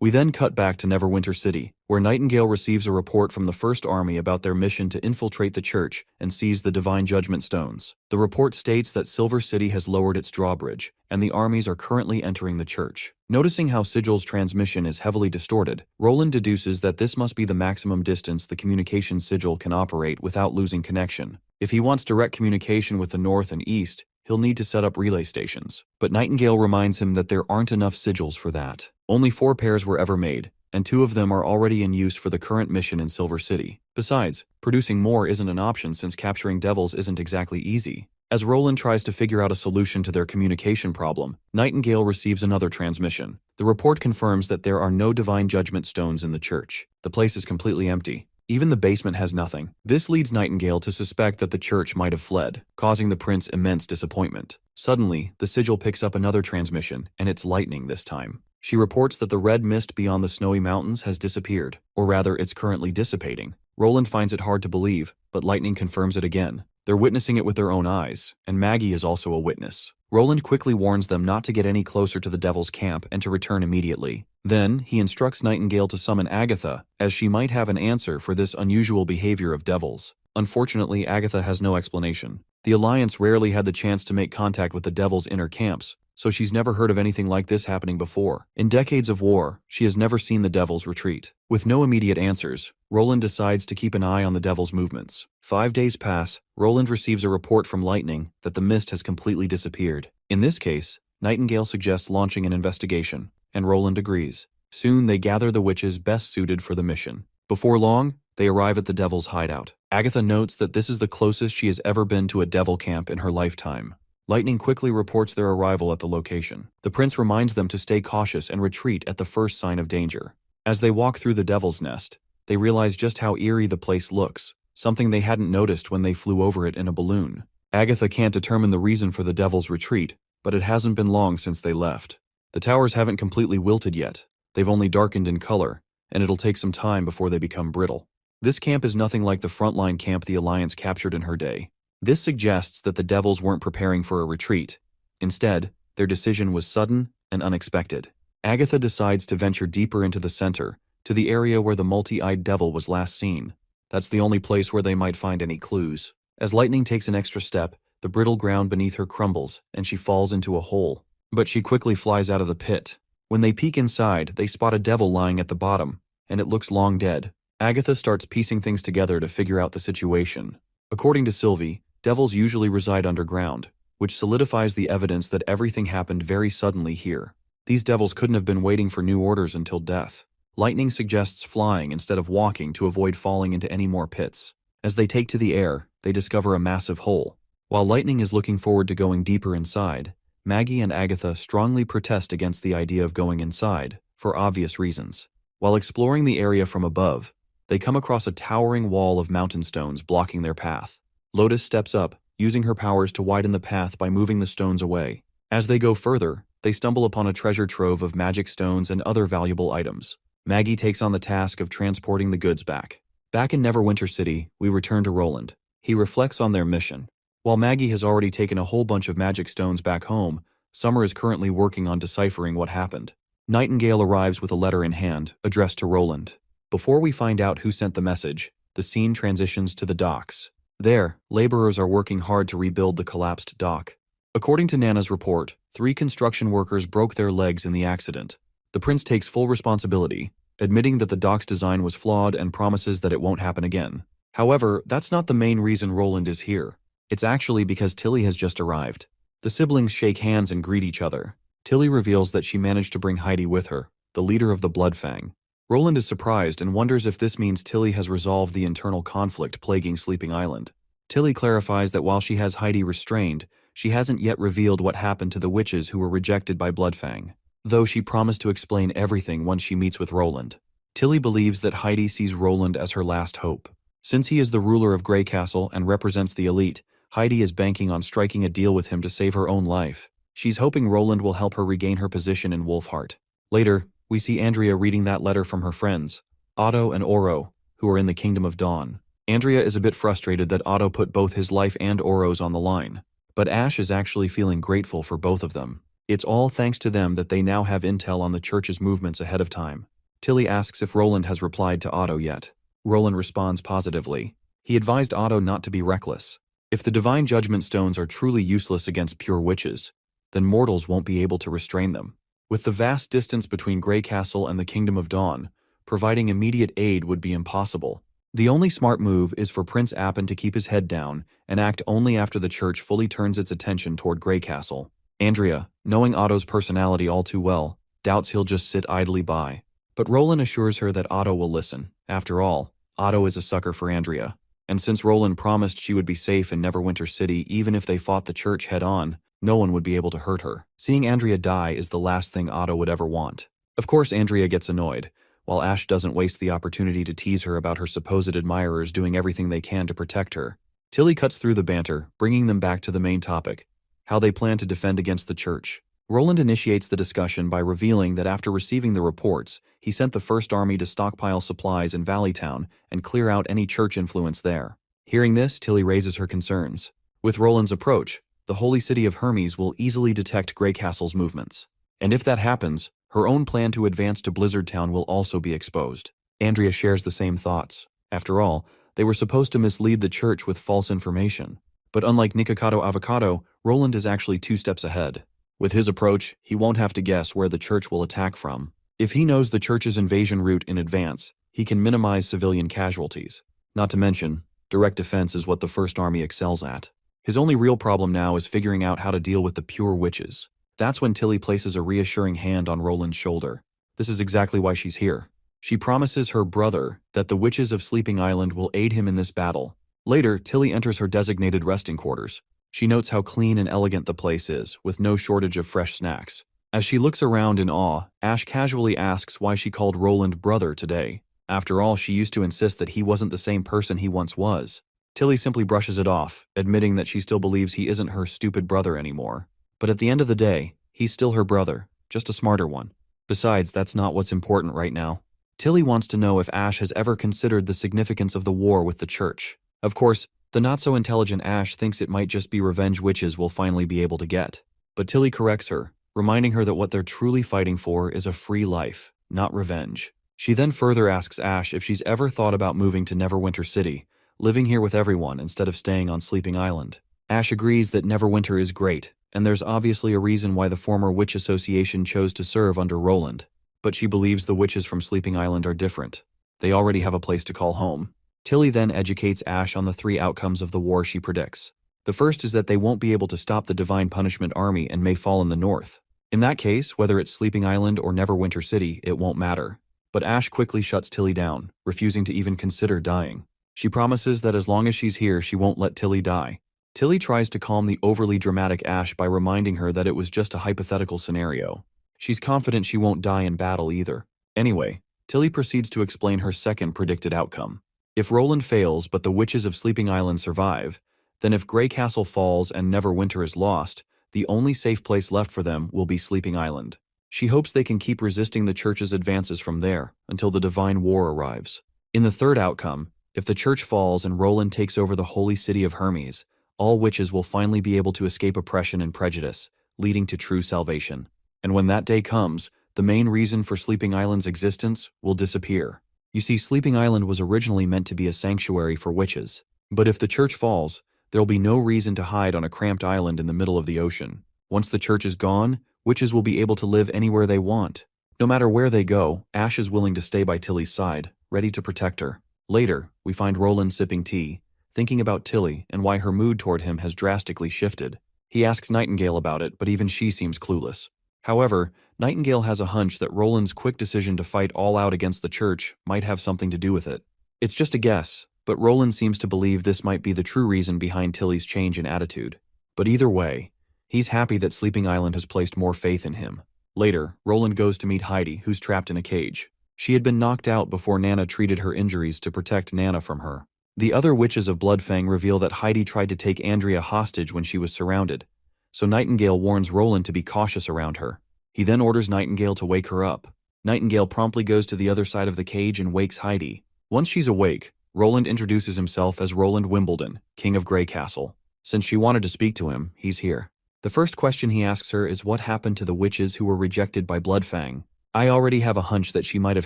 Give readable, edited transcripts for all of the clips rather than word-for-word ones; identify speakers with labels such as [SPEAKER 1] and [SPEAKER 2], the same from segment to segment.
[SPEAKER 1] We then cut back to Neverwinter City, where Nightingale receives a report from the First Army about their mission to infiltrate the church and seize the Divine Judgment Stones. The report states that Silver City has lowered its drawbridge, and the armies are currently entering the church. Noticing how Sigil's transmission is heavily distorted, Roland deduces that this must be the maximum distance the communication sigil can operate without losing connection. If he wants direct communication with the north and east, he'll need to set up relay stations. But Nightingale reminds him that there aren't enough sigils for that. Only 4 pairs were ever made, and 2 of them are already in use for the current mission in Silver City. Besides, producing more isn't an option since capturing devils isn't exactly easy. As Roland tries to figure out a solution to their communication problem, Nightingale receives another transmission. The report confirms that there are no Divine Judgment Stones in the church. The place is completely empty. Even the basement has nothing. This leads Nightingale to suspect that the church might have fled, causing the prince immense disappointment. Suddenly, the sigil picks up another transmission, and it's lightning this time. She reports that the red mist beyond the snowy mountains has disappeared, or rather it's currently dissipating. Roland finds it hard to believe, but lightning confirms it again. They're witnessing it with their own eyes, and Maggie is also a witness. Roland quickly warns them not to get any closer to the devil's camp and to return immediately. Then, he instructs Nightingale to summon Agatha, as she might have an answer for this unusual behavior of devils. Unfortunately, Agatha has no explanation. The Alliance rarely had the chance to make contact with the devil's inner camps, so she's never heard of anything like this happening before. In decades of war, she has never seen the devils retreat. With no immediate answers, Roland decides to keep an eye on the devil's movements. 5 days pass, Roland receives a report from Lightning that the mist has completely disappeared. In this case, Nightingale suggests launching an investigation, and Roland agrees. Soon they gather the witches best suited for the mission. Before long, they arrive at the devil's hideout. Agatha notes that this is the closest she has ever been to a devil camp in her lifetime. Lightning quickly reports their arrival at the location. The prince reminds them to stay cautious and retreat at the first sign of danger. As they walk through the devil's nest, they realize just how eerie the place looks, something they hadn't noticed when they flew over it in a balloon. Agatha can't determine the reason for the devil's retreat, but it hasn't been long since they left. The towers haven't completely wilted yet. They've only darkened in color, and it'll take some time before they become brittle. This camp is nothing like the frontline camp the Alliance captured in her day. This suggests that the devils weren't preparing for a retreat. Instead, their decision was sudden and unexpected. Agatha decides to venture deeper into the center, to the area where the multi-eyed devil was last seen. That's the only place where they might find any clues. As Lightning takes an extra step, the brittle ground beneath her crumbles, and she falls into a hole. But she quickly flies out of the pit. When they peek inside, they spot a devil lying at the bottom, and it looks long dead. Agatha starts piecing things together to figure out the situation. According to Sylvie, devils usually reside underground, which solidifies the evidence that everything happened very suddenly here. These devils couldn't have been waiting for new orders until death. Lightning suggests flying instead of walking to avoid falling into any more pits. As they take to the air, they discover a massive hole. While Lightning is looking forward to going deeper inside, Maggie and Agatha strongly protest against the idea of going inside, for obvious reasons. While exploring the area from above, they come across a towering wall of mountain stones blocking their path. Lotus steps up, using her powers to widen the path by moving the stones away. As they go further, they stumble upon a treasure trove of magic stones and other valuable items. Maggie takes on the task of transporting the goods back. Back in Neverwinter City, we return to Roland. He reflects on their mission. While Maggie has already taken a whole bunch of magic stones back home, Summer is currently working on deciphering what happened. Nightingale arrives with a letter in hand, addressed to Roland. Before we find out who sent the message, the scene transitions to the docks. There, laborers are working hard to rebuild the collapsed dock. According to Nana's report, 3 construction workers broke their legs in the accident. The prince takes full responsibility, admitting that the dock's design was flawed and promises that it won't happen again. However, that's not the main reason Roland is here. It's actually because Tilly has just arrived. The siblings shake hands and greet each other. Tilly reveals that she managed to bring Heidi with her, the leader of the Bloodfang. Roland is surprised and wonders if this means Tilly has resolved the internal conflict plaguing Sleeping Island. Tilly clarifies that while she has Heidi restrained, she hasn't yet revealed what happened to the witches who were rejected by Bloodfang, though she promised to explain everything once she meets with Roland. Tilly believes that Heidi sees Roland as her last hope. Since he is the ruler of Grey Castle and represents the elite, Heidi is banking on striking a deal with him to save her own life. She's hoping Roland will help her regain her position in Wolfheart. Later, we see Andrea reading that letter from her friends, Otto and Oro, who are in the Kingdom of Dawn. Andrea is a bit frustrated that Otto put both his life and Oro's on the line, but Ash is actually feeling grateful for both of them. It's all thanks to them that they now have intel on the church's movements ahead of time. Tilly asks if Roland has replied to Otto yet. Roland responds positively. He advised Otto not to be reckless. If the divine judgment stones are truly useless against pure witches, then mortals won't be able to restrain them. With the vast distance between Grey Castle and the Kingdom of Dawn, providing immediate aid would be impossible. The only smart move is for Prince Appin to keep his head down and act only after the church fully turns its attention toward Grey Castle. Andrea, knowing Otto's personality all too well, doubts he'll just sit idly by. But Roland assures her that Otto will listen. After all, Otto is a sucker for Andrea. And since Roland promised she would be safe in Neverwinter City even if they fought the church head-on, no one would be able to hurt her. Seeing Andrea die is the last thing Otto would ever want. Of course, Andrea gets annoyed, while Ash doesn't waste the opportunity to tease her about her supposed admirers doing everything they can to protect her. Tilly cuts through the banter, bringing them back to the main topic, how they plan to defend against the church. Roland initiates the discussion by revealing that after receiving the reports, he sent the First Army to stockpile supplies in Valleytown and clear out any church influence there. Hearing this, Tilly raises her concerns. With Roland's approach, the Holy City of Hermes will easily detect Grey Castle's movements. And if that happens, her own plan to advance to Blizzard Town will also be exposed. Andrea shares the same thoughts. After all, they were supposed to mislead the church with false information. But unlike Nikocado Avocado, Roland is actually 2 steps ahead. With his approach, he won't have to guess where the church will attack from. If he knows the church's invasion route in advance, he can minimize civilian casualties. Not to mention, direct defense is what the First Army excels at. His only real problem now is figuring out how to deal with the pure witches. That's when Tilly places a reassuring hand on Roland's shoulder. This is exactly why she's here. She promises her brother that the witches of Sleeping Island will aid him in this battle. Later, Tilly enters her designated resting quarters. She notes how clean and elegant the place is, with no shortage of fresh snacks. As she looks around in awe, Ash casually asks why she called Roland brother today. After all, she used to insist that he wasn't the same person he once was. Tilly simply brushes it off, admitting that she still believes he isn't her stupid brother anymore. But at the end of the day, he's still her brother, just a smarter one. Besides, that's not what's important right now. Tilly wants to know if Ash has ever considered the significance of the war with the church. Of course, the not-so-intelligent Ash thinks it might just be revenge witches we'll finally be able to get. But Tilly corrects her, reminding her that what they're truly fighting for is a free life, not revenge. She then further asks Ash if she's ever thought about moving to Neverwinter City, living here with everyone instead of staying on Sleeping Island. Ash agrees that Neverwinter is great, and there's obviously a reason why the former Witch Association chose to serve under Roland. But she believes the witches from Sleeping Island are different. They already have a place to call home. Tilly then educates Ash on the 3 outcomes of the war she predicts. The first is that they won't be able to stop the Divine Punishment Army and may fall in the north. In that case, whether it's Sleeping Island or Neverwinter City, it won't matter. But Ash quickly shuts Tilly down, refusing to even consider dying. She promises that as long as she's here, she won't let Tilly die. Tilly tries to calm the overly dramatic Ash by reminding her that it was just a hypothetical scenario. She's confident she won't die in battle either. Anyway, Tilly proceeds to explain her second predicted outcome. If Roland fails but the witches of Sleeping Island survive, then if Grey Castle falls and Neverwinter is lost, the only safe place left for them will be Sleeping Island. She hopes they can keep resisting the church's advances from there until the Divine War arrives. In the third outcome, if the church falls and Roland takes over the Holy City of Hermes, all witches will finally be able to escape oppression and prejudice, leading to true salvation. And when that day comes, the main reason for Sleeping Island's existence will disappear. You see, Sleeping Island was originally meant to be a sanctuary for witches. But if the church falls, there'll be no reason to hide on a cramped island in the middle of the ocean. Once the church is gone, witches will be able to live anywhere they want. No matter where they go, Ash is willing to stay by Tilly's side, ready to protect her. Later, we find Roland sipping tea, thinking about Tilly and why her mood toward him has drastically shifted. He asks Nightingale about it, but even she seems clueless. However, Nightingale has a hunch that Roland's quick decision to fight all out against the church might have something to do with it. It's just a guess, but Roland seems to believe this might be the true reason behind Tilly's change in attitude. But either way, he's happy that Sleeping Island has placed more faith in him. Later, Roland goes to meet Heidi, who's trapped in a cage. She had been knocked out before Nana treated her injuries to protect Nana from her. The other witches of Bloodfang reveal that Heidi tried to take Andrea hostage when she was surrounded, so Nightingale warns Roland to be cautious around her. He then orders Nightingale to wake her up. Nightingale promptly goes to the other side of the cage and wakes Heidi. Once she's awake, Roland introduces himself as Roland Wimbledon, King of Grey Castle. Since she wanted to speak to him, he's here. The first question he asks her is what happened to the witches who were rejected by Bloodfang. I already have a hunch that she might have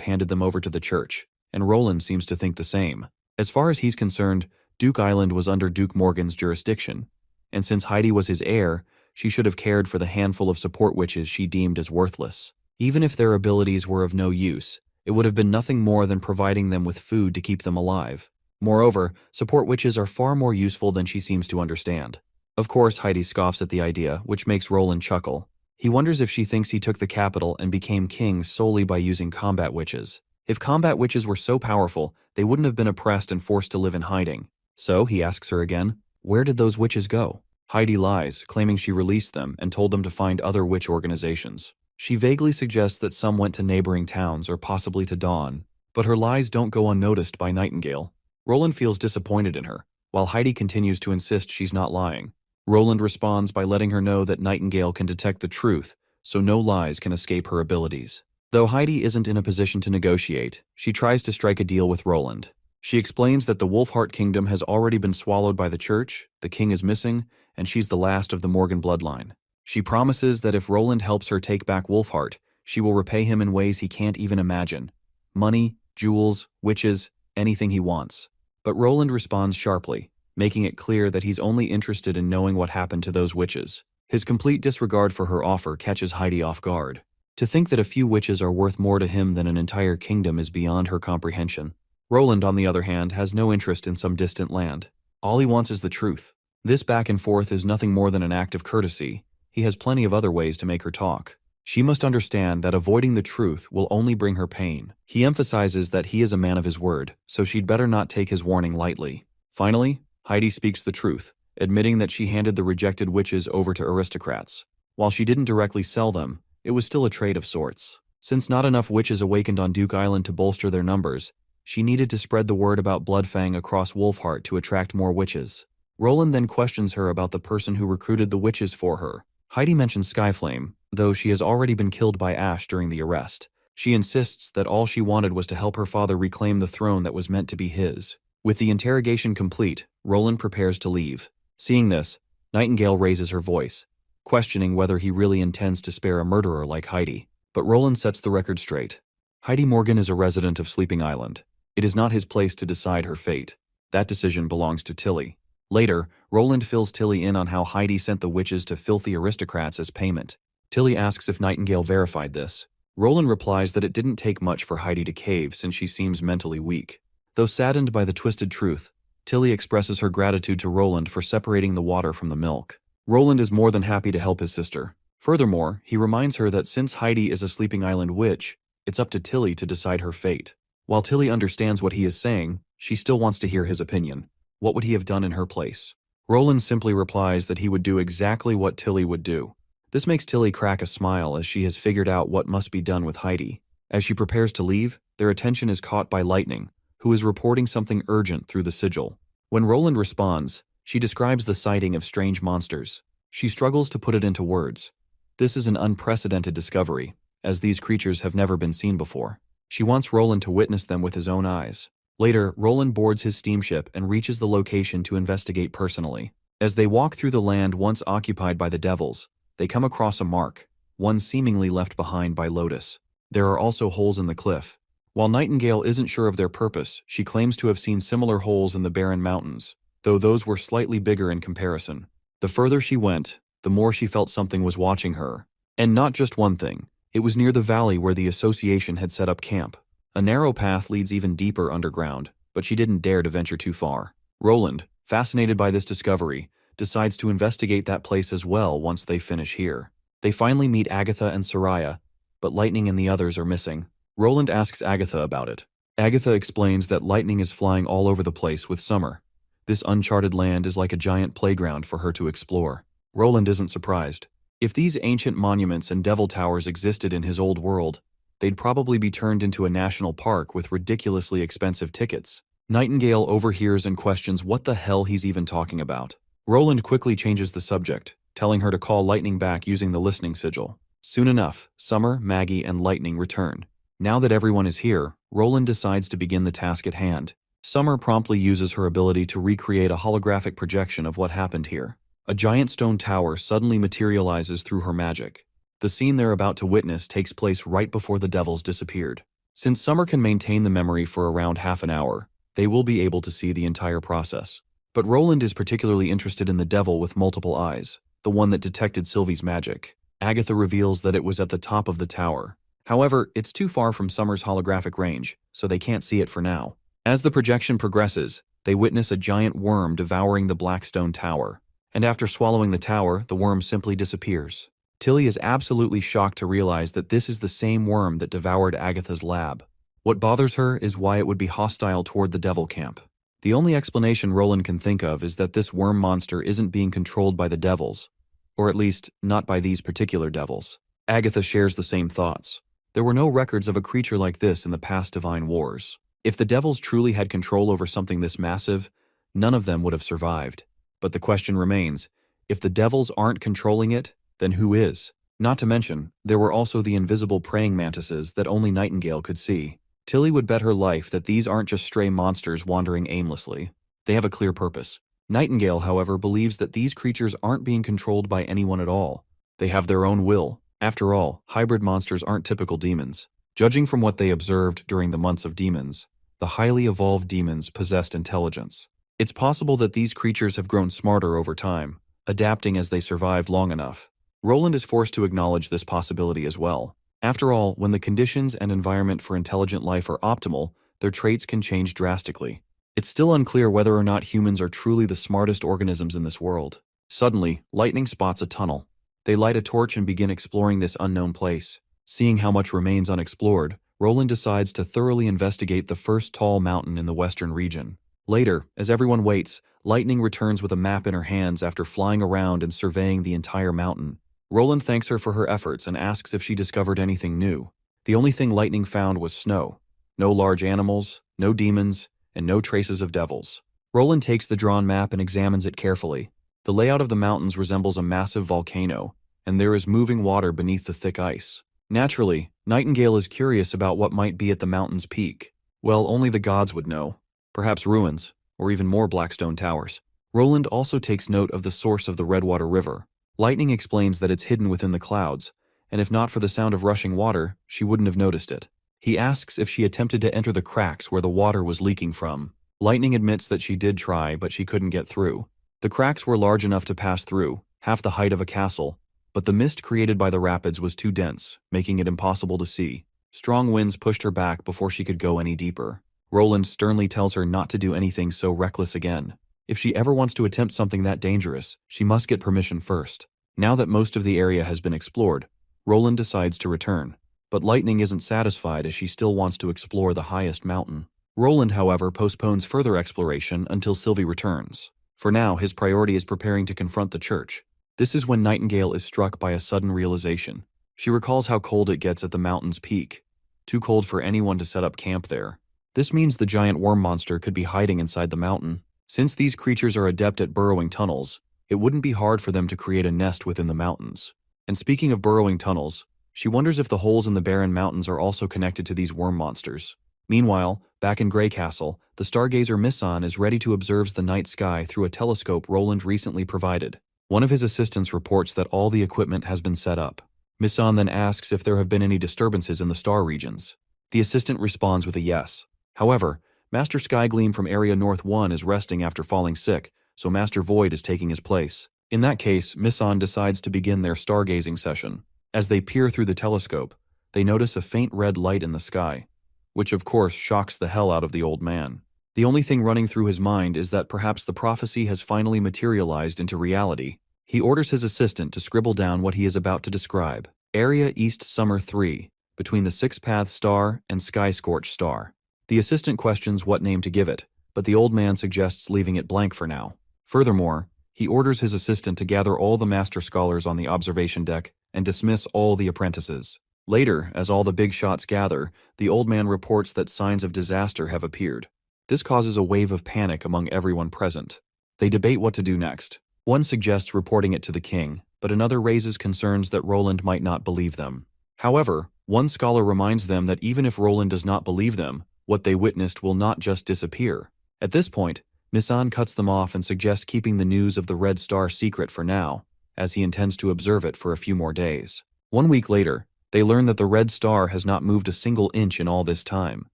[SPEAKER 1] handed them over to the church, and Roland seems to think the same. As far as he's concerned, Duke Island was under Duke Morgan's jurisdiction, and since Heidi was his heir, she should have cared for the handful of support witches she deemed as worthless. Even if their abilities were of no use, it would have been nothing more than providing them with food to keep them alive. Moreover, support witches are far more useful than she seems to understand. Of course, Heidi scoffs at the idea, which makes Roland chuckle. He wonders if she thinks he took the capital and became king solely by using combat witches. If combat witches were so powerful, they wouldn't have been oppressed and forced to live in hiding. So, he asks her again, where did those witches go? Heidi lies, claiming she released them and told them to find other witch organizations. She vaguely suggests that some went to neighboring towns or possibly to Dawn, but her lies don't go unnoticed by Nightingale. Roland feels disappointed in her, while Heidi continues to insist she's not lying. Roland responds by letting her know that Nightingale can detect the truth, so no lies can escape her abilities. Though Heidi isn't in a position to negotiate, she tries to strike a deal with Roland. She explains that the Wolfheart Kingdom has already been swallowed by the church, the king is missing, and she's the last of the Morgan bloodline. She promises that if Roland helps her take back Wolfheart, she will repay him in ways he can't even imagine. Money, jewels, witches, anything he wants. But Roland responds sharply, making it clear that he's only interested in knowing what happened to those witches. His complete disregard for her offer catches Heidi off guard. To think that a few witches are worth more to him than an entire kingdom is beyond her comprehension. Roland, on the other hand, has no interest in some distant land. All he wants is the truth. This back and forth is nothing more than an act of courtesy. He has plenty of other ways to make her talk. She must understand that avoiding the truth will only bring her pain. He emphasizes that he is a man of his word, so she'd better not take his warning lightly. Finally, Heidi speaks the truth, admitting that she handed the rejected witches over to aristocrats. While she didn't directly sell them, it was still a trade of sorts. Since not enough witches awakened on Duke Island to bolster their numbers, she needed to spread the word about Bloodfang across Wolfheart to attract more witches. Roland then questions her about the person who recruited the witches for her. Heidi mentions Skyflame, though she has already been killed by Ash during the arrest. She insists that all she wanted was to help her father reclaim the throne that was meant to be his. With the interrogation complete, Roland prepares to leave. Seeing this, Nightingale raises her voice, questioning whether he really intends to spare a murderer like Heidi. But Roland sets the record straight. Heidi Morgan is a resident of Sleeping Island. It is not his place to decide her fate. That decision belongs to Tilly. Later, Roland fills Tilly in on how Heidi sent the witches to filthy aristocrats as payment. Tilly asks if Nightingale verified this. Roland replies that it didn't take much for Heidi to cave since she seems mentally weak. Though saddened by the twisted truth, Tilly expresses her gratitude to Roland for separating the water from the milk. Roland is more than happy to help his sister. Furthermore, he reminds her that since Heidi is a Sleeping Island witch, it's up to Tilly to decide her fate. While Tilly understands what he is saying, she still wants to hear his opinion. What would he have done in her place? Roland simply replies that he would do exactly what Tilly would do. This makes Tilly crack a smile as she has figured out what must be done with Heidi. As she prepares to leave, their attention is caught by Lightning, who is reporting something urgent through the sigil. When Roland responds, she describes the sighting of strange monsters. She struggles to put it into words. This is an unprecedented discovery, as these creatures have never been seen before. She wants Roland to witness them with his own eyes. Later, Roland boards his steamship and reaches the location to investigate personally. As they walk through the land once occupied by the devils, they come across a mark, one seemingly left behind by Lotus. There are also holes in the cliff. While Nightingale isn't sure of their purpose, she claims to have seen similar holes in the barren mountains, though those were slightly bigger in comparison. The further she went, the more she felt something was watching her. And not just one thing. It was near the valley where the association had set up camp. A narrow path leads even deeper underground, but she didn't dare to venture too far. Roland, fascinated by this discovery, decides to investigate that place as well once they finish here. They finally meet Agatha and Soraya, but Lightning and the others are missing. Roland asks Agatha about it. Agatha explains that Lightning is flying all over the place with Summer. This uncharted land is like a giant playground for her to explore. Roland isn't surprised. If these ancient monuments and devil towers existed in his old world, they'd probably be turned into a national park with ridiculously expensive tickets. Nightingale overhears and questions what the hell he's even talking about. Roland quickly changes the subject, telling her to call Lightning back using the listening sigil. Soon enough, Summer, Maggie, and Lightning return. Now that everyone is here, Roland decides to begin the task at hand. Summer promptly uses her ability to recreate a holographic projection of what happened here. A giant stone tower suddenly materializes through her magic. The scene they're about to witness takes place right before the devils disappeared. Since Summer can maintain the memory for around half an hour, they will be able to see the entire process. But Roland is particularly interested in the devil with multiple eyes, the one that detected Sylvie's magic. Agatha reveals that it was at the top of the tower. However, it's too far from Summer's holographic range, so they can't see it for now. As the projection progresses, they witness a giant worm devouring the Blackstone Tower. And after swallowing the tower, the worm simply disappears. Tilly is absolutely shocked to realize that this is the same worm that devoured Agatha's lab. What bothers her is why it would be hostile toward the devil camp. The only explanation Roland can think of is that this worm monster isn't being controlled by the devils, or at least, not by these particular devils. Agatha shares the same thoughts. There were no records of a creature like this in the past divine wars. If the devils truly had control over something this massive, none of them would have survived. But the question remains, if the devils aren't controlling it, then who is? Not to mention, there were also the invisible praying mantises that only Nightingale could see. Tilly would bet her life that these aren't just stray monsters wandering aimlessly. They have a clear purpose. Nightingale, however, believes that these creatures aren't being controlled by anyone at all. They have their own will. After all, hybrid monsters aren't typical demons. Judging from what they observed during the months of demons, the highly evolved demons possessed intelligence. It's possible that these creatures have grown smarter over time, adapting as they survived long enough. Roland is forced to acknowledge this possibility as well. After all, when the conditions and environment for intelligent life are optimal, their traits can change drastically. It's still unclear whether or not humans are truly the smartest organisms in this world. Suddenly, Lightning spots a tunnel. They light a torch and begin exploring this unknown place. Seeing how much remains unexplored, Roland decides to thoroughly investigate the first tall mountain in the western region. Later, as everyone waits, Lightning returns with a map in her hands after flying around and surveying the entire mountain. Roland thanks her for her efforts and asks if she discovered anything new. The only thing Lightning found was snow. No large animals, no demons, and no traces of devils. Roland takes the drawn map and examines it carefully. The layout of the mountains resembles a massive volcano, and there is moving water beneath the thick ice. Naturally, Nightingale is curious about what might be at the mountain's peak. Well, only the gods would know. Perhaps ruins, or even more Blackstone towers. Roland also takes note of the source of the Redwater River. Lightning explains that it's hidden within the clouds, and if not for the sound of rushing water, she wouldn't have noticed it. He asks if she attempted to enter the cracks where the water was leaking from. Lightning admits that she did try, but she couldn't get through. The cracks were large enough to pass through, half the height of a castle, but the mist created by the rapids was too dense, making it impossible to see. Strong winds pushed her back before she could go any deeper. Roland sternly tells her not to do anything so reckless again. If she ever wants to attempt something that dangerous, she must get permission first. Now that most of the area has been explored, Roland decides to return. But Lightning isn't satisfied as she still wants to explore the highest mountain. Roland, however, postpones further exploration until Sylvie returns. For now, his priority is preparing to confront the church. This is when Nightingale is struck by a sudden realization. She recalls how cold it gets at the mountain's peak. Too cold for anyone to set up camp there. This means the giant worm monster could be hiding inside the mountain. Since these creatures are adept at burrowing tunnels, it wouldn't be hard for them to create a nest within the mountains. And speaking of burrowing tunnels, she wonders if the holes in the barren mountains are also connected to these worm monsters. Meanwhile, back in Grey Castle, the stargazer Missan is ready to observe the night sky through a telescope Roland recently provided. One of his assistants reports that all the equipment has been set up. Missan then asks if there have been any disturbances in the star regions. The assistant responds with a yes. However, Master Skygleam from Area North 1 is resting after falling sick, so Master Void is taking his place. In that case, Missan decides to begin their stargazing session. As they peer through the telescope, they notice a faint red light in the sky, which of course shocks the hell out of the old man. The only thing running through his mind is that perhaps the prophecy has finally materialized into reality. He orders his assistant to scribble down what he is about to describe. Area East Summer 3, between the Six Paths Star and Sky Scorch Star. The assistant questions what name to give it, but the old man suggests leaving it blank for now. Furthermore, he orders his assistant to gather all the master scholars on the observation deck and dismiss all the apprentices. Later, as all the big shots gather, the old man reports that signs of disaster have appeared. This causes a wave of panic among everyone present. They debate what to do next. One suggests reporting it to the king, but another raises concerns that Roland might not believe them. However, one scholar reminds them that even if Roland does not believe them, what they witnessed will not just disappear. At this point, Missan cuts them off and suggests keeping the news of the Red Star secret for now, as he intends to observe it for a few more days. 1 week later, they learn that the red star has not moved a single inch in all this time.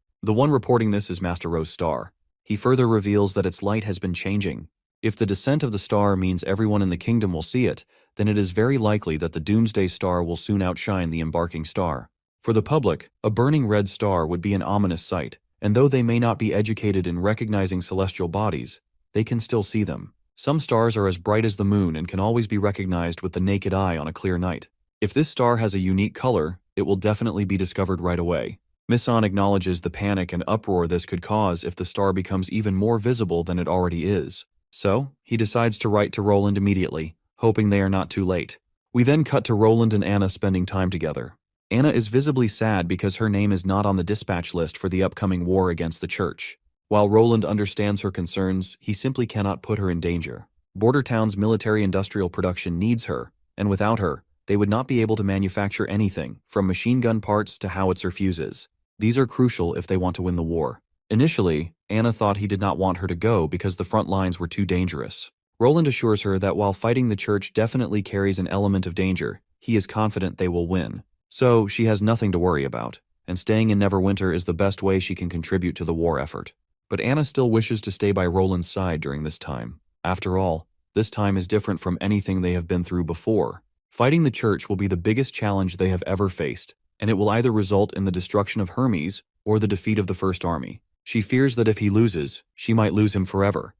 [SPEAKER 1] The one reporting this is Master Ro's star. He further reveals that its light has been changing. If the descent of the star means everyone in the kingdom will see it, then it is very likely that the doomsday star will soon outshine the embarking star. For the public, a burning red star would be an ominous sight, and though they may not be educated in recognizing celestial bodies, they can still see them. Some stars are as bright as the moon and can always be recognized with the naked eye on a clear night. If this star has a unique color, it will definitely be discovered right away. Misan acknowledges the panic and uproar this could cause if the star becomes even more visible than it already is. So, he decides to write to Roland immediately, hoping they are not too late. We then cut to Roland and Anna spending time together. Anna is visibly sad because her name is not on the dispatch list for the upcoming war against the church. While Roland understands her concerns, he simply cannot put her in danger. Border Town's military-industrial production needs her, and without her, they would not be able to manufacture anything, from machine gun parts to howitzer fuses. These are crucial if they want to win the war. Initially, Anna thought he did not want her to go because the front lines were too dangerous. Roland assures her that while fighting the church definitely carries an element of danger, he is confident they will win. So, she has nothing to worry about, and staying in Neverwinter is the best way she can contribute to the war effort. But Anna still wishes to stay by Roland's side during this time. After all, this time is different from anything they have been through before. Fighting the church will be the biggest challenge they have ever faced, and it will either result in the destruction of Hermes or the defeat of the First Army. She fears that if he loses, she might lose him forever,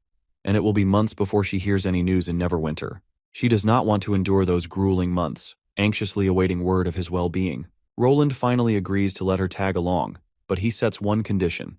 [SPEAKER 1] and it will be months before she hears any news in Neverwinter. She does not want to endure those grueling months, anxiously awaiting word of his well-being. Roland finally agrees to let her tag along, but he sets one condition.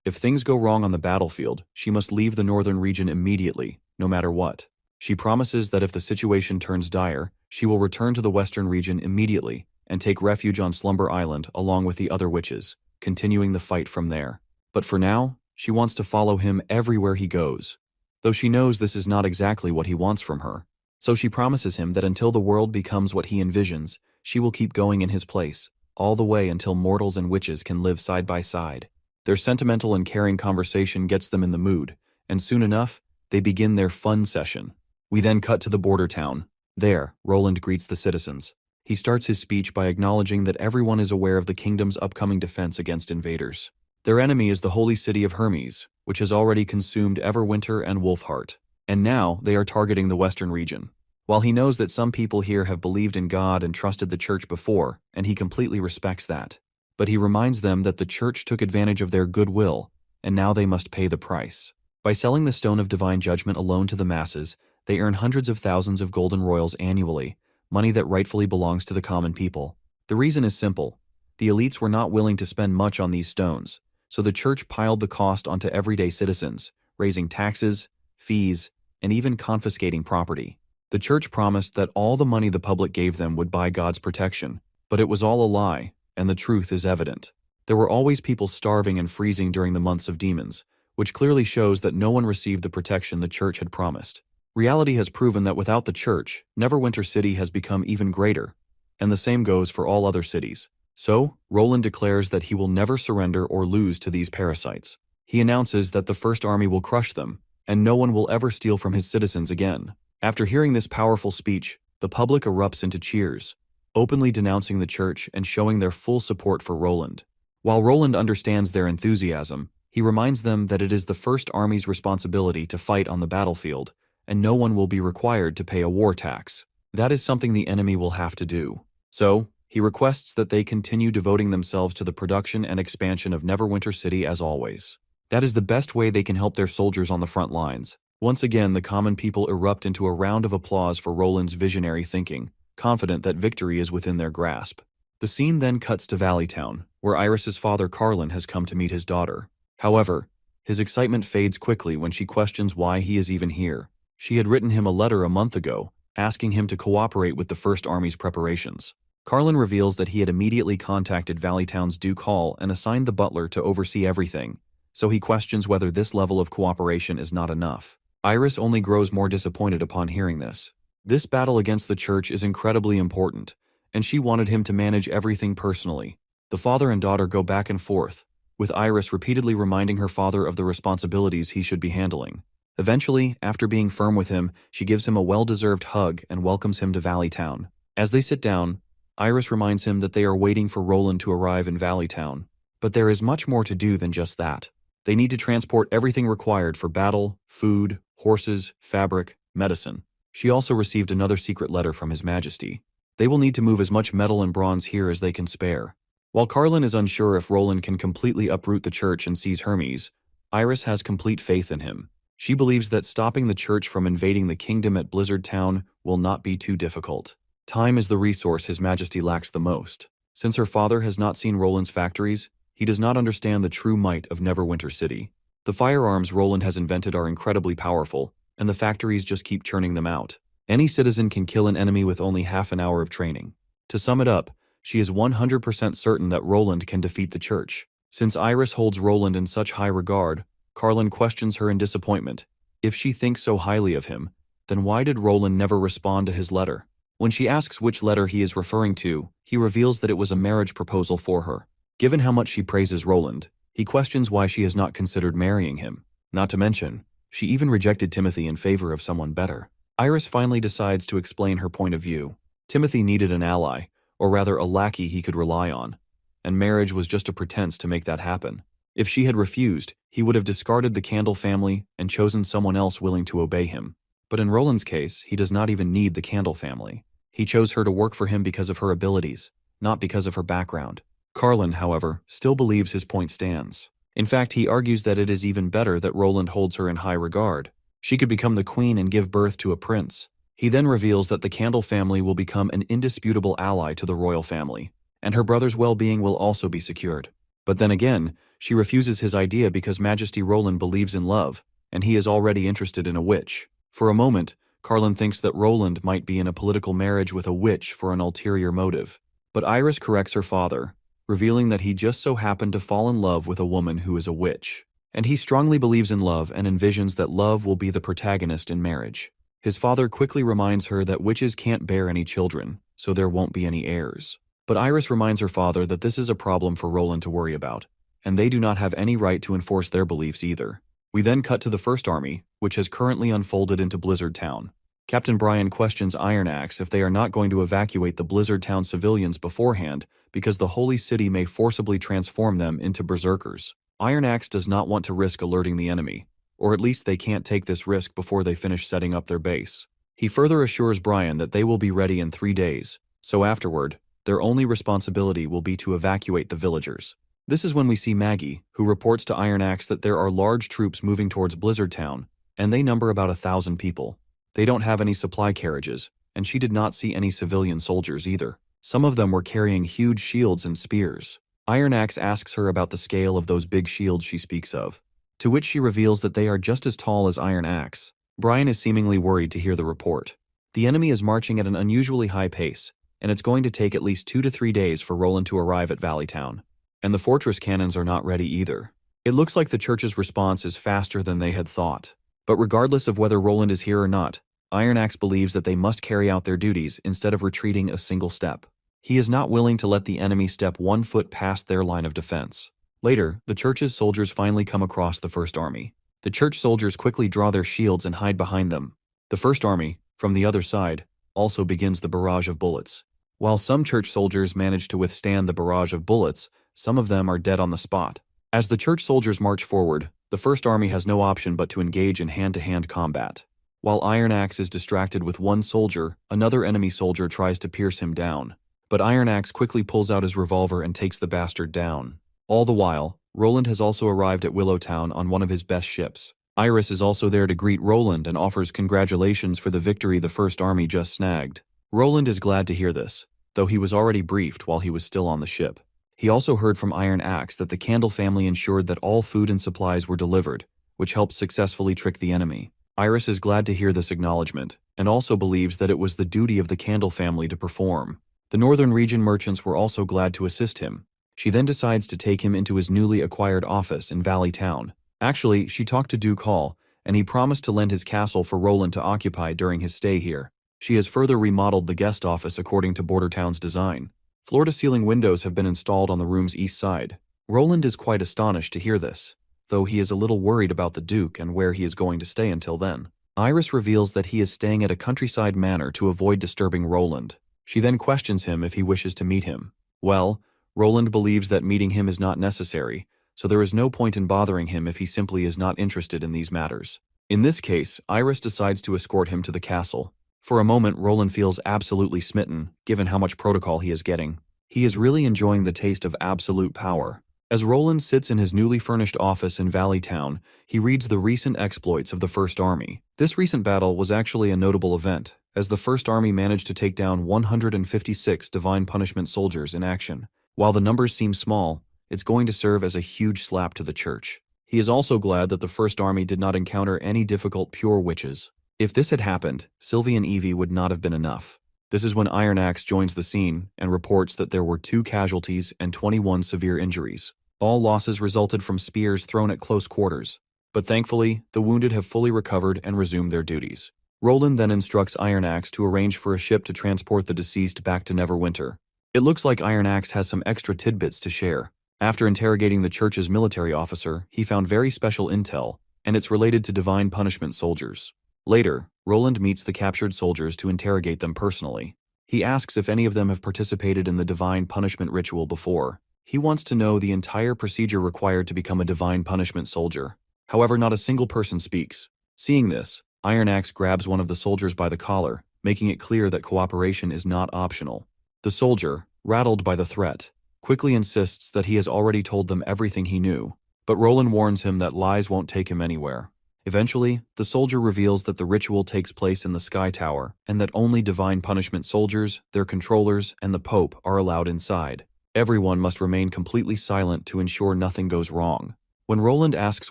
[SPEAKER 1] If things go wrong on the battlefield, she must leave the northern region immediately, no matter what. She promises that if the situation turns dire, she will return to the western region immediately and take refuge on Slumber Island along with the other witches, continuing the fight from there. But for now, she wants to follow him everywhere he goes, though she knows this is not exactly what he wants from her. So she promises him that until the world becomes what he envisions, she will keep going in his place, all the way until mortals and witches can live side by side. Their sentimental and caring conversation gets them in the mood, and soon enough, they begin their fun session. We then cut to the border town. There, Roland greets the citizens. He starts his speech by acknowledging that everyone is aware of the kingdom's upcoming defense against invaders. Their enemy is the holy city of Hermes, which has already consumed Everwinter and Wolfheart, and now they are targeting the western region. While he knows that some people here have believed in God and trusted the church before, and he completely respects that, but he reminds them that the church took advantage of their goodwill, and now they must pay the price. By selling the Stone of Divine Judgment alone to the masses, they earn hundreds of thousands of golden royals annually, money that rightfully belongs to the common people. The reason is simple. The elites were not willing to spend much on these stones, so the church piled the cost onto everyday citizens, raising taxes, fees, and even confiscating property. The church promised that all the money the public gave them would buy God's protection, but it was all a lie, and the truth is evident. There were always people starving and freezing during the months of demons, which clearly shows that no one received the protection the church had promised. Reality has proven that without the church, Neverwinter City has become even greater, and the same goes for all other cities. So, Roland declares that he will never surrender or lose to these parasites. He announces that the First Army will crush them, and no one will ever steal from his citizens again. After hearing this powerful speech, the public erupts into cheers, openly denouncing the church and showing their full support for Roland. While Roland understands their enthusiasm, he reminds them that it is the First Army's responsibility to fight on the battlefield, and no one will be required to pay a war tax. That is something the enemy will have to do. So, he requests that they continue devoting themselves to the production and expansion of Neverwinter City as always. That is the best way they can help their soldiers on the front lines. Once again, the common people erupt into a round of applause for Roland's visionary thinking, confident that victory is within their grasp. The scene then cuts to Valleytown, where Iris's father Carlin has come to meet his daughter. However, his excitement fades quickly when she questions why he is even here. She had written him a letter a month ago, asking him to cooperate with the First Army's preparations. Carlin reveals that he had immediately contacted Valleytown's Duke Hall and assigned the butler to oversee everything, so he questions whether this level of cooperation is not enough. Iris only grows more disappointed upon hearing this. This battle against the church is incredibly important, and she wanted him to manage everything personally. The father and daughter go back and forth, with Iris repeatedly reminding her father of the responsibilities he should be handling. Eventually, after being firm with him, she gives him a well-deserved hug and welcomes him to Valleytown. As they sit down, Iris reminds him that they are waiting for Roland to arrive in Valley Town. But there is much more to do than just that. They need to transport everything required for battle, food, horses, fabric, medicine. She also received another secret letter from His Majesty. They will need to move as much metal and bronze here as they can spare. While Carlin is unsure if Roland can completely uproot the church and seize Hermes, Iris has complete faith in him. She believes that stopping the church from invading the kingdom at Blizzard Town will not be too difficult. Time is the resource His Majesty lacks the most. Since her father has not seen Roland's factories, he does not understand the true might of Neverwinter City. The firearms Roland has invented are incredibly powerful, and the factories just keep churning them out. Any citizen can kill an enemy with only half an hour of training. To sum it up, she is 100% certain that Roland can defeat the church. Since Iris holds Roland in such high regard, Carlin questions her in disappointment. If she thinks so highly of him, then why did Roland never respond to his letter? When she asks which letter he is referring to, he reveals that it was a marriage proposal for her. Given how much she praises Roland, he questions why she has not considered marrying him. Not to mention, she even rejected Timothy in favor of someone better. Iris finally decides to explain her point of view. Timothy needed an ally, or rather a lackey he could rely on, and marriage was just a pretense to make that happen. If she had refused, he would have discarded the Candle family and chosen someone else willing to obey him. But in Roland's case, he does not even need the Candle family. He chose her to work for him because of her abilities, not because of her background. Carlin, however, still believes his point stands. In fact, he argues that it is even better that Roland holds her in high regard. She could become the queen and give birth to a prince. He then reveals that the Candle family will become an indisputable ally to the royal family, and her brother's well-being will also be secured. But then again, she refuses his idea because Majesty Roland believes in love, and he is already interested in a witch. For a moment, Carlin thinks that Roland might be in a political marriage with a witch for an ulterior motive. But Iris corrects her father, revealing that he just so happened to fall in love with a woman who is a witch. And he strongly believes in love and envisions that love will be the protagonist in marriage. His father quickly reminds her that witches can't bear any children, so there won't be any heirs. But Iris reminds her father that this is a problem for Roland to worry about, and they do not have any right to enforce their beliefs either. We then cut to the First Army, which has currently unfolded into Blizzard Town. Captain Brian questions Iron Axe if they are not going to evacuate the Blizzard Town civilians beforehand because the Holy City may forcibly transform them into berserkers. Iron Axe does not want to risk alerting the enemy, or at least they can't take this risk before they finish setting up their base. He further assures Brian that they will be ready in 3 days, so afterward, their only responsibility will be to evacuate the villagers. This is when we see Maggie, who reports to Iron Axe that there are large troops moving towards Blizzard Town, and they number about 1,000 people. They don't have any supply carriages, and she did not see any civilian soldiers either. Some of them were carrying huge shields and spears. Iron Axe asks her about the scale of those big shields she speaks of, to which she reveals that they are just as tall as Iron Axe. Brian is seemingly worried to hear the report. The enemy is marching at an unusually high pace, and it's going to take at least 2 to 3 days for Roland to arrive at Valley Town. And the fortress cannons are not ready either. It looks like the church's response is faster than they had thought. But regardless of whether Roland is here or not, Iron Axe believes that they must carry out their duties instead of retreating a single step. He is not willing to let the enemy step 1 foot past their line of defense. Later, the church's soldiers finally come across the First Army. The church soldiers quickly draw their shields and hide behind them. The First Army, from the other side, also begins the barrage of bullets. While some church soldiers manage to withstand the barrage of bullets, some of them are dead on the spot. As the church soldiers march forward, the First Army has no option but to engage in hand-to-hand combat. While Iron Axe is distracted with one soldier, another enemy soldier tries to pierce him down. But Iron Axe quickly pulls out his revolver and takes the bastard down. All the while, Roland has also arrived at Willowtown on one of his best ships. Iris is also there to greet Roland and offers congratulations for the victory the First Army just snagged. Roland is glad to hear this, though he was already briefed while he was still on the ship. He also heard from Iron Axe that the Candle family ensured that all food and supplies were delivered, which helped successfully trick the enemy. Iris is glad to hear this acknowledgement, and also believes that it was the duty of the Candle family to perform. The Northern Region merchants were also glad to assist him. She then decides to take him into his newly acquired office in Valley Town. Actually, she talked to Duke Hall, and he promised to lend his castle for Roland to occupy during his stay here. She has further remodeled the guest office according to Border Town's design. Floor-to-ceiling windows have been installed on the room's east side. Roland is quite astonished to hear this, though he is a little worried about the Duke and where he is going to stay until then. Iris reveals that he is staying at a countryside manor to avoid disturbing Roland. She then questions him if he wishes to meet him. Well, Roland believes that meeting him is not necessary, so there is no point in bothering him if he simply is not interested in these matters. In this case, Iris decides to escort him to the castle. For a moment, Roland feels absolutely smitten, given how much protocol he is getting. He is really enjoying the taste of absolute power. As Roland sits in his newly furnished office in Valley Town, he reads the recent exploits of the First Army. This recent battle was actually a notable event, as the First Army managed to take down 156 Divine Punishment soldiers in action. While the numbers seem small, it's going to serve as a huge slap to the church. He is also glad that the First Army did not encounter any difficult pure witches. If this had happened, Sylvie and Evie would not have been enough. This is when Iron Axe joins the scene and reports that there were 2 casualties and 21 severe injuries. All losses resulted from spears thrown at close quarters. But thankfully, the wounded have fully recovered and resumed their duties. Roland then instructs Iron Axe to arrange for a ship to transport the deceased back to Neverwinter. It looks like Iron Axe has some extra tidbits to share. After interrogating the church's military officer, he found very special intel, and it's related to Divine Punishment soldiers. Later, Roland meets the captured soldiers to interrogate them personally. He asks if any of them have participated in the Divine Punishment ritual before. He wants to know the entire procedure required to become a Divine Punishment soldier. However, not a single person speaks. Seeing this, Iron Axe grabs one of the soldiers by the collar, making it clear that cooperation is not optional. The soldier, rattled by the threat, quickly insists that he has already told them everything he knew, but Roland warns him that lies won't take him anywhere. Eventually, the soldier reveals that the ritual takes place in the Sky Tower, and that only Divine Punishment soldiers, their controllers, and the Pope are allowed inside. Everyone must remain completely silent to ensure nothing goes wrong. When Roland asks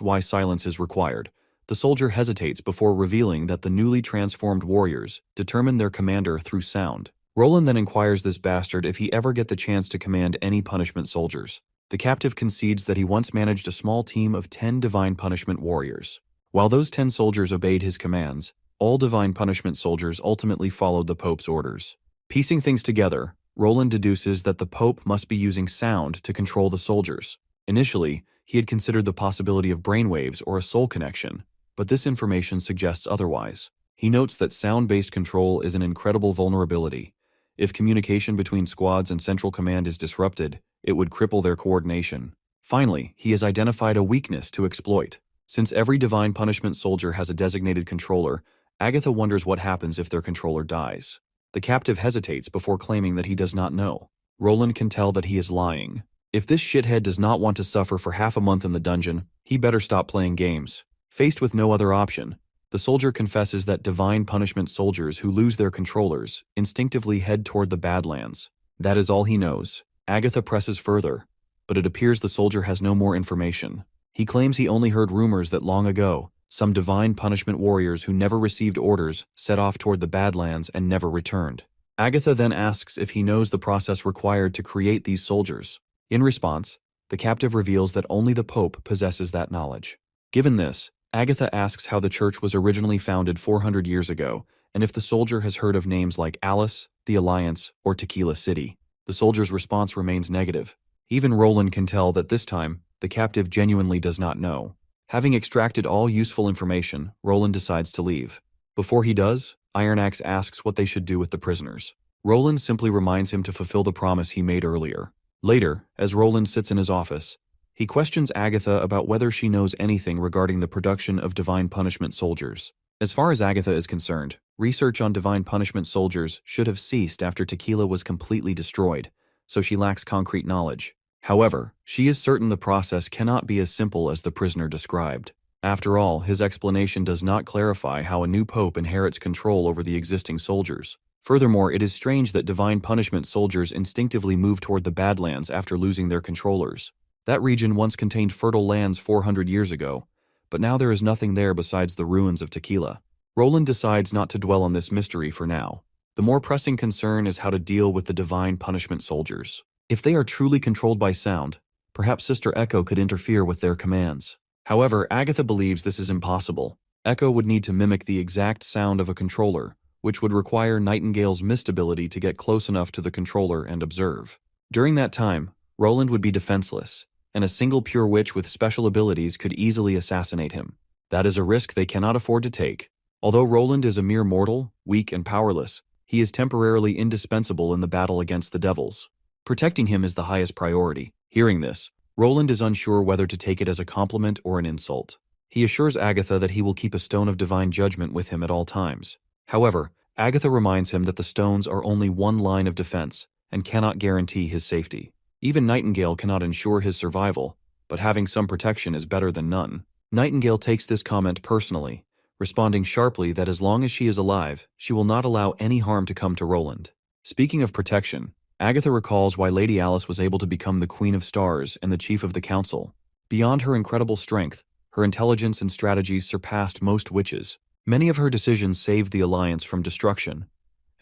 [SPEAKER 1] why silence is required, the soldier hesitates before revealing that the newly transformed warriors determine their commander through sound. Roland then inquires this bastard if he ever get the chance to command any punishment soldiers. The captive concedes that he once managed a small team of 10 Divine Punishment warriors. While those 10 soldiers obeyed his commands, all Divine Punishment soldiers ultimately followed the Pope's orders. Piecing things together, Roland deduces that the Pope must be using sound to control the soldiers. Initially, he had considered the possibility of brainwaves or a soul connection, but this information suggests otherwise. He notes that sound-based control is an incredible vulnerability. If communication between squads and Central Command is disrupted, it would cripple their coordination. Finally, he has identified a weakness to exploit. Since every Divine Punishment soldier has a designated controller, Agatha wonders what happens if their controller dies. The captive hesitates before claiming that he does not know. Roland can tell that he is lying. If this shithead does not want to suffer for half a month in the dungeon, he better stop playing games. Faced with no other option, the soldier confesses that Divine Punishment soldiers who lose their controllers instinctively head toward the Badlands. That is all he knows. Agatha presses further, but it appears the soldier has no more information. He claims he only heard rumors that long ago, some Divine Punishment warriors who never received orders set off toward the Badlands and never returned. Agatha then asks if he knows the process required to create these soldiers. In response, the captive reveals that only the Pope possesses that knowledge. Given this, Agatha asks how the church was originally founded 400 years ago, and if the soldier has heard of names like Alice, the Alliance, or Tequila City. The soldier's response remains negative. Even Roland can tell that this time, the captive genuinely does not know. Having extracted all useful information, Roland decides to leave. Before he does, Iron Axe asks what they should do with the prisoners. Roland simply reminds him to fulfill the promise he made earlier. Later, as Roland sits in his office, he questions Agatha about whether she knows anything regarding the production of Divine Punishment soldiers. As far as Agatha is concerned, research on Divine Punishment soldiers should have ceased after Tequila was completely destroyed, so she lacks concrete knowledge. However, she is certain the process cannot be as simple as the prisoner described. After all, his explanation does not clarify how a new pope inherits control over the existing soldiers. Furthermore, it is strange that Divine Punishment soldiers instinctively move toward the Badlands after losing their controllers. That region once contained fertile lands 400 years ago, but now there is nothing there besides the ruins of Tequila. Roland decides not to dwell on this mystery for now. The more pressing concern is how to deal with the Divine Punishment soldiers. If they are truly controlled by sound, perhaps Sister Echo could interfere with their commands. However, Agatha believes this is impossible. Echo would need to mimic the exact sound of a controller, which would require Nightingale's mist ability to get close enough to the controller and observe. During that time, Roland would be defenseless, and a single pure witch with special abilities could easily assassinate him. That is a risk they cannot afford to take. Although Roland is a mere mortal, weak and powerless, He is temporarily indispensable in the battle against the devils. Protecting him is the highest priority. Hearing this, Roland is unsure whether to take it as a compliment or an insult. He assures Agatha that he will keep a stone of divine judgment with him at all times. However, Agatha reminds him that the stones are only one line of defense and cannot guarantee his safety. Even Nightingale cannot ensure his survival, but having some protection is better than none. Nightingale takes this comment personally, responding sharply that as long as she is alive, she will not allow any harm to come to Roland. Speaking of protection, Agatha recalls why Lady Alice was able to become the Queen of Stars and the Chief of the Council. Beyond her incredible strength, her intelligence and strategies surpassed most witches. Many of her decisions saved the Alliance from destruction,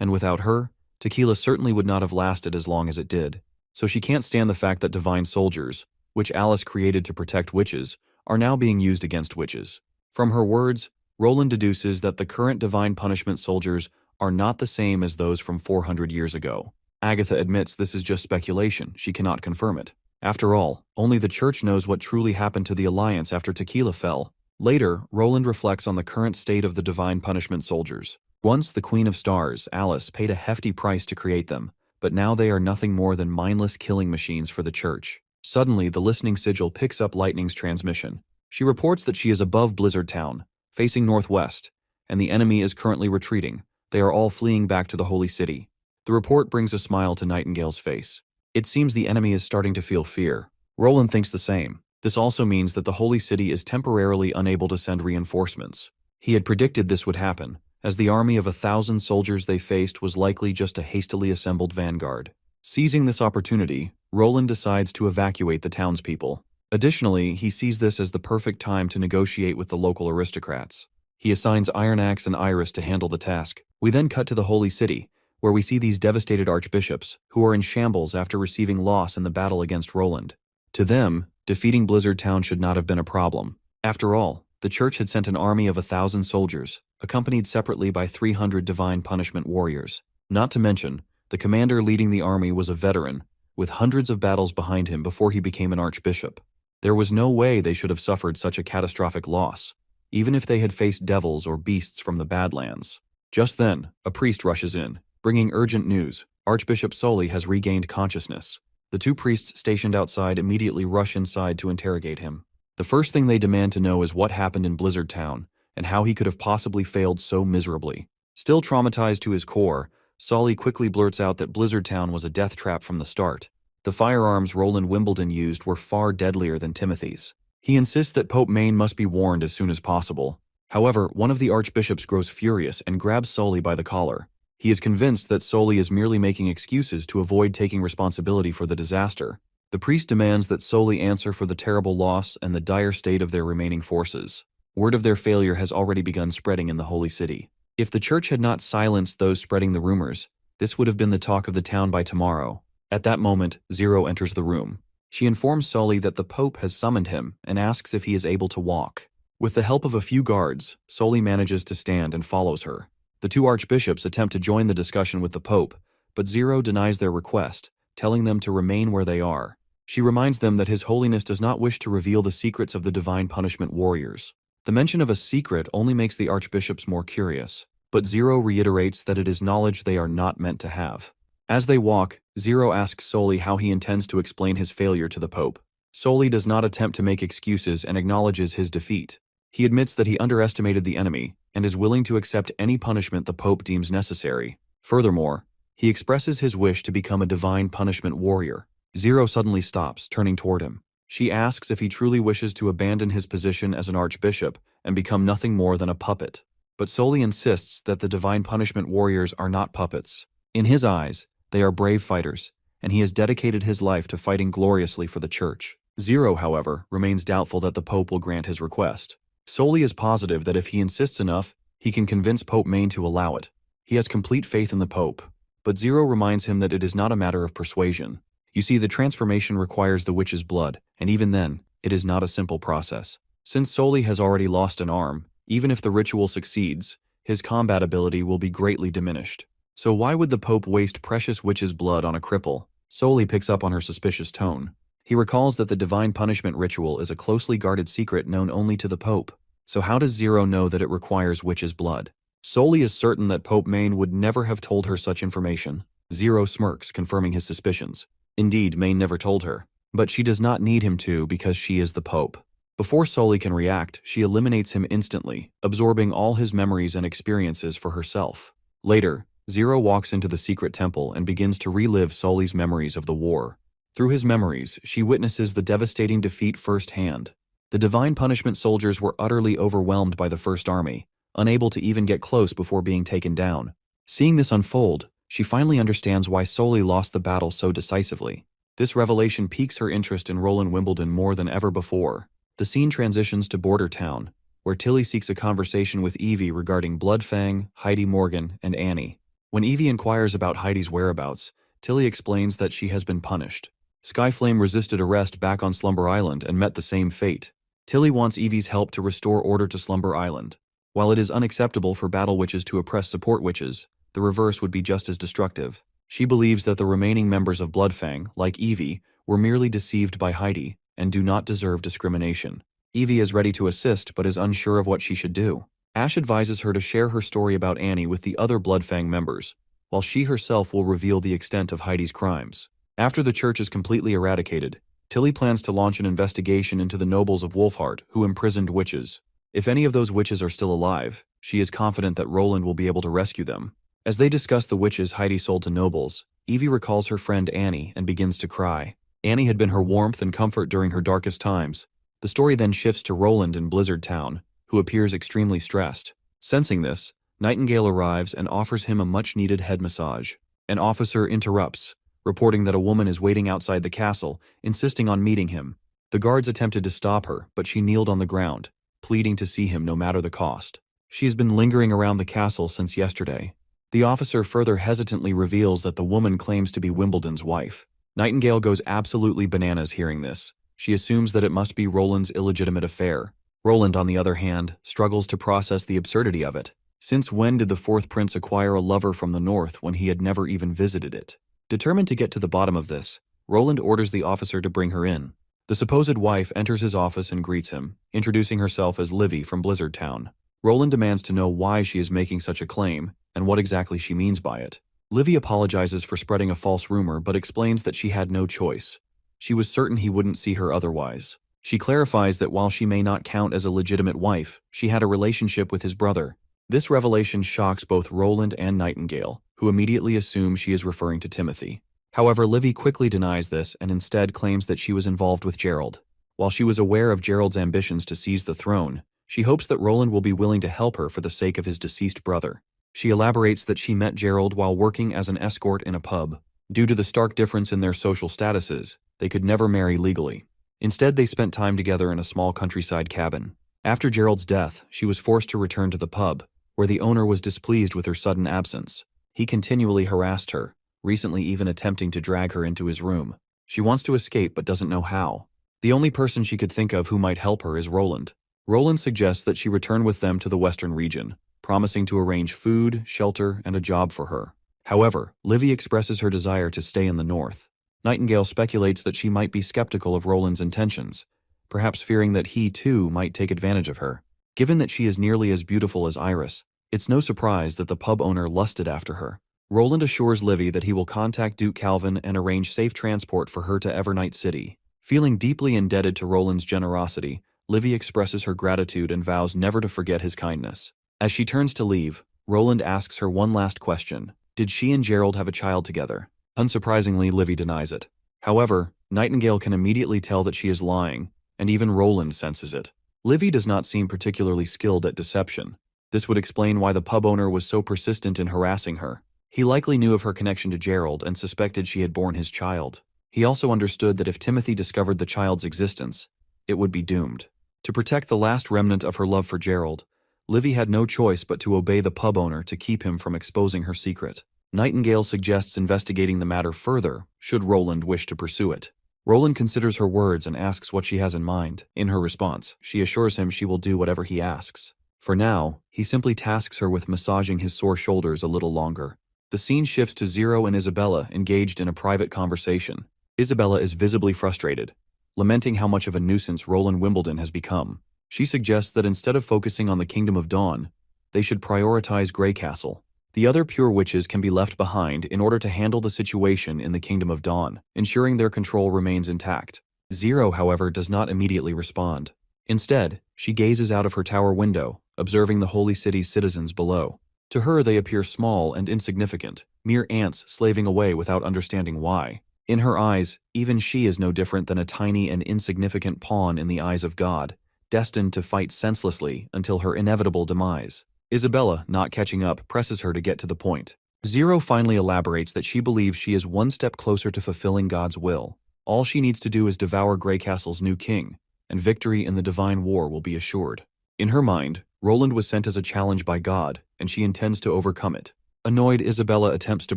[SPEAKER 1] and without her, Tequila certainly would not have lasted as long as it did. So she can't stand the fact that divine soldiers, which Alice created to protect witches, are now being used against witches. From her words, Roland deduces that the current divine punishment soldiers are not the same as those from 400 years ago. Agatha admits this is just speculation, she cannot confirm it. After all, only the Church knows what truly happened to the Alliance after Tequila fell. Later, Roland reflects on the current state of the divine punishment soldiers. Once the Queen of Stars, Alice, paid a hefty price to create them, but now they are nothing more than mindless killing machines for the Church. Suddenly, the listening sigil picks up Lightning's transmission. She reports that she is above Blizzard Town, facing northwest, and the enemy is currently retreating. They are all fleeing back to the Holy City. The report brings a smile to Nightingale's face. It seems the enemy is starting to feel fear. Roland thinks the same. This also means that the Holy City is temporarily unable to send reinforcements. He had predicted this would happen, as the army of 1,000 soldiers they faced was likely just a hastily assembled vanguard. Seizing this opportunity, Roland decides to evacuate the townspeople. Additionally, he sees this as the perfect time to negotiate with the local aristocrats. He assigns Iron Axe and Iris to handle the task. We then cut to the Holy City, where we see these devastated archbishops, who are in shambles after receiving loss in the battle against Roland. To them, defeating Blizzard Town should not have been a problem. After all, the Church had sent an army of 1,000 soldiers, accompanied separately by 300 divine punishment warriors. Not to mention, the commander leading the army was a veteran, with hundreds of battles behind him before he became an archbishop. There was no way they should have suffered such a catastrophic loss, even if they had faced devils or beasts from the Badlands. Just then, a priest rushes in, bringing urgent news. Archbishop Soli has regained consciousness. The two priests stationed outside immediately rush inside to interrogate him. The first thing they demand to know is what happened in Blizzard Town, and how he could have possibly failed so miserably. Still traumatized to his core, Soli quickly blurts out that Blizzard Town was a death trap from the start. The firearms Roland Wimbledon used were far deadlier than Timothy's. He insists that Pope Maine must be warned as soon as possible. However, one of the archbishops grows furious and grabs Soli by the collar. He is convinced that Soli is merely making excuses to avoid taking responsibility for the disaster. The priest demands that Soli answer for the terrible loss and the dire state of their remaining forces. Word of their failure has already begun spreading in the Holy City. If the Church had not silenced those spreading the rumors, this would have been the talk of the town by tomorrow. At that moment, Zero enters the room. She informs Soli that the Pope has summoned him and asks if he is able to walk. With the help of a few guards, Soli manages to stand and follows her. The two archbishops attempt to join the discussion with the Pope, but Zero denies their request, telling them to remain where they are. She reminds them that His Holiness does not wish to reveal the secrets of the divine punishment warriors. The mention of a secret only makes the archbishops more curious, but Zero reiterates that it is knowledge they are not meant to have. As they walk, Zero asks Soli how he intends to explain his failure to the Pope. Soli does not attempt to make excuses and acknowledges his defeat. He admits that he underestimated the enemy and is willing to accept any punishment the Pope deems necessary. Furthermore, he expresses his wish to become a divine punishment warrior. Zero suddenly stops, turning toward him. She asks if he truly wishes to abandon his position as an archbishop and become nothing more than a puppet. But Soli insists that the divine punishment warriors are not puppets. In his eyes, they are brave fighters, and he has dedicated his life to fighting gloriously for the Church. Zero, however, remains doubtful that the Pope will grant his request. Soli is positive that if he insists enough, he can convince Pope Maine to allow it. He has complete faith in the Pope, but Zero reminds him that it is not a matter of persuasion. You see, the transformation requires the witch's blood, and even then, it is not a simple process. Since Soli has already lost an arm, even if the ritual succeeds, his combat ability will be greatly diminished. So why would the Pope waste precious witch's blood on a cripple? Soli picks up on her suspicious tone. He recalls that the divine punishment ritual is a closely guarded secret known only to the Pope. So how does Zero know that it requires witch's blood? Solly is certain that Pope Maine would never have told her such information. Zero smirks, confirming his suspicions. Indeed, Maine never told her. But she does not need him to because she is the Pope. Before Solly can react, she eliminates him instantly, absorbing all his memories and experiences for herself. Later, Zero walks into the secret temple and begins to relive Solly's memories of the war. Through his memories, she witnesses the devastating defeat firsthand. The Divine Punishment soldiers were utterly overwhelmed by the First Army, unable to even get close before being taken down. Seeing this unfold, she finally understands why Solly lost the battle so decisively. This revelation piques her interest in Roland Wimbledon more than ever before. The scene transitions to Border Town, where Tilly seeks a conversation with Evie regarding Bloodfang, Heidi Morgan, and Annie. When Evie inquires about Heidi's whereabouts, Tilly explains that she has been punished. Skyflame resisted arrest back on Slumber Island and met the same fate. Tilly wants Evie's help to restore order to Slumber Island. While it is unacceptable for battle witches to oppress support witches, the reverse would be just as destructive. She believes that the remaining members of Bloodfang, like Evie, were merely deceived by Heidi and do not deserve discrimination. Evie is ready to assist but is unsure of what she should do. Ash advises her to share her story about Annie with the other Bloodfang members, while she herself will reveal the extent of Heidi's crimes. After the church is completely eradicated, Tilly plans to launch an investigation into the nobles of Wolfheart who imprisoned witches. If any of those witches are still alive, she is confident that Roland will be able to rescue them. As they discuss the witches Heidi sold to nobles, Evie recalls her friend Annie and begins to cry. Annie had been her warmth and comfort during her darkest times. The story then shifts to Roland in Blizzard Town, who appears extremely stressed. Sensing this, Nightingale arrives and offers him a much-needed head massage. An officer interrupts, reporting that a woman is waiting outside the castle, insisting on meeting him. The guards attempted to stop her, but she kneeled on the ground, pleading to see him no matter the cost. She has been lingering around the castle since yesterday. The officer further hesitantly reveals that the woman claims to be Wimbledon's wife. Nightingale goes absolutely bananas hearing this. She assumes that it must be Roland's illegitimate affair. Roland, on the other hand, struggles to process the absurdity of it. Since when did the fourth prince acquire a lover from the north when he had never even visited it? Determined to get to the bottom of this, Roland orders the officer to bring her in. The supposed wife enters his office and greets him, introducing herself as Livy from Blizzard Town. Roland demands to know why she is making such a claim and what exactly she means by it. Livy apologizes for spreading a false rumor but explains that she had no choice. She was certain he wouldn't see her otherwise. She clarifies that while she may not count as a legitimate wife, she had a relationship with his brother. This revelation shocks both Roland and Nightingale, who immediately assume she is referring to Timothy. However, Livy quickly denies this and instead claims that she was involved with Gerald. While she was aware of Gerald's ambitions to seize the throne, she hopes that Roland will be willing to help her for the sake of his deceased brother. She elaborates that she met Gerald while working as an escort in a pub. Due to the stark difference in their social statuses, they could never marry legally. Instead, they spent time together in a small countryside cabin. After Gerald's death, she was forced to return to the pub, where the owner was displeased with her sudden absence. He continually harassed her, recently even attempting to drag her into his room. She wants to escape but doesn't know how. The only person she could think of who might help her is Roland. Roland suggests that she return with them to the western region, promising to arrange food, shelter, and a job for her. However, Livy expresses her desire to stay in the north. Nightingale speculates that she might be skeptical of Roland's intentions, perhaps fearing that he, too, might take advantage of her. Given that she is nearly as beautiful as Iris, it's no surprise that the pub owner lusted after her. Roland assures Livy that he will contact Duke Calvin and arrange safe transport for her to Evernight City. Feeling deeply indebted to Roland's generosity, Livy expresses her gratitude and vows never to forget his kindness. As she turns to leave, Roland asks her one last question. Did she and Gerald have a child together? Unsurprisingly, Livy denies it. However, Nightingale can immediately tell that she is lying, and even Roland senses it. Livy does not seem particularly skilled at deception. This would explain why the pub owner was so persistent in harassing her. He likely knew of her connection to Gerald and suspected she had borne his child. He also understood that if Timothy discovered the child's existence, it would be doomed. To protect the last remnant of her love for Gerald, Livy had no choice but to obey the pub owner to keep him from exposing her secret. Nightingale suggests investigating the matter further, should Roland wish to pursue it. Roland considers her words and asks what she has in mind. In her response, she assures him she will do whatever he asks. For now, he simply tasks her with massaging his sore shoulders a little longer. The scene shifts to Zero and Isabella engaged in a private conversation. Isabella is visibly frustrated, lamenting how much of a nuisance Roland Wimbledon has become. She suggests that instead of focusing on the Kingdom of Dawn, they should prioritize Grey Castle. The other pure witches can be left behind in order to handle the situation in the Kingdom of Dawn, ensuring their control remains intact. Zero, however, does not immediately respond. Instead, she gazes out of her tower window, observing the holy city's citizens below. To her, they appear small and insignificant, mere ants slaving away without understanding why. In her eyes, even she is no different than a tiny and insignificant pawn in the eyes of God, destined to fight senselessly until her inevitable demise. Isabella, not catching up, presses her to get to the point. Zero finally elaborates that she believes she is one step closer to fulfilling God's will. All she needs to do is devour Grey Castle's new king, and victory in the divine war will be assured. In her mind, Roland was sent as a challenge by God, and she intends to overcome it. Annoyed, Isabella attempts to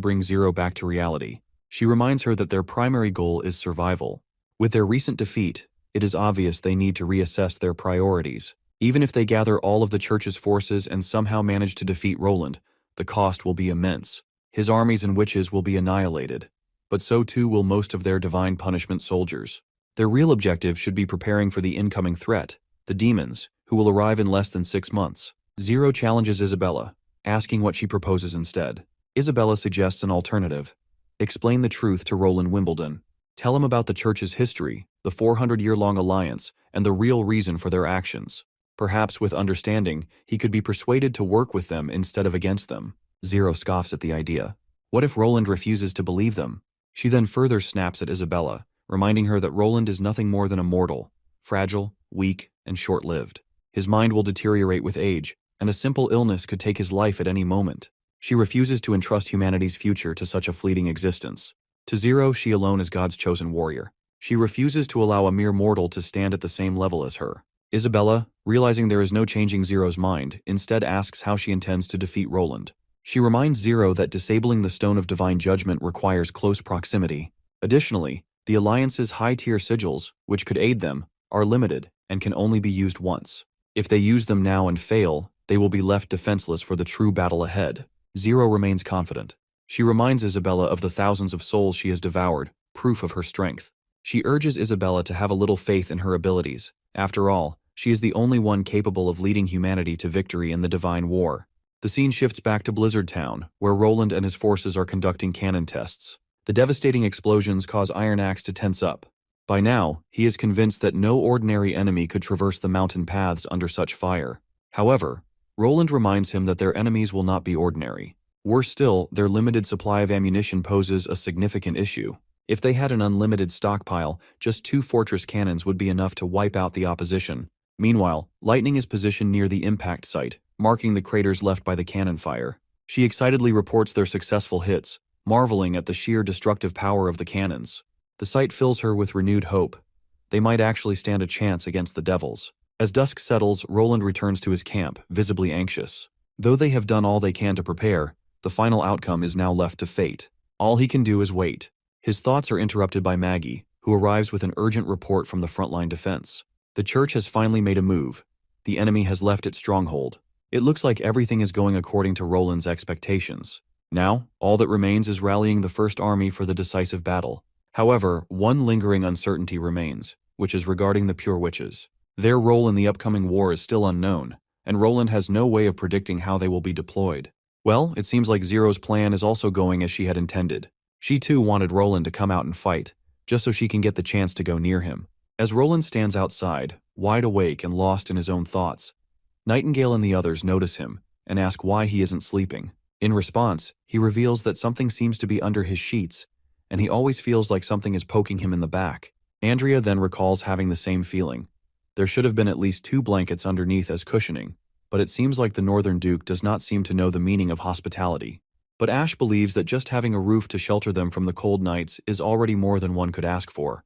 [SPEAKER 1] bring Zero back to reality. She reminds her that their primary goal is survival. With their recent defeat, it is obvious they need to reassess their priorities. Even if they gather all of the church's forces and somehow manage to defeat Roland, the cost will be immense. His armies and witches will be annihilated, but so too will most of their divine punishment soldiers. Their real objective should be preparing for the incoming threat, the demons, who will arrive in less than 6 months. Zero challenges Isabella, asking what she proposes instead. Isabella suggests an alternative. Explain the truth to Roland Wimbledon. Tell him about the church's history, the 400-year-long alliance, and the real reason for their actions. Perhaps with understanding, he could be persuaded to work with them instead of against them. Zero scoffs at the idea. What if Roland refuses to believe them? She then further snaps at Isabella, reminding her that Roland is nothing more than a mortal, fragile, weak, and short-lived. His mind will deteriorate with age, and a simple illness could take his life at any moment. She refuses to entrust humanity's future to such a fleeting existence. To Zero, she alone is God's chosen warrior. She refuses to allow a mere mortal to stand at the same level as her. Isabella, realizing there is no changing Zero's mind, instead asks how she intends to defeat Roland. She reminds Zero that disabling the Stone of Divine Judgment requires close proximity. Additionally, the Alliance's high-tier sigils, which could aid them, are limited and can only be used once. If they use them now and fail, they will be left defenseless for the true battle ahead. Zero remains confident. She reminds Isabella of the thousands of souls she has devoured, proof of her strength. She urges Isabella to have a little faith in her abilities. After all, she is the only one capable of leading humanity to victory in the divine war. The scene shifts back to Blizzard Town, where Roland and his forces are conducting cannon tests. The devastating explosions cause Iron Axe to tense up. By now, he is convinced that no ordinary enemy could traverse the mountain paths under such fire. However, Roland reminds him that their enemies will not be ordinary. Worse still, their limited supply of ammunition poses a significant issue. If they had an unlimited stockpile, just 2 fortress cannons would be enough to wipe out the opposition. Meanwhile, Lightning is positioned near the impact site, marking the craters left by the cannon fire. She excitedly reports their successful hits, marveling at the sheer destructive power of the cannons. The sight fills her with renewed hope. They might actually stand a chance against the devils. As dusk settles, Roland returns to his camp, visibly anxious. Though they have done all they can to prepare, the final outcome is now left to fate. All he can do is wait. His thoughts are interrupted by Maggie, who arrives with an urgent report from the frontline defense. The church has finally made a move. The enemy has left its stronghold. It looks like everything is going according to Roland's expectations. Now, all that remains is rallying the First Army for the decisive battle. However, one lingering uncertainty remains, which is regarding the Pure Witches. Their role in the upcoming war is still unknown, and Roland has no way of predicting how they will be deployed. Well, it seems like Zero's plan is also going as she had intended. She too wanted Roland to come out and fight, just so she can get the chance to go near him. As Roland stands outside, wide awake and lost in his own thoughts, Nightingale and the others notice him and ask why he isn't sleeping. In response, he reveals that something seems to be under his sheets, and he always feels like something is poking him in the back. Andrea then recalls having the same feeling. There should have been at least 2 blankets underneath as cushioning, but it seems like the Northern Duke does not seem to know the meaning of hospitality. But Ash believes that just having a roof to shelter them from the cold nights is already more than one could ask for.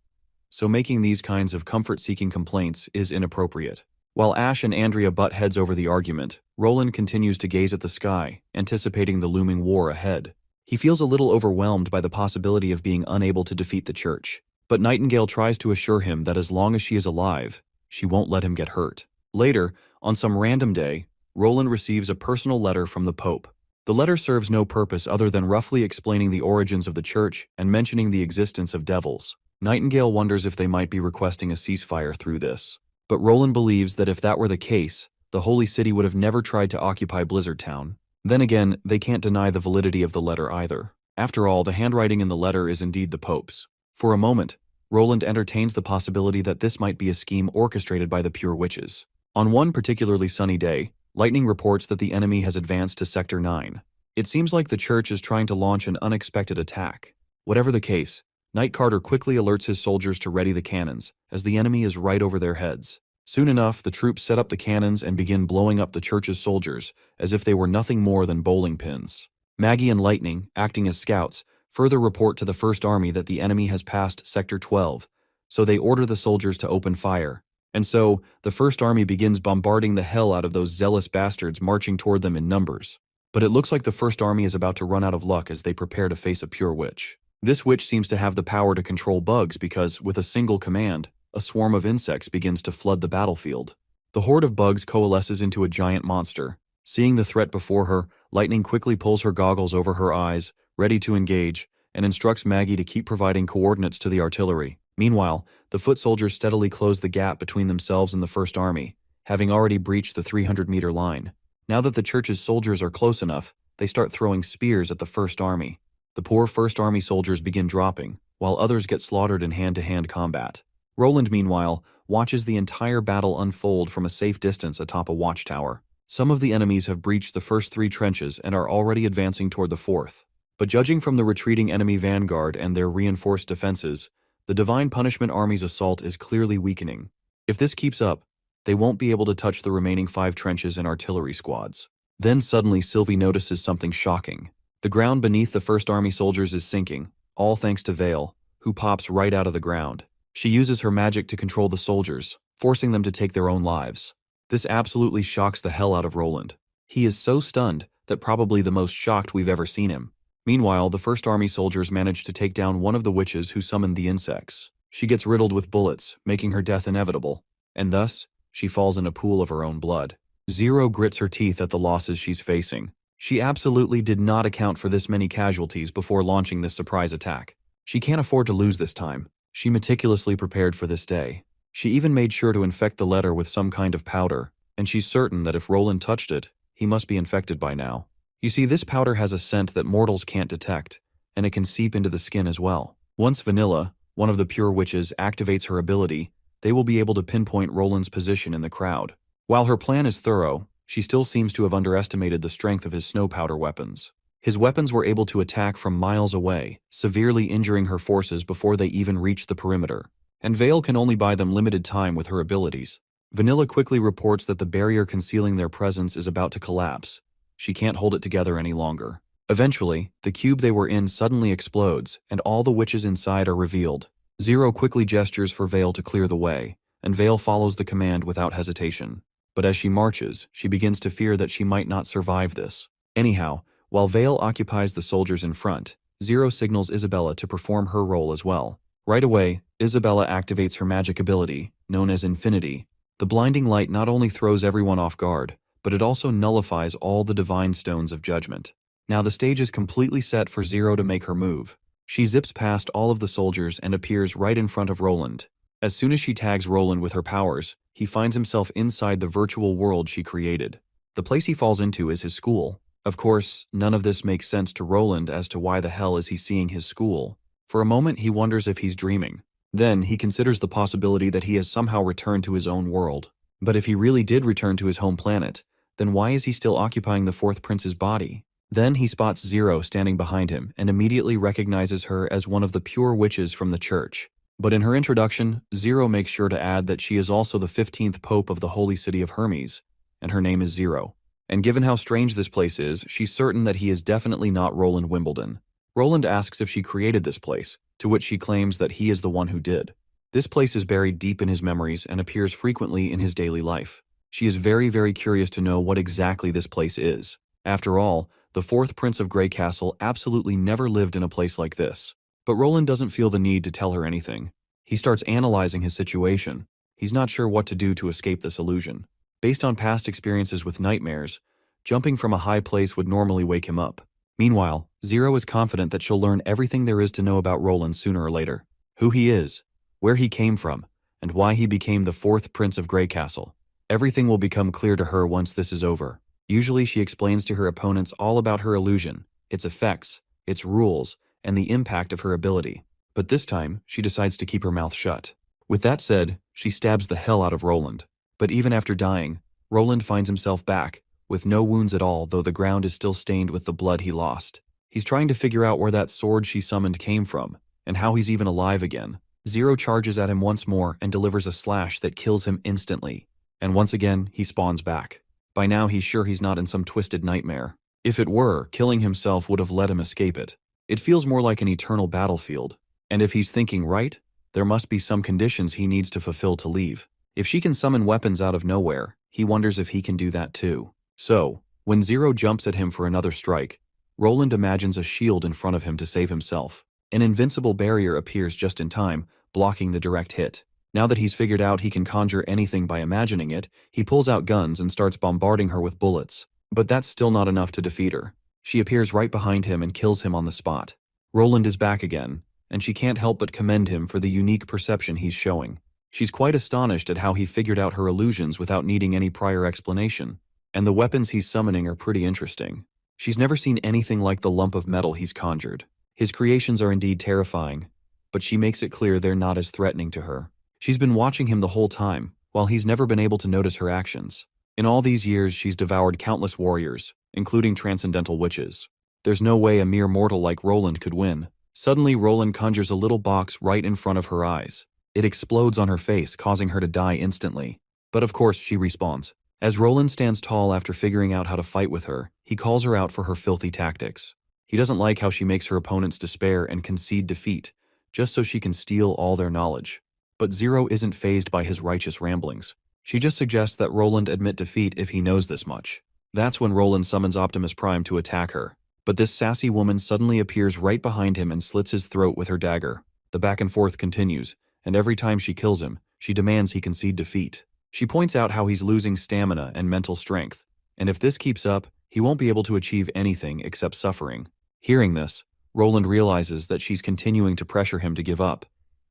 [SPEAKER 1] So making these kinds of comfort-seeking complaints is inappropriate. While Ash and Andrea butt heads over the argument, Roland continues to gaze at the sky, anticipating the looming war ahead. He feels a little overwhelmed by the possibility of being unable to defeat the church, but Nightingale tries to assure him that as long as she is alive, she won't let him get hurt. Later, on some random day, Roland receives a personal letter from the Pope. The letter serves no purpose other than roughly explaining the origins of the church and mentioning the existence of devils. Nightingale wonders if they might be requesting a ceasefire through this. But Roland believes that if that were the case, The Holy City would have never tried to occupy Blizzard Town. Then again, they can't deny the validity of the letter either. After all, the handwriting in the letter is indeed the Pope's. For a moment, Roland entertains the possibility that this might be a scheme orchestrated by the Pure Witches. On one particularly sunny day, Lightning reports that the enemy has advanced to Sector 9. It seems like the church is trying to launch an unexpected attack. Whatever the case, Knight Carter quickly alerts his soldiers to ready the cannons, as the enemy is right over their heads. Soon enough, the troops set up the cannons and begin blowing up the church's soldiers, as if they were nothing more than bowling pins. Maggie and Lightning, acting as scouts, further report to the First Army that the enemy has passed Sector 12, so they order the soldiers to open fire. And so, the First Army begins bombarding the hell out of those zealous bastards marching toward them in numbers. But it looks like the First Army is about to run out of luck as they prepare to face a Pure Witch. This witch seems to have the power to control bugs because, with a single command, a swarm of insects begins to flood the battlefield. The horde of bugs coalesces into a giant monster. Seeing the threat before her, Lightning quickly pulls her goggles over her eyes, ready to engage, and instructs Maggie to keep providing coordinates to the artillery. Meanwhile, the foot soldiers steadily close the gap between themselves and the First Army, having already breached the 300-meter line. Now that the church's soldiers are close enough, they start throwing spears at the First Army. The poor First Army soldiers begin dropping, while others get slaughtered in hand-to-hand combat. Roland, meanwhile, watches the entire battle unfold from a safe distance atop a watchtower. Some of the enemies have breached the first 3 trenches and are already advancing toward the 4th. But judging from the retreating enemy vanguard and their reinforced defenses, the Divine Punishment Army's assault is clearly weakening. If this keeps up, they won't be able to touch the remaining 5 trenches and artillery squads. Then suddenly Sylvie notices something shocking. The ground beneath the First Army soldiers is sinking, all thanks to Vale, who pops right out of the ground. She uses her magic to control the soldiers, forcing them to take their own lives. This absolutely shocks the hell out of Roland. He is so stunned that probably the most shocked we've ever seen him. Meanwhile, the First Army soldiers manage to take down one of the witches who summoned the insects. She gets riddled with bullets, making her death inevitable, and thus, she falls in a pool of her own blood. Zero grits her teeth at the losses she's facing. She absolutely did not account for this many casualties before launching this surprise attack. She can't afford to lose this time. She meticulously prepared for this day. She even made sure to infect the letter with some kind of powder, and she's certain that if Roland touched it, he must be infected by now. You see, this powder has a scent that mortals can't detect, and it can seep into the skin as well. Once Vanilla, one of the Pure Witches, activates her ability, they will be able to pinpoint Roland's position in the crowd. While her plan is thorough, she still seems to have underestimated the strength of his snow powder weapons. His weapons were able to attack from miles away, severely injuring her forces before they even reached the perimeter. And Vale can only buy them limited time with her abilities. Vanilla quickly reports that the barrier concealing their presence is about to collapse. She can't hold it together any longer. Eventually, the cube they were in suddenly explodes, and all the witches inside are revealed. Zero quickly gestures for Vale to clear the way, and Vale follows the command without hesitation. But as she marches, she begins to fear that she might not survive this. Anyhow, while Vale occupies the soldiers in front, Zero signals Isabella to perform her role as well. Right away, Isabella activates her magic ability, known as Infinity. The blinding light not only throws everyone off guard, but it also nullifies all the divine stones of judgment. Now the stage is completely set for Zero to make her move. She zips past all of the soldiers and appears right in front of Roland. As soon as she tags Roland with her powers, he finds himself inside the virtual world she created. The place he falls into is his school. Of course, none of this makes sense to Roland as to why the hell is he seeing his school. For a moment he wonders if he's dreaming. Then he considers the possibility that he has somehow returned to his own world. But if he really did return to his home planet, then why is he still occupying the 4th prince's body? Then he spots Zero standing behind him and immediately recognizes her as one of the Pure Witches from the church. But in her introduction, Zero makes sure to add that she is also the 15th Pope of the Holy City of Hermes, and her name is Zero. And given how strange this place is, she's certain that he is definitely not Roland Wimbledon. Roland asks if she created this place, to which she claims that he is the one who did. This place is buried deep in his memories and appears frequently in his daily life. She is very, very curious to know what exactly this place is. After all, the 4th Prince of Grey Castle absolutely never lived in a place like this. But Roland doesn't feel the need to tell her anything. He starts analyzing his situation. He's not sure what to do to escape this illusion. Based on past experiences with nightmares, jumping from a high place would normally wake him up. Meanwhile, Zero is confident that she'll learn everything there is to know about Roland sooner or later. Who he is, where he came from, and why he became the 4th Prince of Grey Castle. Everything will become clear to her once this is over. Usually she explains to her opponents all about her illusion, its effects, its rules, and the impact of her ability. But this time, she decides to keep her mouth shut. With that said, she stabs the hell out of Roland. But even after dying, Roland finds himself back, with no wounds at all, though the ground is still stained with the blood he lost. He's trying to figure out where that sword she summoned came from, and how he's even alive again. Zero charges at him once more and delivers a slash that kills him instantly. And once again, he spawns back. By now he's sure he's not in some twisted nightmare. If it were, killing himself would have let him escape it. It feels more like an eternal battlefield. And if he's thinking right, there must be some conditions he needs to fulfill to leave. If she can summon weapons out of nowhere, he wonders if he can do that too. So, when Zero jumps at him for another strike, Roland imagines a shield in front of him to save himself. An invincible barrier appears just in time, blocking the direct hit. Now that he's figured out he can conjure anything by imagining it, he pulls out guns and starts bombarding her with bullets. But that's still not enough to defeat her. She appears right behind him and kills him on the spot. Roland is back again, and she can't help but commend him for the unique perception he's showing. She's quite astonished at how he figured out her illusions without needing any prior explanation. And the weapons he's summoning are pretty interesting. She's never seen anything like the lump of metal he's conjured. His creations are indeed terrifying, but she makes it clear they're not as threatening to her. She's been watching him the whole time, while he's never been able to notice her actions. In all these years, she's devoured countless warriors, including transcendental witches. There's no way a mere mortal like Roland could win. Suddenly, Roland conjures a little box right in front of her eyes. It explodes on her face, causing her to die instantly. But of course, she respawns. As Roland stands tall after figuring out how to fight with her, he calls her out for her filthy tactics. He doesn't like how she makes her opponents despair and concede defeat, just so she can steal all their knowledge. But Zero isn't fazed by his righteous ramblings. She just suggests that Roland admit defeat if he knows this much. That's when Roland summons Optimus Prime to attack her. But this sassy woman suddenly appears right behind him and slits his throat with her dagger. The back and forth continues, and every time she kills him, she demands he concede defeat. She points out how he's losing stamina and mental strength, and if this keeps up, he won't be able to achieve anything except suffering. Hearing this, Roland realizes that she's continuing to pressure him to give up,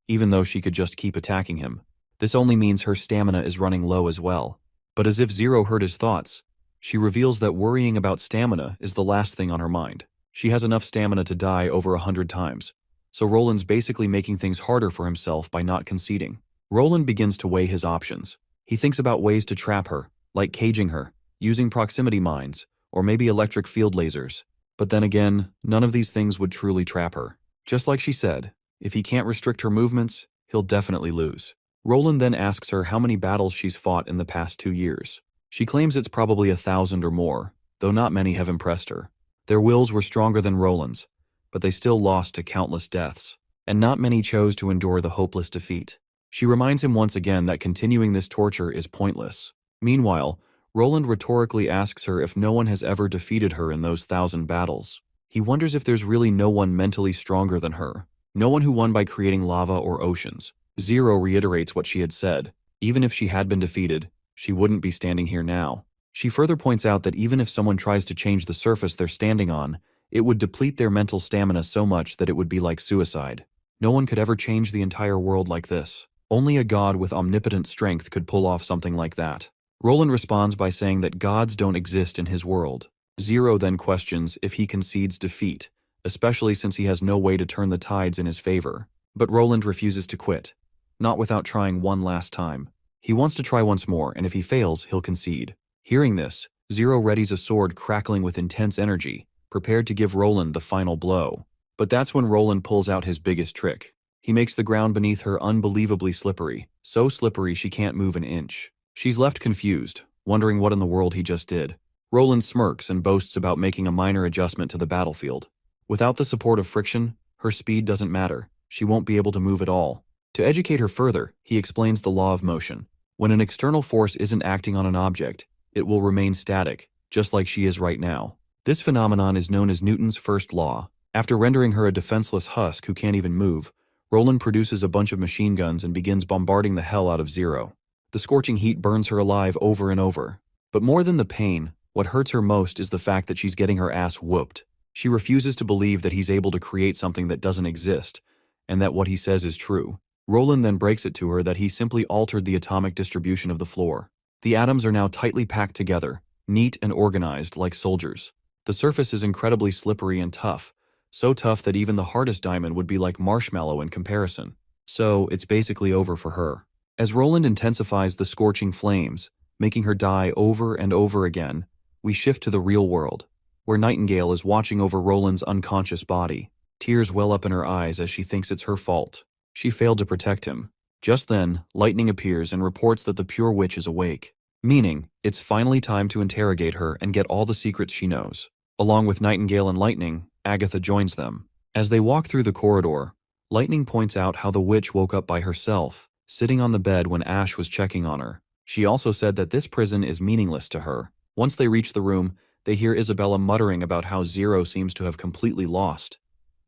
[SPEAKER 1] even though she could just keep attacking him. This only means her stamina is running low as well. But as if Zero heard his thoughts, she reveals that worrying about stamina is the last thing on her mind. She has enough stamina to die over 100 times, so Roland's basically making things harder for himself by not conceding. Roland begins to weigh his options. He thinks about ways to trap her, like caging her, using proximity mines, or maybe electric field lasers. But then again, none of these things would truly trap her. Just like she said, if he can't restrict her movements, he'll definitely lose. Roland then asks her how many battles she's fought in the past 2 years. She claims it's probably 1,000 or more, though not many have impressed her. Their wills were stronger than Roland's, but they still lost to countless deaths, and not many chose to endure the hopeless defeat. She reminds him once again that continuing this torture is pointless. Meanwhile, Roland rhetorically asks her if no one has ever defeated her in those 1,000 battles. He wonders if there's really no one mentally stronger than her. No one who won by creating lava or oceans. Zero reiterates what she had said. Even if she had been defeated, she wouldn't be standing here now. She further points out that even if someone tries to change the surface they're standing on, it would deplete their mental stamina so much that it would be like suicide. No one could ever change the entire world like this. Only a god with omnipotent strength could pull off something like that. Roland responds by saying that gods don't exist in his world. Zero then questions if he concedes defeat, especially since he has no way to turn the tides in his favor. But Roland refuses to quit, not without trying one last time. He wants to try once more, and if he fails, he'll concede. Hearing this, Zero readies a sword crackling with intense energy, prepared to give Roland the final blow. But that's when Roland pulls out his biggest trick. He makes the ground beneath her unbelievably slippery, so slippery she can't move an inch. She's left confused, wondering what in the world he just did. Roland smirks and boasts about making a minor adjustment to the battlefield. Without the support of friction, her speed doesn't matter. She won't be able to move at all. To educate her further, he explains the law of motion. When an external force isn't acting on an object, it will remain static, just like she is right now. This phenomenon is known as Newton's first law. After rendering her a defenseless husk who can't even move, Roland produces a bunch of machine guns and begins bombarding the hell out of Zero. The scorching heat burns her alive over and over. But more than the pain, what hurts her most is the fact that she's getting her ass whooped. She refuses to believe that he's able to create something that doesn't exist, and that what he says is true. Roland then breaks it to her that he simply altered the atomic distribution of the floor. The atoms are now tightly packed together, neat and organized like soldiers. The surface is incredibly slippery and tough, so tough that even the hardest diamond would be like marshmallow in comparison. So, it's basically over for her. As Roland intensifies the scorching flames, making her die over and over again, we shift to the real world, where Nightingale is watching over Roland's unconscious body. Tears well up in her eyes as she thinks it's her fault. She failed to protect him. Just then, lightning appears and reports that the pure witch is awake, meaning it's finally time to interrogate her and get all the secrets she knows. Along with Nightingale and Lightning, Agatha joins them. As they walk through the corridor, Lightning points out how the witch woke up by herself, sitting on the bed when Ash was checking on her. She also said that this prison is meaningless to her. Once they reach the room, they hear Isabella muttering about how Zero seems to have completely lost,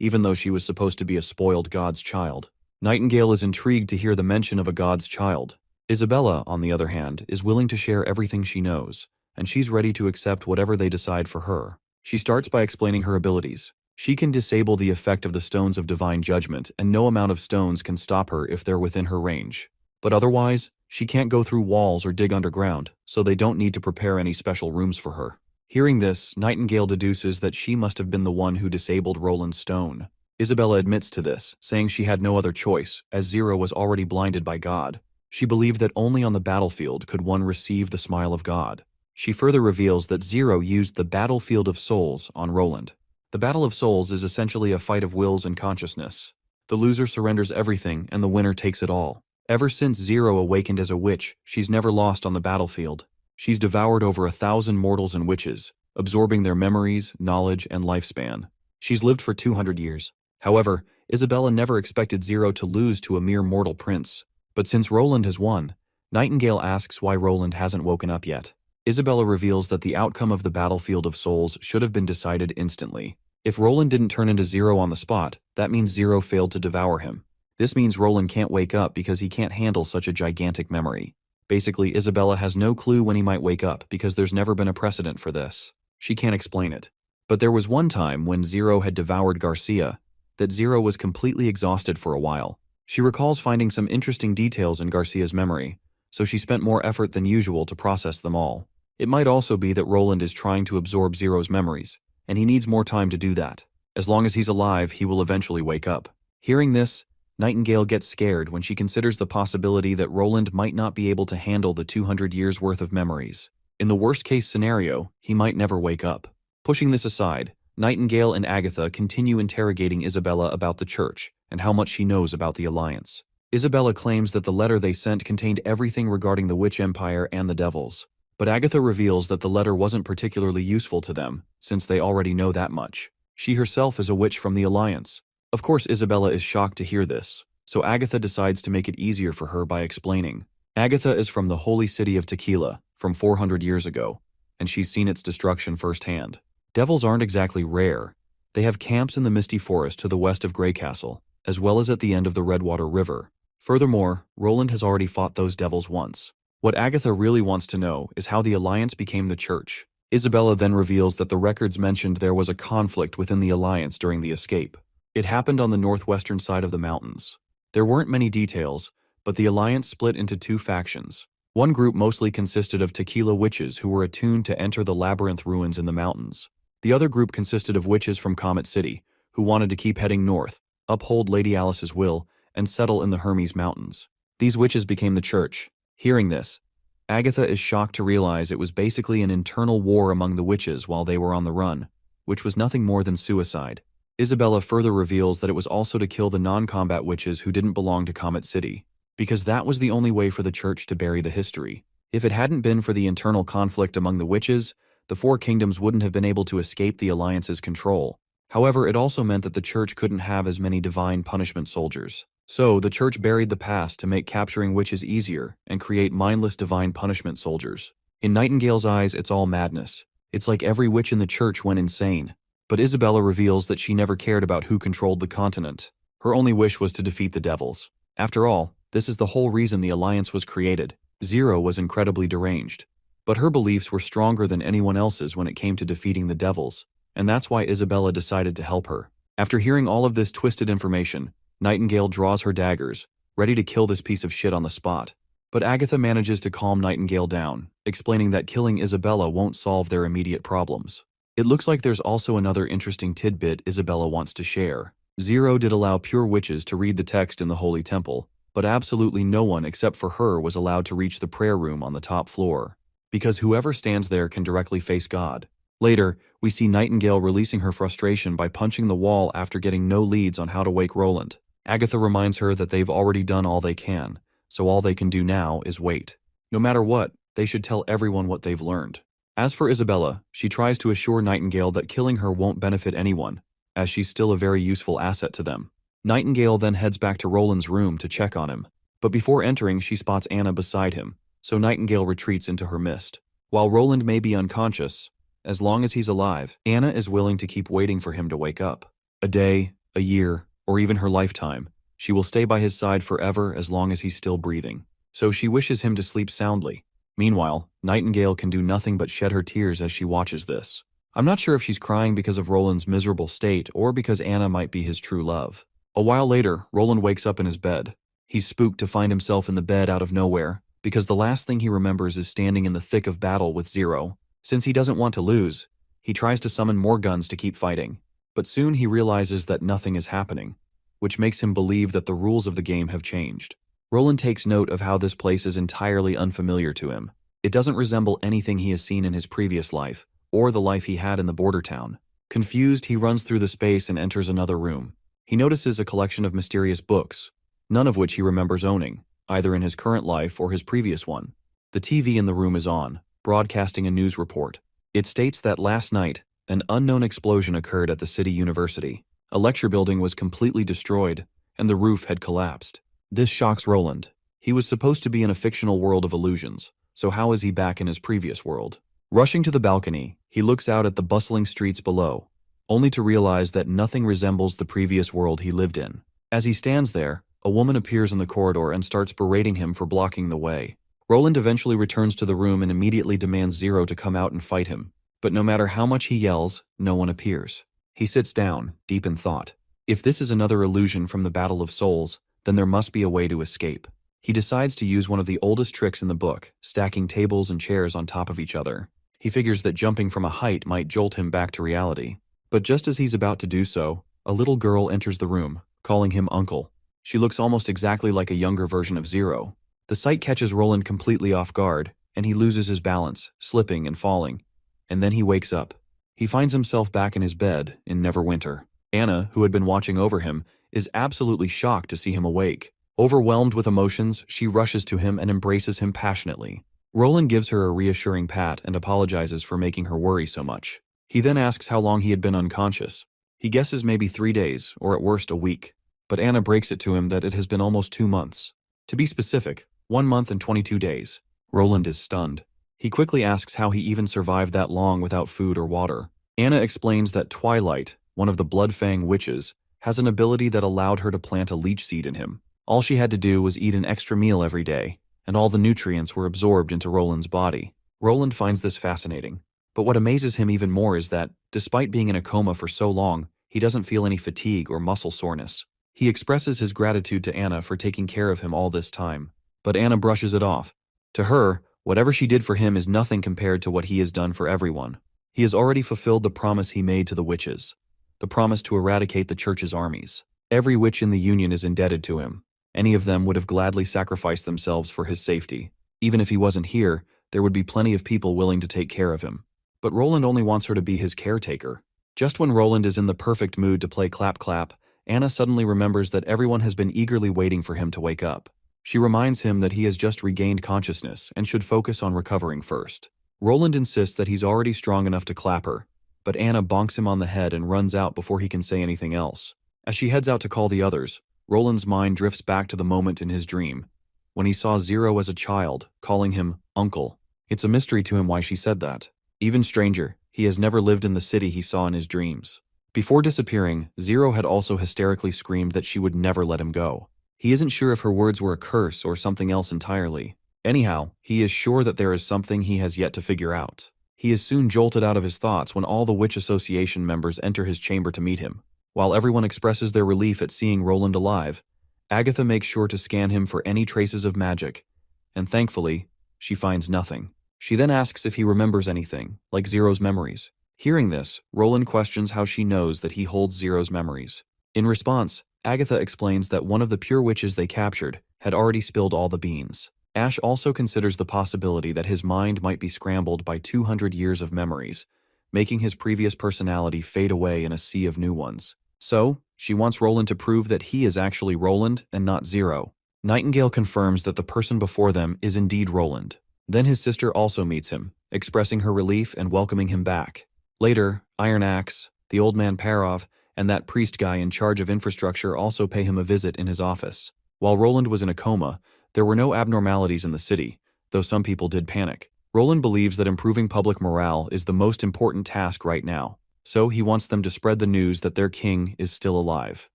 [SPEAKER 1] even though she was supposed to be a spoiled god's child. Nightingale is intrigued to hear the mention of a god's child. Isabella, on the other hand, is willing to share everything she knows, and she's ready to accept whatever they decide for her. She starts by explaining her abilities. She can disable the effect of the stones of divine judgment, and no amount of stones can stop her if they're within her range. But otherwise, she can't go through walls or dig underground, so they don't need to prepare any special rooms for her. Hearing this, Nightingale deduces that she must have been the one who disabled Roland's stone. Isabella admits to this, saying she had no other choice, as Zero was already blinded by God. She believed that only on the battlefield could one receive the smile of God. She further reveals that Zero used the Battlefield of Souls on Roland. The Battle of Souls is essentially a fight of wills and consciousness. The loser surrenders everything and the winner takes it all. Ever since Zero awakened as a witch, she's never lost on the battlefield. She's devoured over 1,000 mortals and witches, absorbing their memories, knowledge, and lifespan. She's lived for 200 years. However, Isabella never expected Zero to lose to a mere mortal prince. But since Roland has won, Nightingale asks why Roland hasn't woken up yet. Isabella reveals that the outcome of the Battlefield of Souls should have been decided instantly. If Roland didn't turn into Zero on the spot, that means Zero failed to devour him. This means Roland can't wake up because he can't handle such a gigantic memory. Basically, Isabella has no clue when he might wake up because there's never been a precedent for this. She can't explain it. But there was one time when Zero had devoured Garcia, that Zero was completely exhausted for a while. She recalls finding some interesting details in Garcia's memory, so she spent more effort than usual to process them all. It might also be that Roland is trying to absorb Zero's memories, and he needs more time to do that. As long as he's alive, he will eventually wake up. Hearing this, Nightingale gets scared when she considers the possibility that Roland might not be able to handle the 200 years' worth of memories. In the worst-case scenario, he might never wake up. Pushing this aside, Nightingale and Agatha continue interrogating Isabella about the church and how much she knows about the Alliance. Isabella claims that the letter they sent contained everything regarding the Witch Empire and the Devils, but Agatha reveals that the letter wasn't particularly useful to them, since they already know that much. She herself is a witch from the Alliance. Of course, Isabella is shocked to hear this, so Agatha decides to make it easier for her by explaining. Agatha is from the holy city of Tequila, from 400 years ago, and she's seen its destruction firsthand. Devils aren't exactly rare. They have camps in the misty forest to the west of Grey Castle, as well as at the end of the Redwater River. Furthermore, Roland has already fought those devils once. What Agatha really wants to know is how the Alliance became the church. Isabella then reveals that the records mentioned there was a conflict within the Alliance during the escape. It happened on the northwestern side of the mountains. There weren't many details, but the Alliance split into two factions. One group mostly consisted of Tequila witches who were attuned to enter the labyrinth ruins in the mountains. The other group consisted of witches from Comet City, who wanted to keep heading north, uphold Lady Alice's will, and settle in the Hermes Mountains. These witches became the church. Hearing this, Agatha is shocked to realize it was basically an internal war among the witches while they were on the run, which was nothing more than suicide. Isabella further reveals that it was also to kill the non-combat witches who didn't belong to Comet City, because that was the only way for the church to bury the history. If it hadn't been for the internal conflict among the witches, the Four Kingdoms wouldn't have been able to escape the Alliance's control. However, it also meant that the church couldn't have as many divine punishment soldiers. So, the church buried the past to make capturing witches easier and create mindless divine punishment soldiers. In Nightingale's eyes, it's all madness. It's like every witch in the church went insane. But Isabella reveals that she never cared about who controlled the continent. Her only wish was to defeat the devils. After all, this is the whole reason the Alliance was created. Zero was incredibly deranged. But her beliefs were stronger than anyone else's when it came to defeating the devils, and that's why Isabella decided to help her. After hearing all of this twisted information, Nightingale draws her daggers, ready to kill this piece of shit on the spot. But Agatha manages to calm Nightingale down, explaining that killing Isabella won't solve their immediate problems. It looks like there's also another interesting tidbit Isabella wants to share. Zero did allow pure witches to read the text in the Holy Temple, but absolutely no one except for her was allowed to reach the prayer room on the top floor, because whoever stands there can directly face God. Later, we see Nightingale releasing her frustration by punching the wall after getting no leads on how to wake Roland. Agatha reminds her that they've already done all they can, so all they can do now is wait. No matter what, they should tell everyone what they've learned. As for Isabella, she tries to assure Nightingale that killing her won't benefit anyone, as she's still a very useful asset to them. Nightingale then heads back to Roland's room to check on him, but before entering she spots Anna beside him, so Nightingale retreats into her mist. While Roland may be unconscious, as long as he's alive, Anna is willing to keep waiting for him to wake up. A day, a year, or even her lifetime, she will stay by his side forever as long as he's still breathing. So she wishes him to sleep soundly. Meanwhile, Nightingale can do nothing but shed her tears as she watches this. I'm not sure if she's crying because of Roland's miserable state or because Anna might be his true love. A while later, Roland wakes up in his bed. He's spooked to find himself in the bed out of nowhere, because the last thing he remembers is standing in the thick of battle with Zero. Since he doesn't want to lose, he tries to summon more guns to keep fighting. But soon he realizes that nothing is happening, which makes him believe that the rules of the game have changed. Roland takes note of how this place is entirely unfamiliar to him. It doesn't resemble anything he has seen in his previous life, or the life he had in the border town. Confused, he runs through the space and enters another room. He notices a collection of mysterious books, none of which he remembers owning, either in his current life or his previous one. The TV in the room is on, broadcasting a news report. It states that last night, an unknown explosion occurred at the city university. A lecture building was completely destroyed, and the roof had collapsed. This shocks Roland. He was supposed to be in a fictional world of illusions, so how is he back in his previous world? Rushing to the balcony, he looks out at the bustling streets below, only to realize that nothing resembles the previous world he lived in. As he stands there, a woman appears in the corridor and starts berating him for blocking the way. Roland eventually returns to the room and immediately demands Zero to come out and fight him. But no matter how much he yells, no one appears. He sits down, deep in thought. If this is another illusion from the Battle of Souls, then there must be a way to escape. He decides to use one of the oldest tricks in the book, stacking tables and chairs on top of each other. He figures that jumping from a height might jolt him back to reality. But just as he's about to do so, a little girl enters the room, calling him Uncle. She looks almost exactly like a younger version of Zero. The sight catches Roland completely off guard, and he loses his balance, slipping and falling. And then he wakes up. He finds himself back in his bed in Neverwinter. Anna, who had been watching over him, is absolutely shocked to see him awake. Overwhelmed with emotions, she rushes to him and embraces him passionately. Roland gives her a reassuring pat and apologizes for making her worry so much. He then asks how long he had been unconscious. He guesses maybe 3 days, or at worst a week. But Anna breaks it to him that it has been almost 2 months. To be specific, 1 month and 22 days. Roland is stunned. He quickly asks how he even survived that long without food or water. Anna explains that Twilight, one of the Bloodfang witches, has an ability that allowed her to plant a leech seed in him. All she had to do was eat an extra meal every day, and all the nutrients were absorbed into Roland's body. Roland finds this fascinating. But what amazes him even more is that, despite being in a coma for so long, he doesn't feel any fatigue or muscle soreness. He expresses his gratitude to Anna for taking care of him all this time. But Anna brushes it off. To her, whatever she did for him is nothing compared to what he has done for everyone. He has already fulfilled the promise he made to the witches. The promise to eradicate the church's armies. Every witch in the Union is indebted to him. Any of them would have gladly sacrificed themselves for his safety. Even if he wasn't here, there would be plenty of people willing to take care of him. But Roland only wants her to be his caretaker. Just when Roland is in the perfect mood to play clap-clap, Anna suddenly remembers that everyone has been eagerly waiting for him to wake up. She reminds him that he has just regained consciousness and should focus on recovering first. Roland insists that he's already strong enough to clap her, but Anna bonks him on the head and runs out before he can say anything else. As she heads out to call the others, Roland's mind drifts back to the moment in his dream, when he saw Zero as a child, calling him Uncle. It's a mystery to him why she said that. Even stranger, he has never lived in the city he saw in his dreams. Before disappearing, Zero had also hysterically screamed that she would never let him go. He isn't sure if her words were a curse or something else entirely. Anyhow, he is sure that there is something he has yet to figure out. He is soon jolted out of his thoughts when all the Witch Association members enter his chamber to meet him. While everyone expresses their relief at seeing Roland alive, Agatha makes sure to scan him for any traces of magic, and thankfully, she finds nothing. She then asks if he remembers anything, like Zero's memories. Hearing this, Roland questions how she knows that he holds Zero's memories. In response, Agatha explains that one of the pure witches they captured had already spilled all the beans. Ash also considers the possibility that his mind might be scrambled by 200 years of memories, making his previous personality fade away in a sea of new ones. So, she wants Roland to prove that he is actually Roland and not Zero. Nightingale confirms that the person before them is indeed Roland. Then his sister also meets him, expressing her relief and welcoming him back. Later, Iron Axe, the old man Parov, and that priest guy in charge of infrastructure also pay him a visit in his office. While Roland was in a coma, there were no abnormalities in the city, though some people did panic. Roland believes that improving public morale is the most important task right now, so he wants them to spread the news that their king is still alive.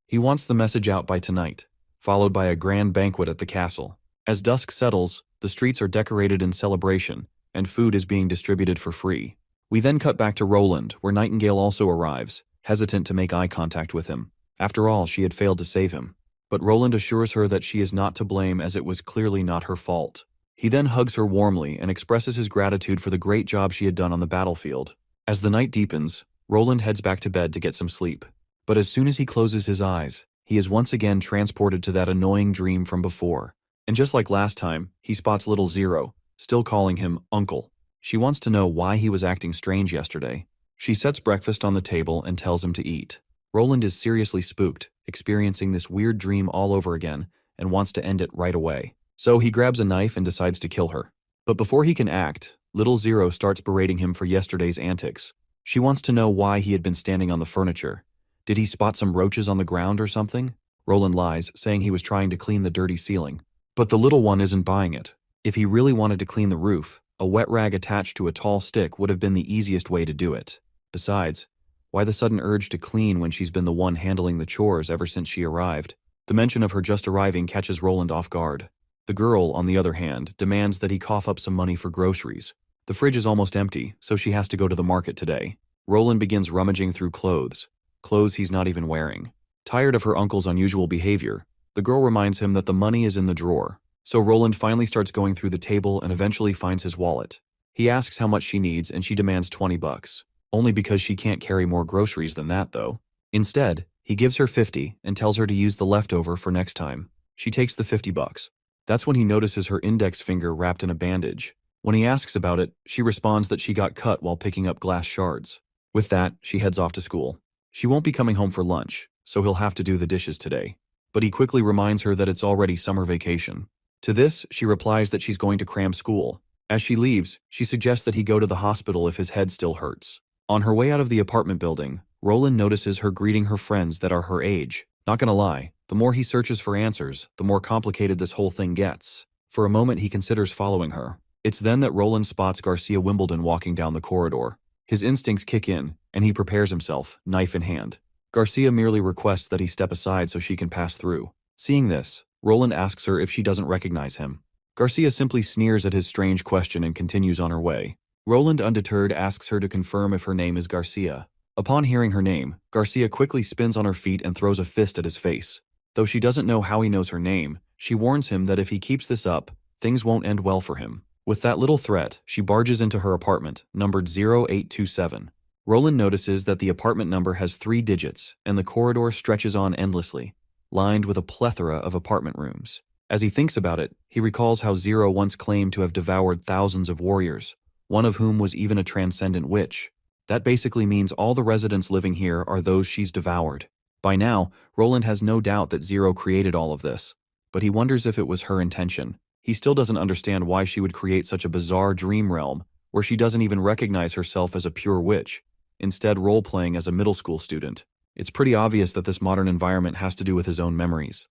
[SPEAKER 1] He wants the message out by tonight, followed by a grand banquet at the castle. As dusk settles, the streets are decorated in celebration, and food is being distributed for free. We then cut back to Roland, where Nightingale also arrives, hesitant to make eye contact with him. After all, she had failed to save him. But Roland assures her that she is not to blame as it was clearly not her fault. He then hugs her warmly and expresses his gratitude for the great job she had done on the battlefield. As the night deepens, Roland heads back to bed to get some sleep. But as soon as he closes his eyes, he is once again transported to that annoying dream from before. And just like last time, he spots little Zero, still calling him Uncle. She wants to know why he was acting strange yesterday. She sets breakfast on the table and tells him to eat. Roland is seriously spooked, experiencing this weird dream all over again, and wants to end it right away. So he grabs a knife and decides to kill her. But before he can act, little Zero starts berating him for yesterday's antics. She wants to know why he had been standing on the furniture. Did he spot some roaches on the ground or something? Roland lies, saying he was trying to clean the dirty ceiling. But the little one isn't buying it. If he really wanted to clean the roof, a wet rag attached to a tall stick would have been the easiest way to do it. Besides, why the sudden urge to clean when she's been the one handling the chores ever since she arrived? The mention of her just arriving catches Roland off guard. The girl, on the other hand, demands that he cough up some money for groceries. The fridge is almost empty, so she has to go to the market today. Roland begins rummaging through clothes he's not even wearing. Tired of her uncle's unusual behavior, the girl reminds him that the money is in the drawer. So Roland finally starts going through the table and eventually finds his wallet. He asks how much she needs and she demands $20. Only because she can't carry more groceries than that, though. Instead, he gives her $50 and tells her to use the leftover for next time. She takes the $50. That's when he notices her index finger wrapped in a bandage. When he asks about it, she responds that she got cut while picking up glass shards. With that, she heads off to school. She won't be coming home for lunch, so he'll have to do the dishes today. But he quickly reminds her that it's already summer vacation. To this, she replies that she's going to cram school. As she leaves, she suggests that he go to the hospital if his head still hurts. On her way out of the apartment building, Roland notices her greeting her friends that are her age. Not gonna lie, the more he searches for answers, the more complicated this whole thing gets. For a moment, he considers following her. It's then that Roland spots Garcia Wimbledon walking down the corridor. His instincts kick in, and he prepares himself, knife in hand. Garcia merely requests that he step aside so she can pass through. Seeing this, Roland asks her if she doesn't recognize him. Garcia simply sneers at his strange question and continues on her way. Roland, undeterred, asks her to confirm if her name is Garcia. Upon hearing her name, Garcia quickly spins on her feet and throws a fist at his face. Though she doesn't know how he knows her name, she warns him that if he keeps this up, things won't end well for him. With that little threat, she barges into her apartment, numbered 0827. Roland notices that the apartment number has 3 digits, and the corridor stretches on endlessly, lined with a plethora of apartment rooms. As he thinks about it, he recalls how Zero once claimed to have devoured thousands of warriors, one of whom was even a transcendent witch. That basically means all the residents living here are those she's devoured. By now, Roland has no doubt that Zero created all of this, but he wonders if it was her intention. He still doesn't understand why she would create such a bizarre dream realm where she doesn't even recognize herself as a pure witch, instead role-playing as a middle school student. It's pretty obvious that this modern environment has to do with his own memories,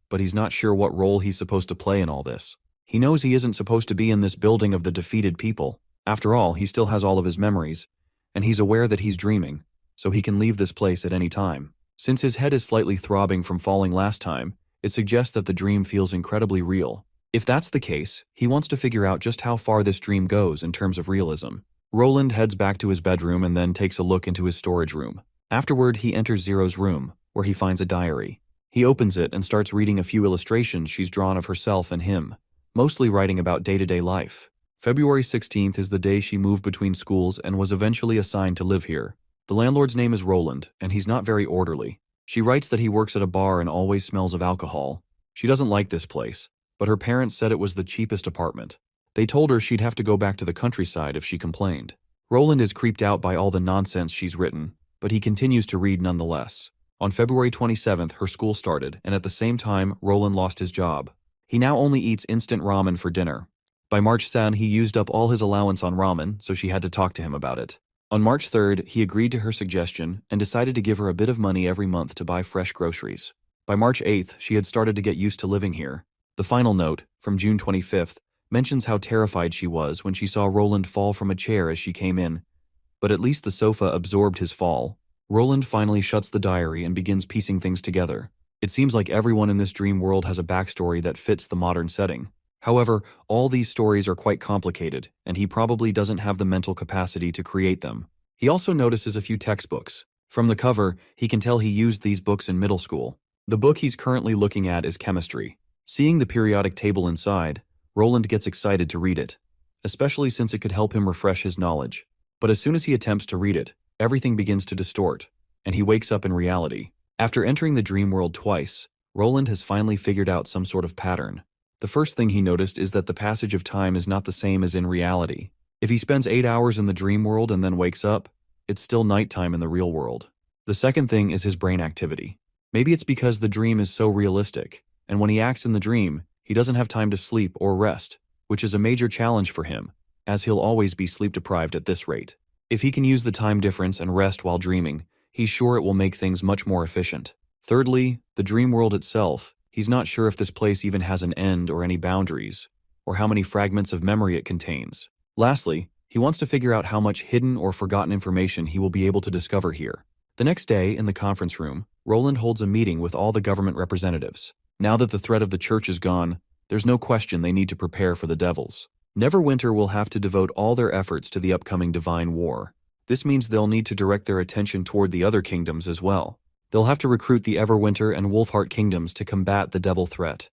[SPEAKER 1] but he's not sure what role he's supposed to play in all this. He knows he isn't supposed to be in this building of the defeated people. After all, he still has all of his memories, and he's aware that he's dreaming, so he can leave this place at any time. Since his head is slightly throbbing from falling last time, it suggests that the dream feels incredibly real. If that's the case, he wants to figure out just how far this dream goes in terms of realism. Roland heads back to his bedroom and then takes a look into his storage room. Afterward, he enters Zero's room, where he finds a diary. He opens it and starts reading a few illustrations she's drawn of herself and him, mostly writing about day-to-day life. February 16th is the day she moved between schools and was eventually assigned to live here. The landlord's name is Roland, and he's not very orderly. She writes that he works at a bar and always smells of alcohol. She doesn't like this place, but her parents said it was the cheapest apartment. They told her she'd have to go back to the countryside if she complained. Roland is creeped out by all the nonsense she's written, but he continues to read nonetheless. On February 27th, her school started, and at the same time, Roland lost his job. He now only eats instant ramen for dinner. By March 2nd, he used up all his allowance on ramen, so she had to talk to him about it. On March 3rd, he agreed to her suggestion and decided to give her a bit of money every month to buy fresh groceries. By March 8th, she had started to get used to living here. The final note, from June 25th, mentions how terrified she was when she saw Roland fall from a chair as she came in. But at least the sofa absorbed his fall. Roland finally shuts the diary and begins piecing things together. It seems like everyone in this dream world has a backstory that fits the modern setting. However, all these stories are quite complicated, and he probably doesn't have the mental capacity to create them. He also notices a few textbooks. From the cover, he can tell he used these books in middle school. The book he's currently looking at is chemistry. Seeing the periodic table inside, Roland gets excited to read it, especially since it could help him refresh his knowledge. But as soon as he attempts to read it, everything begins to distort, and he wakes up in reality. After entering the dream world twice, Roland has finally figured out some sort of pattern. The first thing he noticed is that the passage of time is not the same as in reality. If he spends 8 hours in the dream world and then wakes up, it's still nighttime in the real world. The second thing is his brain activity. Maybe it's because the dream is so realistic, and when he acts in the dream, he doesn't have time to sleep or rest, which is a major challenge for him, as he'll always be sleep-deprived at this rate. If he can use the time difference and rest while dreaming, he's sure it will make things much more efficient. Thirdly, the dream world itself. He's not sure if this place even has an end or any boundaries, or how many fragments of memory it contains. Lastly, he wants to figure out how much hidden or forgotten information he will be able to discover here. The next day, in the conference room, Roland holds a meeting with all the government representatives. Now that the threat of the church is gone, there's no question they need to prepare for the devils. Neverwinter will have to devote all their efforts to the upcoming divine war. This means they'll need to direct their attention toward the other kingdoms as well. They'll have to recruit the Everwinter and Wolfheart kingdoms to combat the devil threat.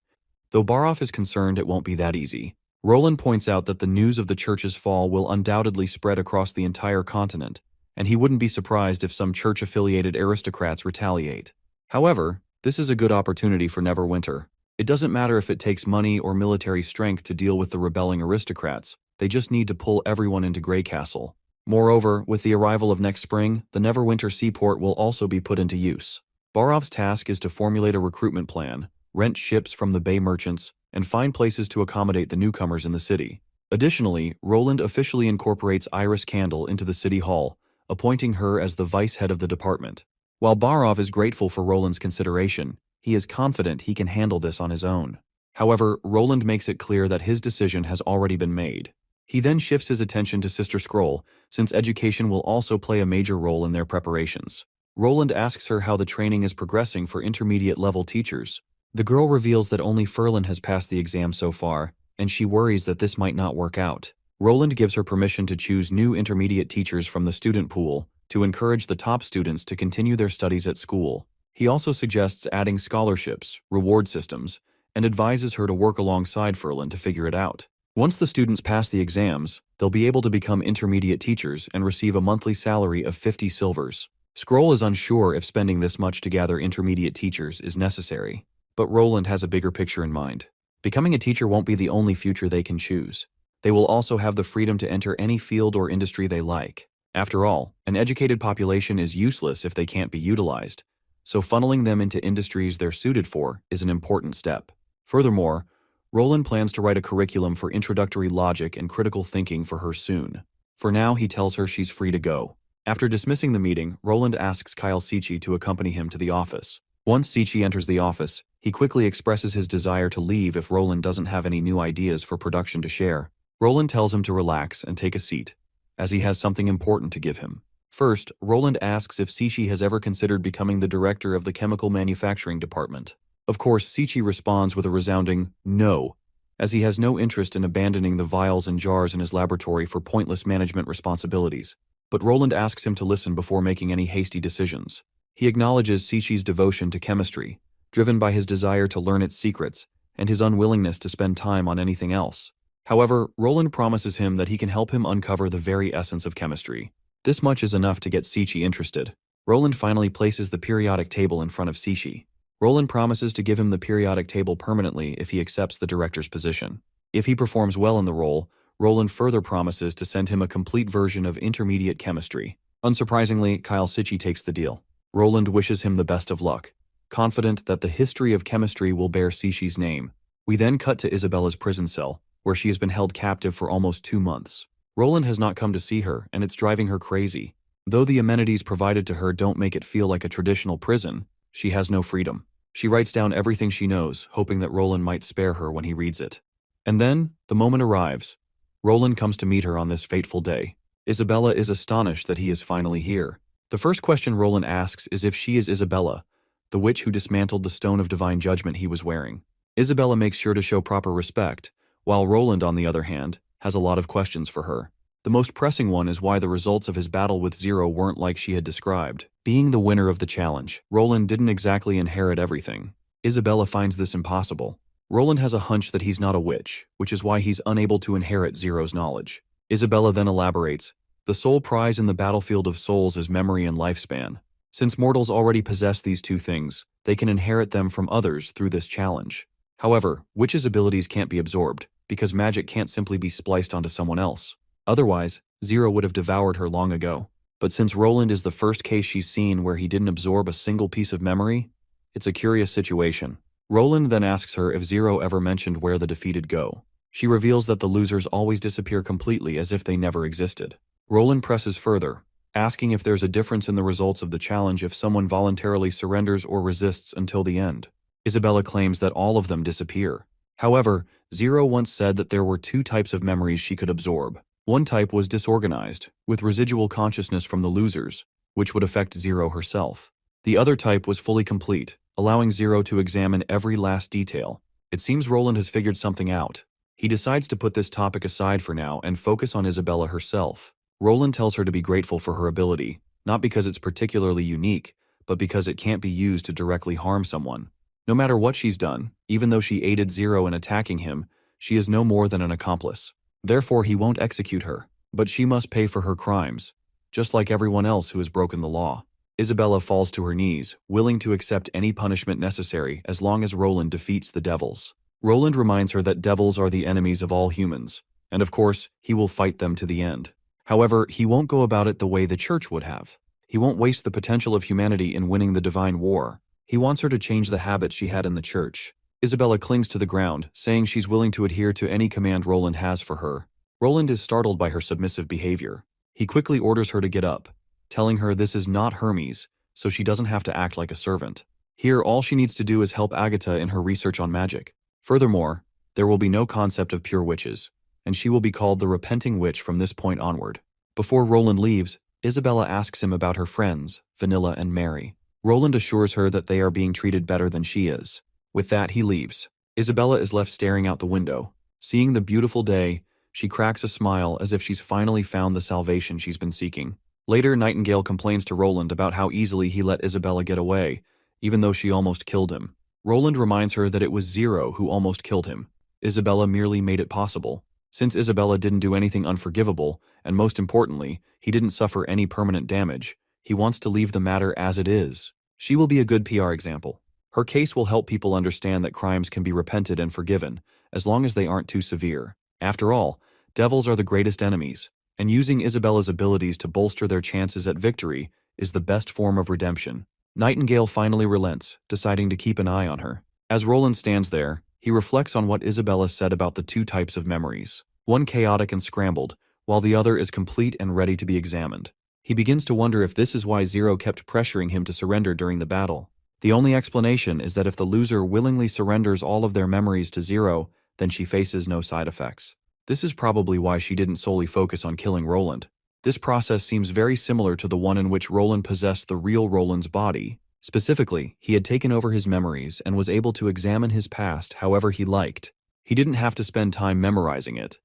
[SPEAKER 1] Though Baroff is concerned it won't be that easy. Roland points out that the news of the church's fall will undoubtedly spread across the entire continent, and he wouldn't be surprised if some church-affiliated aristocrats retaliate. However, this is a good opportunity for Neverwinter. It doesn't matter if it takes money or military strength to deal with the rebelling aristocrats, they just need to pull everyone into Grey Castle. Moreover, with the arrival of next spring, the Neverwinter seaport will also be put into use. Baroff's task is to formulate a recruitment plan, rent ships from the bay merchants, and find places to accommodate the newcomers in the city. Additionally, Roland officially incorporates Iris Candle into the city hall, appointing her as the vice head of the department. While Baroff is grateful for Roland's consideration, he is confident he can handle this on his own. However, Roland makes it clear that his decision has already been made. He then shifts his attention to Sister Scroll, since education will also play a major role in their preparations. Roland asks her how the training is progressing for intermediate-level teachers. The girl reveals that only Ferlin has passed the exam so far, and she worries that this might not work out. Roland gives her permission to choose new intermediate teachers from the student pool to encourage the top students to continue their studies at school. He also suggests adding scholarships, reward systems, and advises her to work alongside Ferlin to figure it out. Once the students pass the exams, they'll be able to become intermediate teachers and receive a monthly salary of 50 silvers. Scroll is unsure if spending this much to gather intermediate teachers is necessary, but Roland has a bigger picture in mind. Becoming a teacher won't be the only future they can choose. They will also have the freedom to enter any field or industry they like. After all, an educated population is useless if they can't be utilized, so funneling them into industries they're suited for is an important step. Furthermore, Roland plans to write a curriculum for introductory logic and critical thinking for her soon. For now, he tells her she's free to go. After dismissing the meeting, Roland asks Kyle Sichi to accompany him to the office. Once Sichi enters the office, he quickly expresses his desire to leave if Roland doesn't have any new ideas for production to share. Roland tells him to relax and take a seat, as he has something important to give him. First, Roland asks if Sichi has ever considered becoming the director of the chemical manufacturing department. Of course, Sichi responds with a resounding no, as he has no interest in abandoning the vials and jars in his laboratory for pointless management responsibilities. But Roland asks him to listen before making any hasty decisions. He acknowledges Sichi's devotion to chemistry, driven by his desire to learn its secrets, and his unwillingness to spend time on anything else. However, Roland promises him that he can help him uncover the very essence of chemistry. This much is enough to get Sichi interested. Roland finally places the periodic table in front of Sichi. Roland promises to give him the periodic table permanently if he accepts the director's position. If he performs well in the role, Roland further promises to send him a complete version of intermediate chemistry. Unsurprisingly, Kyle Sichi takes the deal. Roland wishes him the best of luck, confident that the history of chemistry will bear Sichi's name. We then cut to Isabella's prison cell, where she has been held captive for almost 2 months. Roland has not come to see her, and it's driving her crazy. Though the amenities provided to her don't make it feel like a traditional prison, she has no freedom. She writes down everything she knows, hoping that Roland might spare her when he reads it. And then, the moment arrives. Roland comes to meet her on this fateful day. Isabella is astonished that he is finally here. The first question Roland asks is if she is Isabella, the witch who dismantled the stone of divine judgment he was wearing. Isabella makes sure to show proper respect, while Roland, on the other hand, has a lot of questions for her. The most pressing one is why the results of his battle with Zero weren't like she had described. Being the winner of the challenge, Roland didn't exactly inherit everything. Isabella finds this impossible. Roland has a hunch that he's not a witch, which is why he's unable to inherit Zero's knowledge. Isabella then elaborates, the sole prize in the battlefield of souls is memory and lifespan. Since mortals already possess these two things, they can inherit them from others through this challenge. However, witches' abilities can't be absorbed, because magic can't simply be spliced onto someone else. Otherwise, Zero would have devoured her long ago. But since Roland is the first case she's seen where he didn't absorb a single piece of memory, it's a curious situation. Roland then asks her if Zero ever mentioned where the defeated go. She reveals that the losers always disappear completely as if they never existed. Roland presses further, asking if there's a difference in the results of the challenge if someone voluntarily surrenders or resists until the end. Isabella claims that all of them disappear. However, Zero once said that there were 2 types of memories she could absorb. One type was disorganized, with residual consciousness from the losers, which would affect Zero herself. The other type was fully complete, allowing Zero to examine every last detail. It seems Roland has figured something out. He decides to put this topic aside for now and focus on Isabella herself. Roland tells her to be grateful for her ability, not because it's particularly unique, but because it can't be used to directly harm someone. No matter what she's done, even though she aided Zero in attacking him, she is no more than an accomplice. Therefore, he won't execute her, but she must pay for her crimes, just like everyone else who has broken the law. Isabella falls to her knees, willing to accept any punishment necessary as long as Roland defeats the devils. Roland reminds her that devils are the enemies of all humans, and of course, he will fight them to the end. However, he won't go about it the way the church would have. He won't waste the potential of humanity in winning the divine war. He wants her to change the habits she had in the church. Isabella clings to the ground, saying she's willing to adhere to any command Roland has for her. Roland is startled by her submissive behavior. He quickly orders her to get up, telling her this is not Hermes, so she doesn't have to act like a servant. Here, all she needs to do is help Agatha in her research on magic. Furthermore, there will be no concept of pure witches, and she will be called the Repenting Witch from this point onward. Before Roland leaves, Isabella asks him about her friends, Vanilla and Mary. Roland assures her that they are being treated better than she is. With that, he leaves. Isabella is left staring out the window. Seeing the beautiful day, she cracks a smile as if she's finally found the salvation she's been seeking. Later, Nightingale complains to Roland about how easily he let Isabella get away, even though she almost killed him. Roland reminds her that it was Zero who almost killed him. Isabella merely made it possible. Since Isabella didn't do anything unforgivable, and most importantly, he didn't suffer any permanent damage, he wants to leave the matter as it is. She will be a good PR example. Her case will help people understand that crimes can be repented and forgiven, as long as they aren't too severe. After all, devils are the greatest enemies, and using Isabella's abilities to bolster their chances at victory is the best form of redemption. Nightingale finally relents, deciding to keep an eye on her. As Roland stands there, he reflects on what Isabella said about the 2 types of memories. One chaotic and scrambled, while the other is complete and ready to be examined. He begins to wonder if this is why Zero kept pressuring him to surrender during the battle. The only explanation is that if the loser willingly surrenders all of their memories to Zero, then she faces no side effects. This is probably why she didn't solely focus on killing Roland. This process seems very similar to the one in which Roland possessed the real Roland's body. Specifically, he had taken over his memories and was able to examine his past however he liked. He didn't have to spend time memorizing it,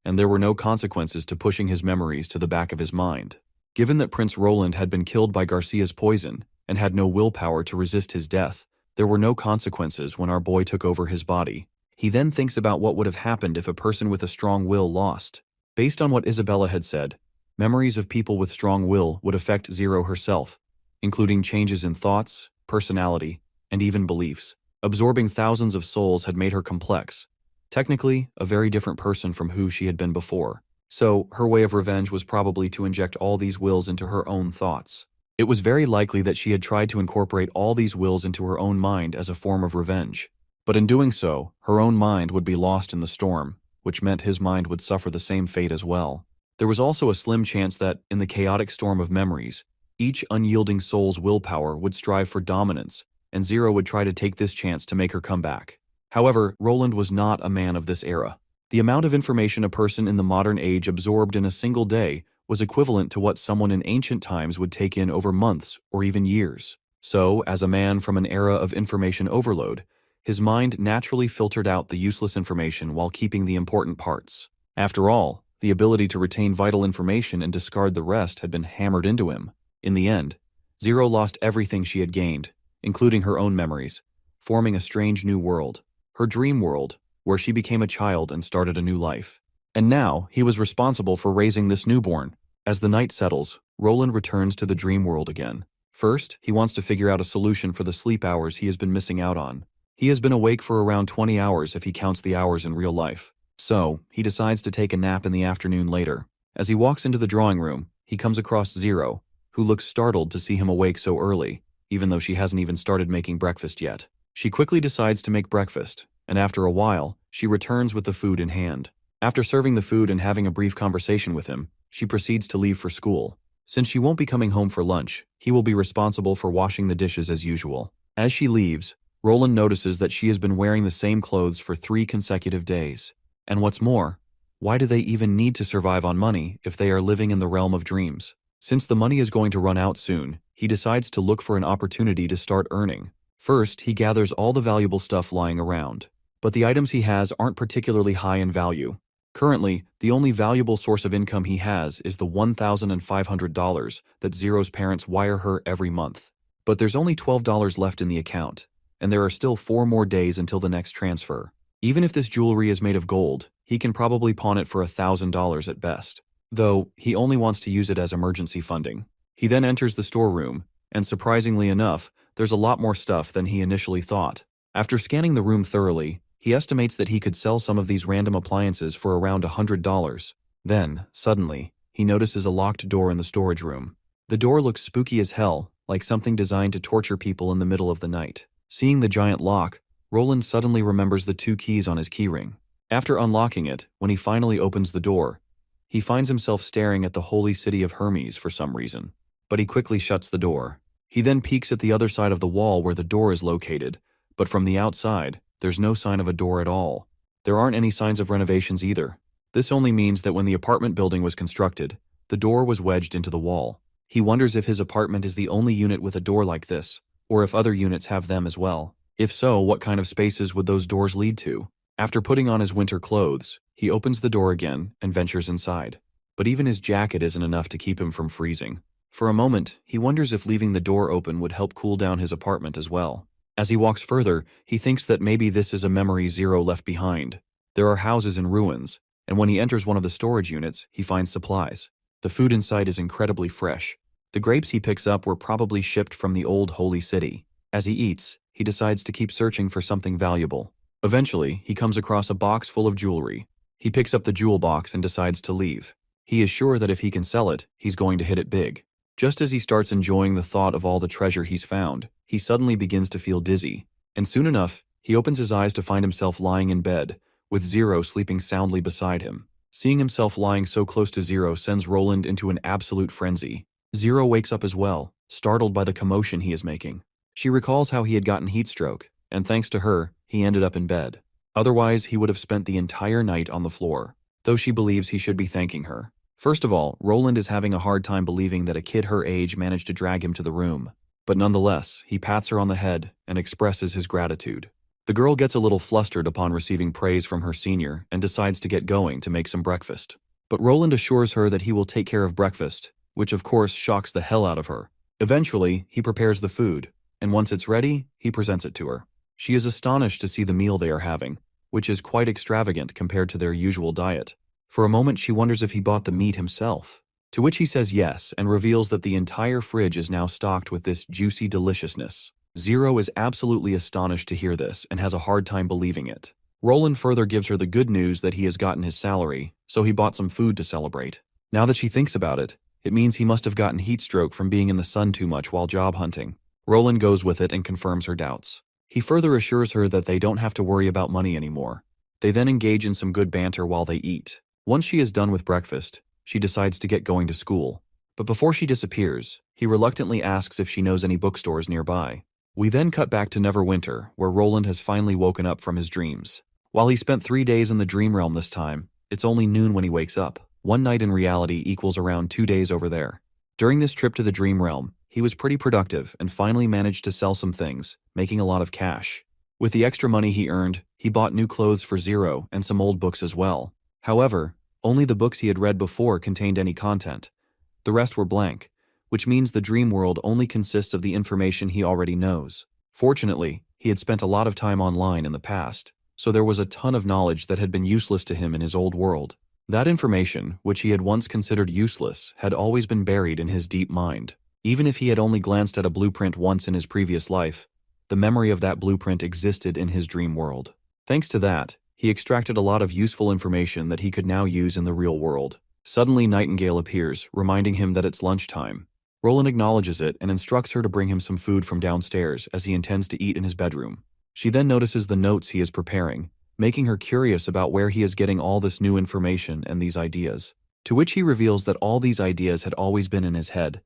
[SPEAKER 1] and there were no consequences to pushing his memories to the back of his mind. Given that Prince Roland had been killed by Garcia's poison and had no willpower to resist his death, there were no consequences when our boy took over his body. He then thinks about what would have happened if a person with a strong will lost. Based on what Isabella had said, memories of people with strong will would affect Zero herself, including changes in thoughts, personality, and even beliefs. Absorbing thousands of souls had made her complex, technically a very different person from who she had been before. So, her way of revenge was probably to inject all these wills into her own thoughts. It was very likely that she had tried to incorporate all these wills into her own mind as a form of revenge. But in doing so, her own mind would be lost in the storm, which meant his mind would suffer the same fate as well. There was also a slim chance that, in the chaotic storm of memories, each unyielding soul's willpower would strive for dominance, and Zero would try to take this chance to make her come back. However, Roland was not a man of this era. The amount of information a person in the modern age absorbed in a single day was equivalent to what someone in ancient times would take in over months or even years. So, as a man from an era of information overload, his mind naturally filtered out the useless information while keeping the important parts. After all, the ability to retain vital information and discard the rest had been hammered into him. In the end, Zero lost everything she had gained, including her own memories, forming a strange new world, her dream world, where she became a child and started a new life. And now, he was responsible for raising this newborn. As the night settles, Roland returns to the dream world again. First, he wants to figure out a solution for the sleep hours he has been missing out on. He has been awake for around 20 hours if he counts the hours in real life. So, he decides to take a nap in the afternoon later. As he walks into the drawing room, he comes across Zero, who looks startled to see him awake so early, even though she hasn't even started making breakfast yet. She quickly decides to make breakfast, and after a while, she returns with the food in hand. After serving the food and having a brief conversation with him, she proceeds to leave for school. Since she won't be coming home for lunch, he will be responsible for washing the dishes as usual. As she leaves, Roland notices that she has been wearing the same clothes for 3 consecutive days. And what's more, why do they even need to survive on money if they are living in the realm of dreams? Since the money is going to run out soon, he decides to look for an opportunity to start earning. First, he gathers all the valuable stuff lying around. But the items he has aren't particularly high in value. Currently, the only valuable source of income he has is the $1,500 that Zero's parents wire her every month. But there's only $12 left in the account, and there are still 4 more days until the next transfer. Even if this jewelry is made of gold, he can probably pawn it for $1,000 at best. Though, he only wants to use it as emergency funding. He then enters the storeroom, and surprisingly enough, there's a lot more stuff than he initially thought. After scanning the room thoroughly, he estimates that he could sell some of these random appliances for around $100. Then, suddenly, he notices a locked door in the storage room. The door looks spooky as hell, like something designed to torture people in the middle of the night. Seeing the giant lock, Roland suddenly remembers the 2 keys on his keyring. After unlocking it, when he finally opens the door, he finds himself staring at the holy city of Hermes for some reason. But he quickly shuts the door. He then peeks at the other side of the wall where the door is located, but from the outside, there's no sign of a door at all. There aren't any signs of renovations either. This only means that when the apartment building was constructed, the door was wedged into the wall. He wonders if his apartment is the only unit with a door like this, or if other units have them as well. If so, what kind of spaces would those doors lead to? After putting on his winter clothes, he opens the door again and ventures inside. But even his jacket isn't enough to keep him from freezing. For a moment, he wonders if leaving the door open would help cool down his apartment as well. As he walks further, he thinks that maybe this is a memory Zero left behind. There are houses in ruins, and when he enters one of the storage units, he finds supplies. The food inside is incredibly fresh. The grapes he picks up were probably shipped from the old holy city. As he eats, he decides to keep searching for something valuable. Eventually, he comes across a box full of jewelry. He picks up the jewel box and decides to leave. He is sure that if he can sell it, he's going to hit it big. Just as he starts enjoying the thought of all the treasure he's found, he suddenly begins to feel dizzy. And soon enough, he opens his eyes to find himself lying in bed, with Zero sleeping soundly beside him. Seeing himself lying so close to Zero sends Roland into an absolute frenzy. Zero wakes up as well, startled by the commotion he is making. She recalls how he had gotten heat stroke, and thanks to her, he ended up in bed. Otherwise, he would have spent the entire night on the floor, though she believes he should be thanking her. First of all, Roland is having a hard time believing that a kid her age managed to drag him to the room. But nonetheless, he pats her on the head and expresses his gratitude. The girl gets a little flustered upon receiving praise from her senior and decides to get going to make some breakfast. But Roland assures her that he will take care of breakfast, which of course shocks the hell out of her. Eventually, he prepares the food, and once it's ready, he presents it to her. She is astonished to see the meal they are having. which is quite extravagant compared to their usual diet. For a moment she wonders if he bought the meat himself, to which he says yes and reveals that the entire fridge is now stocked with this juicy deliciousness. Zero is absolutely astonished to hear this and has a hard time believing it. Roland further gives her the good news that he has gotten his salary, so he bought some food to celebrate. Now that she thinks about it, it means he must have gotten heat stroke from being in the sun too much while job hunting. Roland goes with it and confirms her doubts. He further assures her that they don't have to worry about money anymore. They then engage in some good banter while they eat. Once she is done with breakfast, she decides to get going to school. But before she disappears, he reluctantly asks if she knows any bookstores nearby. We then cut back to Neverwinter, where Roland has finally woken up from his dreams. While he spent 3 days in the dream realm this time, it's only noon when he wakes up. 1 night in reality equals around 2 days over there. During this trip to the dream realm, he was pretty productive and finally managed to sell some things, making a lot of cash. With the extra money he earned, he bought new clothes for Zero and some old books as well. However, only the books he had read before contained any content. The rest were blank, which means the dream world only consists of the information he already knows. Fortunately, he had spent a lot of time online in the past, so there was a ton of knowledge that had been useless to him in his old world. That information, which he had once considered useless, had always been buried in his deep mind. Even if he had only glanced at a blueprint once in his previous life, the memory of that blueprint existed in his dream world. Thanks to that, he extracted a lot of useful information that he could now use in the real world. Suddenly, Nightingale appears, reminding him that it's lunchtime. Roland acknowledges it and instructs her to bring him some food from downstairs as he intends to eat in his bedroom. She then notices the notes he is preparing, making her curious about where he is getting all this new information and these ideas. To which he reveals that all these ideas had always been in his head.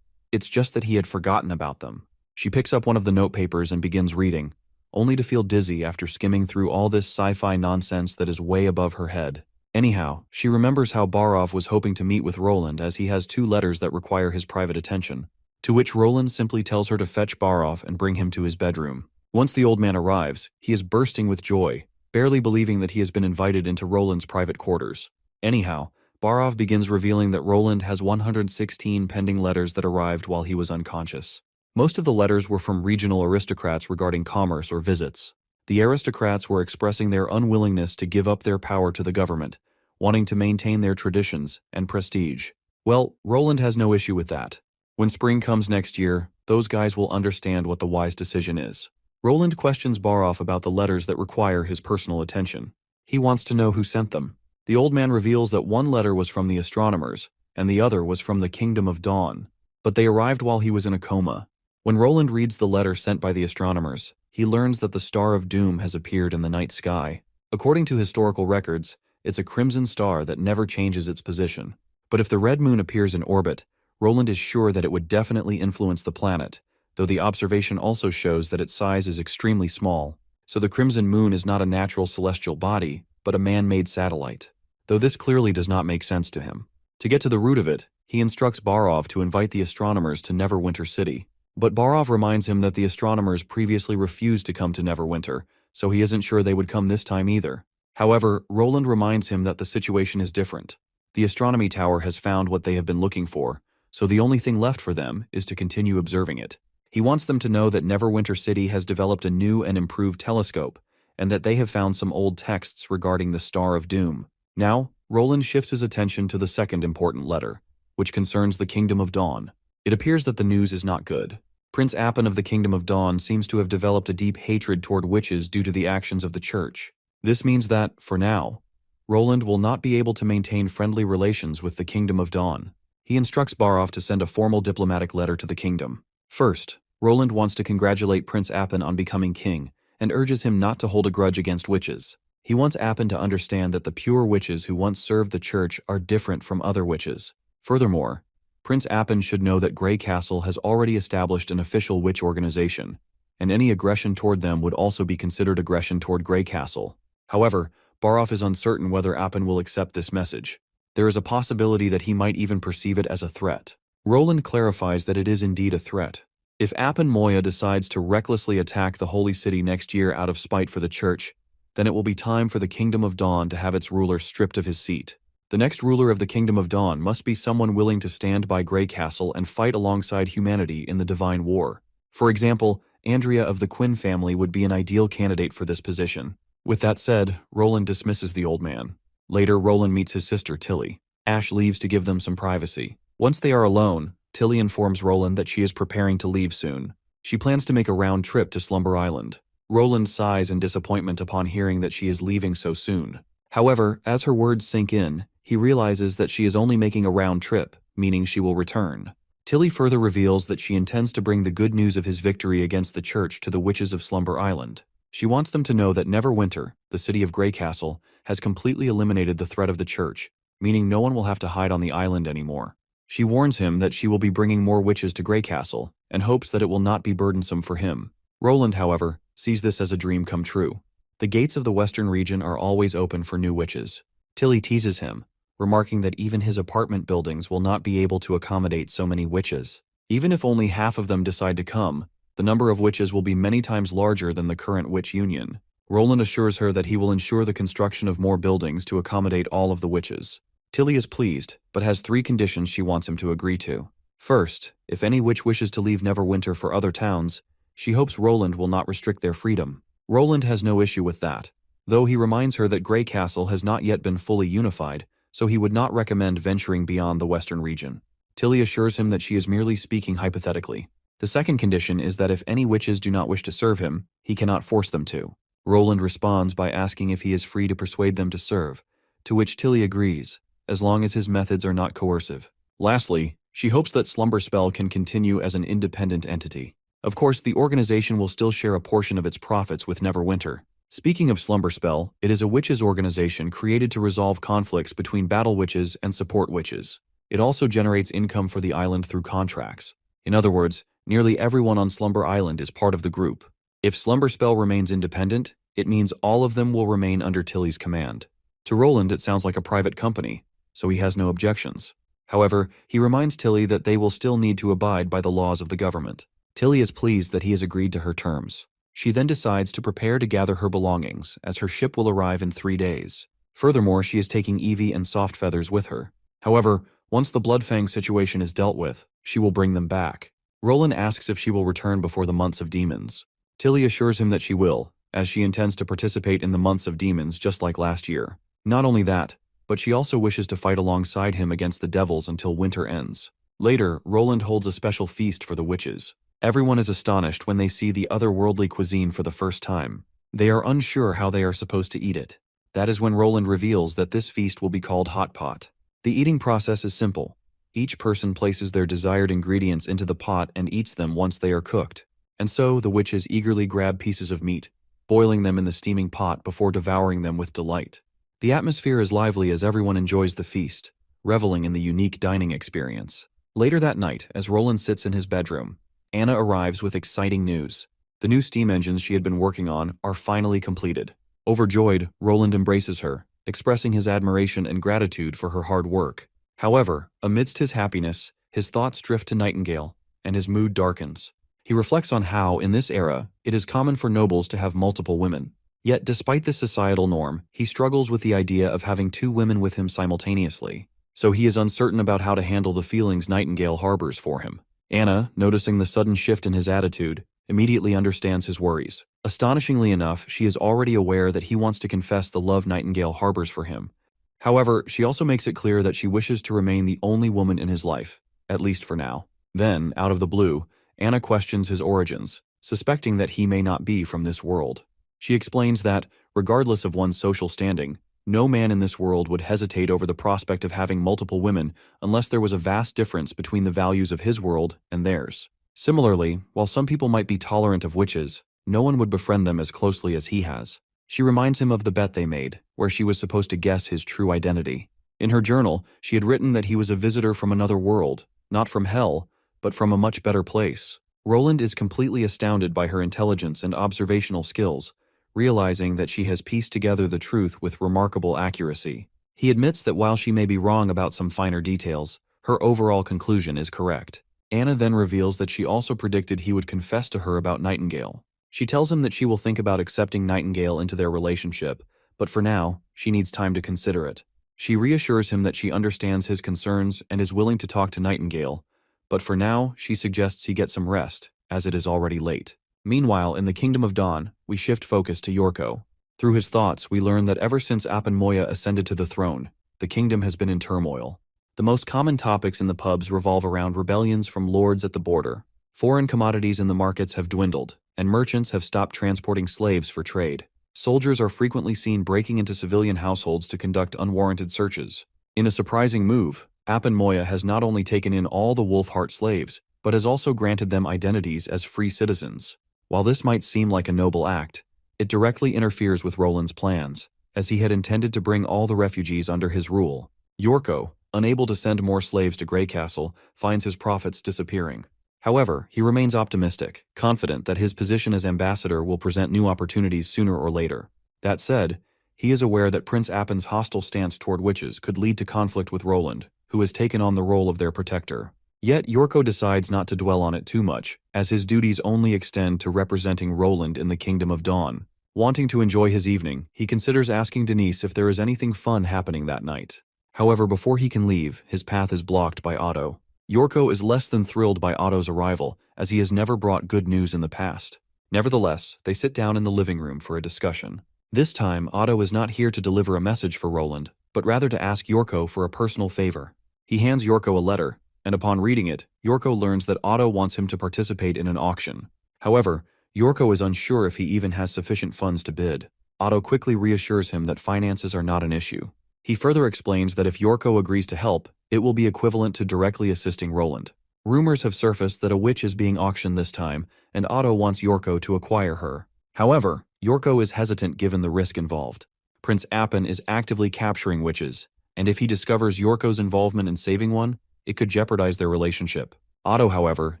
[SPEAKER 1] It's just that he had forgotten about them. She picks up one of the notepapers and begins reading, only to feel dizzy after skimming through all this sci-fi nonsense that is way above her head. Anyhow, she remembers how Barov was hoping to meet with Roland as he has 2 letters that require his private attention, to which Roland simply tells her to fetch Barov and bring him to his bedroom. Once the old man arrives, he is bursting with joy, barely believing that he has been invited into Roland's private quarters. Anyhow, Barov begins revealing that Roland has 116 pending letters that arrived while he was unconscious. Most of the letters were from regional aristocrats regarding commerce or visits. The aristocrats were expressing their unwillingness to give up their power to the government, wanting to maintain their traditions and prestige. Well, Roland has no issue with that. When spring comes next year, those guys will understand what the wise decision is. Roland questions Barov about the letters that require his personal attention. He wants to know who sent them. The old man reveals that one letter was from the astronomers, and the other was from the Kingdom of Dawn, but they arrived while he was in a coma. When Roland reads the letter sent by the astronomers, he learns that the Star of Doom has appeared in the night sky. According to historical records, it's a crimson star that never changes its position. But if the red moon appears in orbit, Roland is sure that it would definitely influence the planet, though the observation also shows that its size is extremely small. So the crimson moon is not a natural celestial body, but a man-made satellite. Though this clearly does not make sense to him. To get to the root of it, he instructs Barov to invite the astronomers to Neverwinter City. But Barov reminds him that the astronomers previously refused to come to Neverwinter, so he isn't sure they would come this time either. However, Roland reminds him that the situation is different. The astronomy tower has found what they have been looking for, so the only thing left for them is to continue observing it. He wants them to know that Neverwinter City has developed a new and improved telescope, and that they have found some old texts regarding the Star of Doom. Now, Roland shifts his attention to the second important letter, which concerns the Kingdom of Dawn. It appears that the news is not good. Prince Appin of the Kingdom of Dawn seems to have developed a deep hatred toward witches due to the actions of the church. This means that, for now, Roland will not be able to maintain friendly relations with the Kingdom of Dawn. He instructs Barov to send a formal diplomatic letter to the kingdom. First, Roland wants to congratulate Prince Appin on becoming king, and urges him not to hold a grudge against witches. He wants Appin to understand that the pure witches who once served the church are different from other witches. Furthermore, Prince Appin should know that Grey Castle has already established an official witch organization, and any aggression toward them would also be considered aggression toward Grey Castle. However, Barov is uncertain whether Appin will accept this message. There is a possibility that he might even perceive it as a threat. Roland clarifies that it is indeed a threat. If Appin Moya decides to recklessly attack the Holy City next year out of spite for the church, then it will be time for the Kingdom of Dawn to have its ruler stripped of his seat. The next ruler of the Kingdom of Dawn must be someone willing to stand by Grey Castle and fight alongside humanity in the Divine War. For example, Andrea of the Quinn family would be an ideal candidate for this position. With that said, Roland dismisses the old man. Later, Roland meets his sister Tilly. Ash leaves to give them some privacy. Once they are alone, Tilly informs Roland that she is preparing to leave soon. She plans to make a round trip to Slumber Island. Roland sighs in disappointment upon hearing that she is leaving so soon. However, as her words sink in, he realizes that she is only making a round trip, meaning she will return. Tilly further reveals that she intends to bring the good news of his victory against the church to the witches of Slumber Island. She wants them to know that Neverwinter, the city of Grey Castle, has completely eliminated the threat of the church, meaning no one will have to hide on the island anymore. She warns him that she will be bringing more witches to Grey Castle, and hopes that it will not be burdensome for him. Roland, however, sees this as a dream come true. The gates of the western region are always open for new witches. Tilly teases him, remarking that even his apartment buildings will not be able to accommodate so many witches. Even if only half of them decide to come, the number of witches will be many times larger than the current witch union. Roland assures her that he will ensure the construction of more buildings to accommodate all of the witches. Tilly is pleased, but has 3 conditions she wants him to agree to. First, if any witch wishes to leave Neverwinter for other towns, she hopes Roland will not restrict their freedom. Roland has no issue with that, though he reminds her that Grey Castle has not yet been fully unified, so he would not recommend venturing beyond the western region. Tilly assures him that she is merely speaking hypothetically. The second condition is that if any witches do not wish to serve him, he cannot force them to. Roland responds by asking if he is free to persuade them to serve, to which Tilly agrees, as long as his methods are not coercive. Lastly, she hopes that Slumberspell can continue as an independent entity. Of course, the organization will still share a portion of its profits with Neverwinter. Speaking of Slumberspell, it is a witches organization created to resolve conflicts between battle witches and support witches. It also generates income for the island through contracts. In other words, nearly everyone on Slumber Island is part of the group. If Slumberspell remains independent, it means all of them will remain under Tilly's command. To Roland, it sounds like a private company, so he has no objections. However, he reminds Tilly that they will still need to abide by the laws of the government. Tilly is pleased that he has agreed to her terms. She then decides to prepare to gather her belongings, as her ship will arrive in 3 days. Furthermore, she is taking Evie and Softfeathers with her. However, once the Bloodfang situation is dealt with, she will bring them back. Roland asks if she will return before the Months of Demons. Tilly assures him that she will, as she intends to participate in the Months of Demons just like last year. Not only that, but she also wishes to fight alongside him against the devils until winter ends. Later, Roland holds a special feast for the witches. Everyone is astonished when they see the otherworldly cuisine for the first time. They are unsure how they are supposed to eat it. That is when Roland reveals that this feast will be called Hot Pot. The eating process is simple. Each person places their desired ingredients into the pot and eats them once they are cooked. And so the witches eagerly grab pieces of meat, boiling them in the steaming pot before devouring them with delight. The atmosphere is lively as everyone enjoys the feast, reveling in the unique dining experience. Later that night, as Roland sits in his bedroom, Anna arrives with exciting news. The new steam engines she had been working on are finally completed. Overjoyed, Roland embraces her, expressing his admiration and gratitude for her hard work. However, amidst his happiness, his thoughts drift to Nightingale, and his mood darkens. He reflects on how, in this era, it is common for nobles to have multiple women. Yet, despite this societal norm, he struggles with the idea of having 2 women with him simultaneously. So he is uncertain about how to handle the feelings Nightingale harbors for him. Anna, noticing the sudden shift in his attitude, immediately understands his worries. Astonishingly enough, she is already aware that he wants to confess the love Nightingale harbors for him. However, she also makes it clear that she wishes to remain the only woman in his life, at least for now. Then, out of the blue, Anna questions his origins, suspecting that he may not be from this world. She explains that, regardless of one's social standing, no man in this world would hesitate over the prospect of having multiple women unless there was a vast difference between the values of his world and theirs. Similarly, while some people might be tolerant of witches, no one would befriend them as closely as he has. She reminds him of the bet they made, where she was supposed to guess his true identity. In her journal, she had written that he was a visitor from another world, not from hell, but from a much better place. Roland is completely astounded by her intelligence and observational skills, realizing that she has pieced together the truth with remarkable accuracy. He admits that while she may be wrong about some finer details, her overall conclusion is correct. Anna then reveals that she also predicted he would confess to her about Nightingale. She tells him that she will think about accepting Nightingale into their relationship, but for now, she needs time to consider it. She reassures him that she understands his concerns and is willing to talk to Nightingale, but for now, she suggests he get some rest, as it is already late. Meanwhile, in the Kingdom of Dawn, we shift focus to Yorko. Through his thoughts, we learn that ever since Moya ascended to the throne, the kingdom has been in turmoil. The most common topics in the pubs revolve around rebellions from lords at the border. Foreign commodities in the markets have dwindled, and merchants have stopped transporting slaves for trade. Soldiers are frequently seen breaking into civilian households to conduct unwarranted searches. In a surprising move, Moya has not only taken in all the Wolfheart slaves, but has also granted them identities as free citizens. While this might seem like a noble act, it directly interferes with Roland's plans, as he had intended to bring all the refugees under his rule. Yorko, unable to send more slaves to Grey Castle, finds his profits disappearing. However, he remains optimistic, confident that his position as ambassador will present new opportunities sooner or later. That said, he is aware that Prince Appen's hostile stance toward witches could lead to conflict with Roland, who has taken on the role of their protector. Yet Yorko decides not to dwell on it too much, as his duties only extend to representing Roland in the Kingdom of Dawn. Wanting to enjoy his evening, he considers asking Denise if there is anything fun happening that night. However, before he can leave, his path is blocked by Otto. Yorko is less than thrilled by Otto's arrival, as he has never brought good news in the past. Nevertheless, they sit down in the living room for a discussion. This time, Otto is not here to deliver a message for Roland, but rather to ask Yorko for a personal favor. He hands Yorko a letter, and upon reading it, Yorko learns that Otto wants him to participate in an auction. However, Yorko is unsure if he even has sufficient funds to bid. Otto quickly reassures him that finances are not an issue. He further explains that if Yorko agrees to help, it will be equivalent to directly assisting Roland. Rumors have surfaced that a witch is being auctioned this time, and Otto wants Yorko to acquire her. However, Yorko is hesitant given the risk involved. Prince Appen is actively capturing witches, and if he discovers Yorko's involvement in saving one, it could jeopardize their relationship. Otto, however,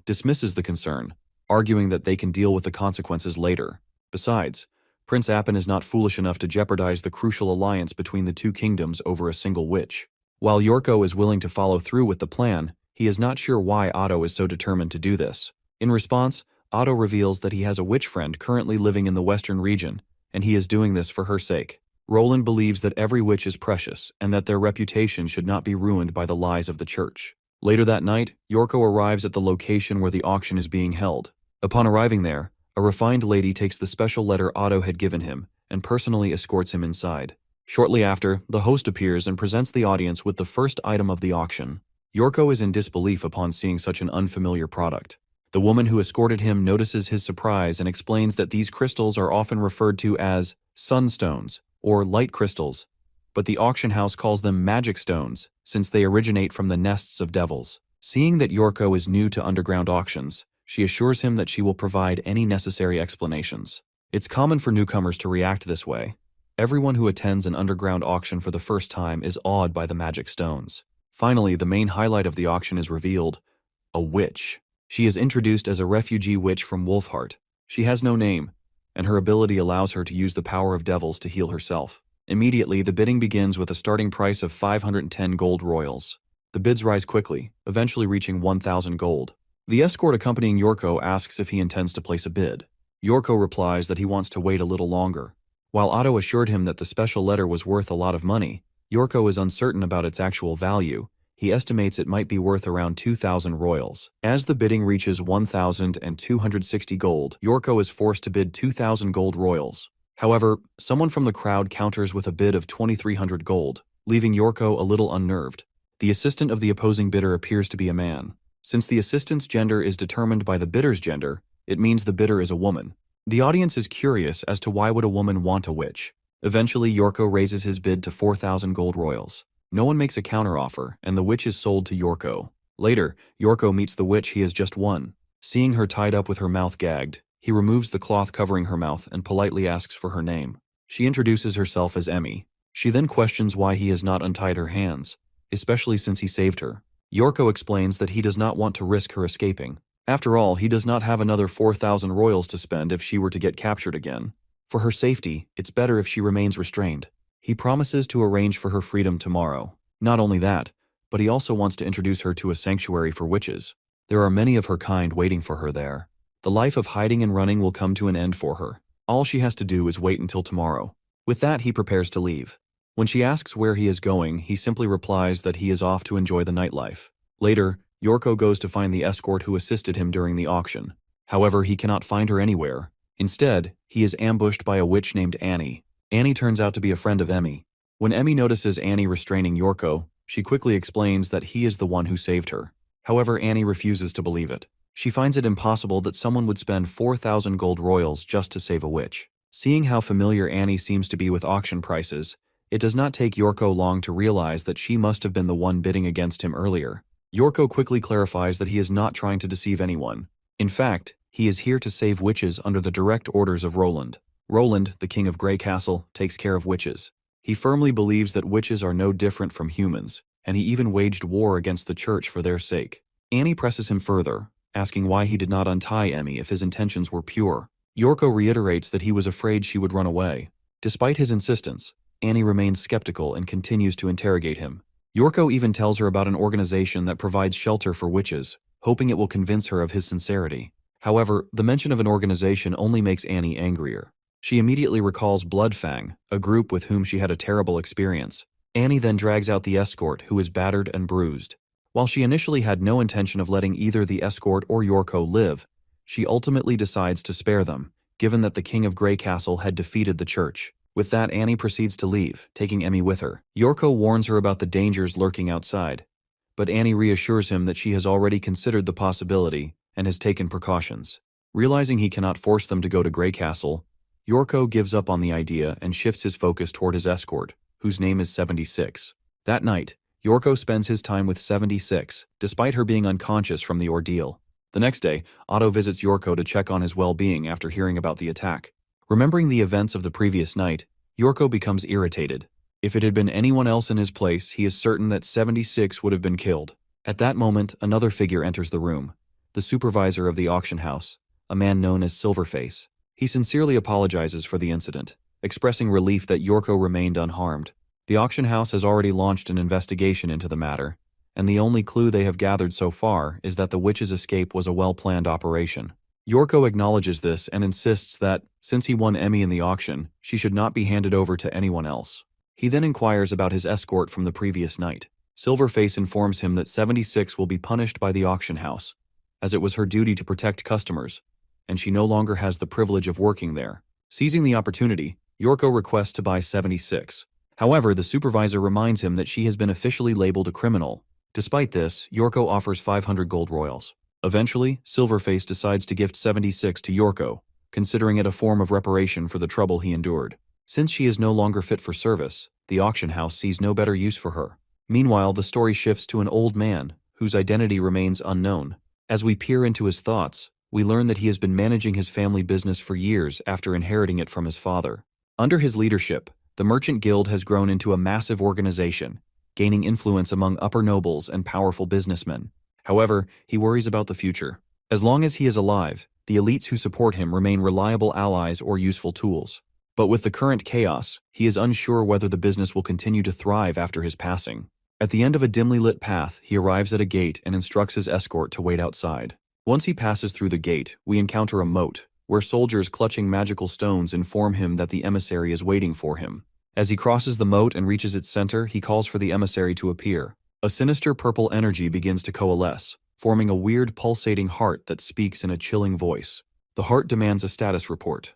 [SPEAKER 1] dismisses the concern, arguing that they can deal with the consequences later. Besides, Prince Appen is not foolish enough to jeopardize the crucial alliance between the two kingdoms over a single witch. While Yorko is willing to follow through with the plan, he is not sure why Otto is so determined to do this. In response, Otto reveals that he has a witch friend currently living in the western region, and he is doing this for her sake. Roland believes that every witch is precious and that their reputation should not be ruined by the lies of the church. Later that night, Yorko arrives at the location where the auction is being held. Upon arriving there, a refined lady takes the special letter Otto had given him and personally escorts him inside. Shortly after, the host appears and presents the audience with the first item of the auction. Yorko is in disbelief upon seeing such an unfamiliar product. The woman who escorted him notices his surprise and explains that these crystals are often referred to as sunstones or light crystals, but the auction house calls them magic stones since they originate from the nests of devils. Seeing that Yorko is new to underground auctions, she assures him that she will provide any necessary explanations. It's common for newcomers to react this way. Everyone who attends an underground auction for the first time is awed by the magic stones. Finally, the main highlight of the auction is revealed: a witch. She is introduced as a refugee witch from Wolfheart. She has no name, and her ability allows her to use the power of devils to heal herself. Immediately, the bidding begins with a starting price of 510 gold royals. The bids rise quickly, eventually reaching 1,000 gold. The escort accompanying Yorko asks if he intends to place a bid. Yorko replies that he wants to wait a little longer. While Otto assured him that the special letter was worth a lot of money, Yorko is uncertain about its actual value. He estimates it might be worth around 2,000 royals. As the bidding reaches 1,260 gold, Yorko is forced to bid 2,000 gold royals. However, someone from the crowd counters with a bid of 2,300 gold, leaving Yorko a little unnerved. The assistant of the opposing bidder appears to be a man. Since the assistant's gender is determined by the bidder's gender, it means the bidder is a woman. The audience is curious as to why would a woman want a witch. Eventually, Yorko raises his bid to 4,000 gold royals. No one makes a counteroffer, and the witch is sold to Yorko. Later, Yorko meets the witch he has just won. Seeing her tied up with her mouth gagged, he removes the cloth covering her mouth and politely asks for her name. She introduces herself as Emmy. She then questions why he has not untied her hands, especially since he saved her. Yorko explains that he does not want to risk her escaping. After all, he does not have another 4,000 royals to spend if she were to get captured again. For her safety, it's better if she remains restrained. He promises to arrange for her freedom tomorrow. Not only that, but he also wants to introduce her to a sanctuary for witches. There are many of her kind waiting for her there. The life of hiding and running will come to an end for her. All she has to do is wait until tomorrow. With that, he prepares to leave. When she asks where he is going, he simply replies that he is off to enjoy the nightlife. Later, Yorko goes to find the escort who assisted him during the auction. However, he cannot find her anywhere. Instead, he is ambushed by a witch named Annie. Annie turns out to be a friend of Emmy. When Emmy notices Annie restraining Yorko, she quickly explains that he is the one who saved her. However, Annie refuses to believe it. She finds it impossible that someone would spend 4,000 gold royals just to save a witch. Seeing how familiar Annie seems to be with auction prices, it does not take Yorko long to realize that she must have been the one bidding against him earlier. Yorko quickly clarifies that he is not trying to deceive anyone. In fact, he is here to save witches under the direct orders of Roland. Roland, the king of Grey Castle, takes care of witches. He firmly believes that witches are no different from humans, and he even waged war against the church for their sake. Annie presses him further, asking why he did not untie Emmy if his intentions were pure. Yorko reiterates that he was afraid she would run away. Despite his insistence, Annie remains skeptical and continues to interrogate him. Yorko even tells her about an organization that provides shelter for witches, hoping it will convince her of his sincerity. However, the mention of an organization only makes Annie angrier. She immediately recalls Bloodfang, a group with whom she had a terrible experience. Annie then drags out the escort, who is battered and bruised. While she initially had no intention of letting either the escort or Yorko live, she ultimately decides to spare them, given that the King of Grey Castle had defeated the church. With that, Annie proceeds to leave, taking Emmy with her. Yorko warns her about the dangers lurking outside, but Annie reassures him that she has already considered the possibility and has taken precautions. Realizing he cannot force them to go to Grey Castle, Yorko gives up on the idea and shifts his focus toward his escort, whose name is 76. That night, Yorko spends his time with 76, despite her being unconscious from the ordeal. The next day, Otto visits Yorko to check on his well-being after hearing about the attack. Remembering the events of the previous night, Yorko becomes irritated. If it had been anyone else in his place, he is certain that 76 would have been killed. At that moment, another figure enters the room, the supervisor of the auction house, a man known as Silverface. He sincerely apologizes for the incident, expressing relief that Yorko remained unharmed. The auction house has already launched an investigation into the matter, and the only clue they have gathered so far is that the witch's escape was a well-planned operation. Yorko acknowledges this and insists that, since he won Emmy in the auction, she should not be handed over to anyone else. He then inquires about his escort from the previous night. Silverface informs him that 76 will be punished by the auction house, as it was her duty to protect customers, and she no longer has the privilege of working there. Seizing the opportunity, Yorko requests to buy 76. However, the supervisor reminds him that she has been officially labeled a criminal. Despite this, Yorko offers 500 gold royals. Eventually, Silverface decides to gift 76 to Yorko, considering it a form of reparation for the trouble he endured. Since she is no longer fit for service, the auction house sees no better use for her. Meanwhile, the story shifts to an old man, whose identity remains unknown. As we peer into his thoughts, we learn that he has been managing his family business for years after inheriting it from his father. Under his leadership, the Merchant Guild has grown into a massive organization, gaining influence among upper nobles and powerful businessmen. However, he worries about the future. As long as he is alive, the elites who support him remain reliable allies or useful tools. But with the current chaos, he is unsure whether the business will continue to thrive after his passing. At the end of a dimly lit path, he arrives at a gate and instructs his escort to wait outside. Once he passes through the gate, we encounter a moat, where soldiers clutching magical stones inform him that the emissary is waiting for him. As he crosses the moat and reaches its center, he calls for the emissary to appear. A sinister purple energy begins to coalesce, forming a weird pulsating heart that speaks in a chilling voice. The heart demands a status report.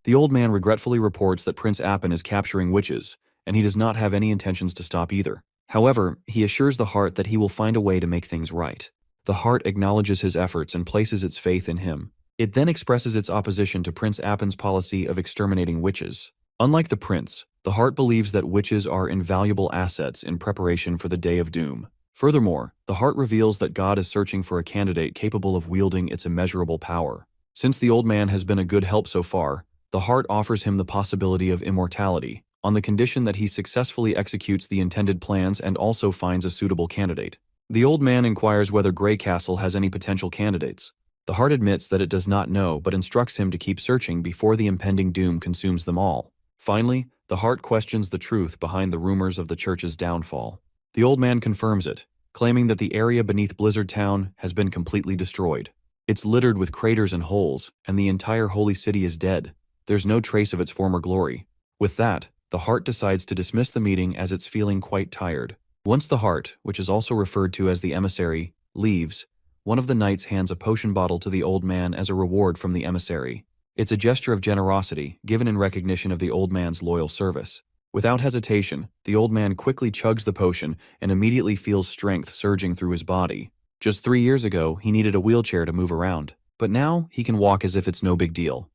[SPEAKER 1] The old man regretfully reports that Prince Appin is capturing witches, and he does not have any intentions to stop either. However, he assures the heart that he will find a way to make things right. The heart acknowledges his efforts and places its faith in him. It then expresses its opposition to Prince Appin's policy of exterminating witches. Unlike the prince, the heart believes that witches are invaluable assets in preparation for the day of doom. Furthermore, the heart reveals that God is searching for a candidate capable of wielding its immeasurable power. Since the old man has been a good help so far, the heart offers him the possibility of immortality, on the condition that he successfully executes the intended plans and also finds a suitable candidate. The old man inquires whether Grey Castle has any potential candidates. The heart admits that it does not know but instructs him to keep searching before the impending doom consumes them all. Finally, the heart questions the truth behind the rumors of the church's downfall. The old man confirms it, claiming that the area beneath Blizzard Town has been completely destroyed. It's littered with craters and holes, and the entire holy city is dead. There's no trace of its former glory. With that, the heart decides to dismiss the meeting as it's feeling quite tired. Once the heart, which is also referred to as the emissary, leaves, one of the knights hands a potion bottle to the old man as a reward from the emissary. It's a gesture of generosity, given in recognition of the old man's loyal service. Without hesitation, the old man quickly chugs the potion and immediately feels strength surging through his body. Just 3 years ago, he needed a wheelchair to move around, but now he can walk as if it's no big deal.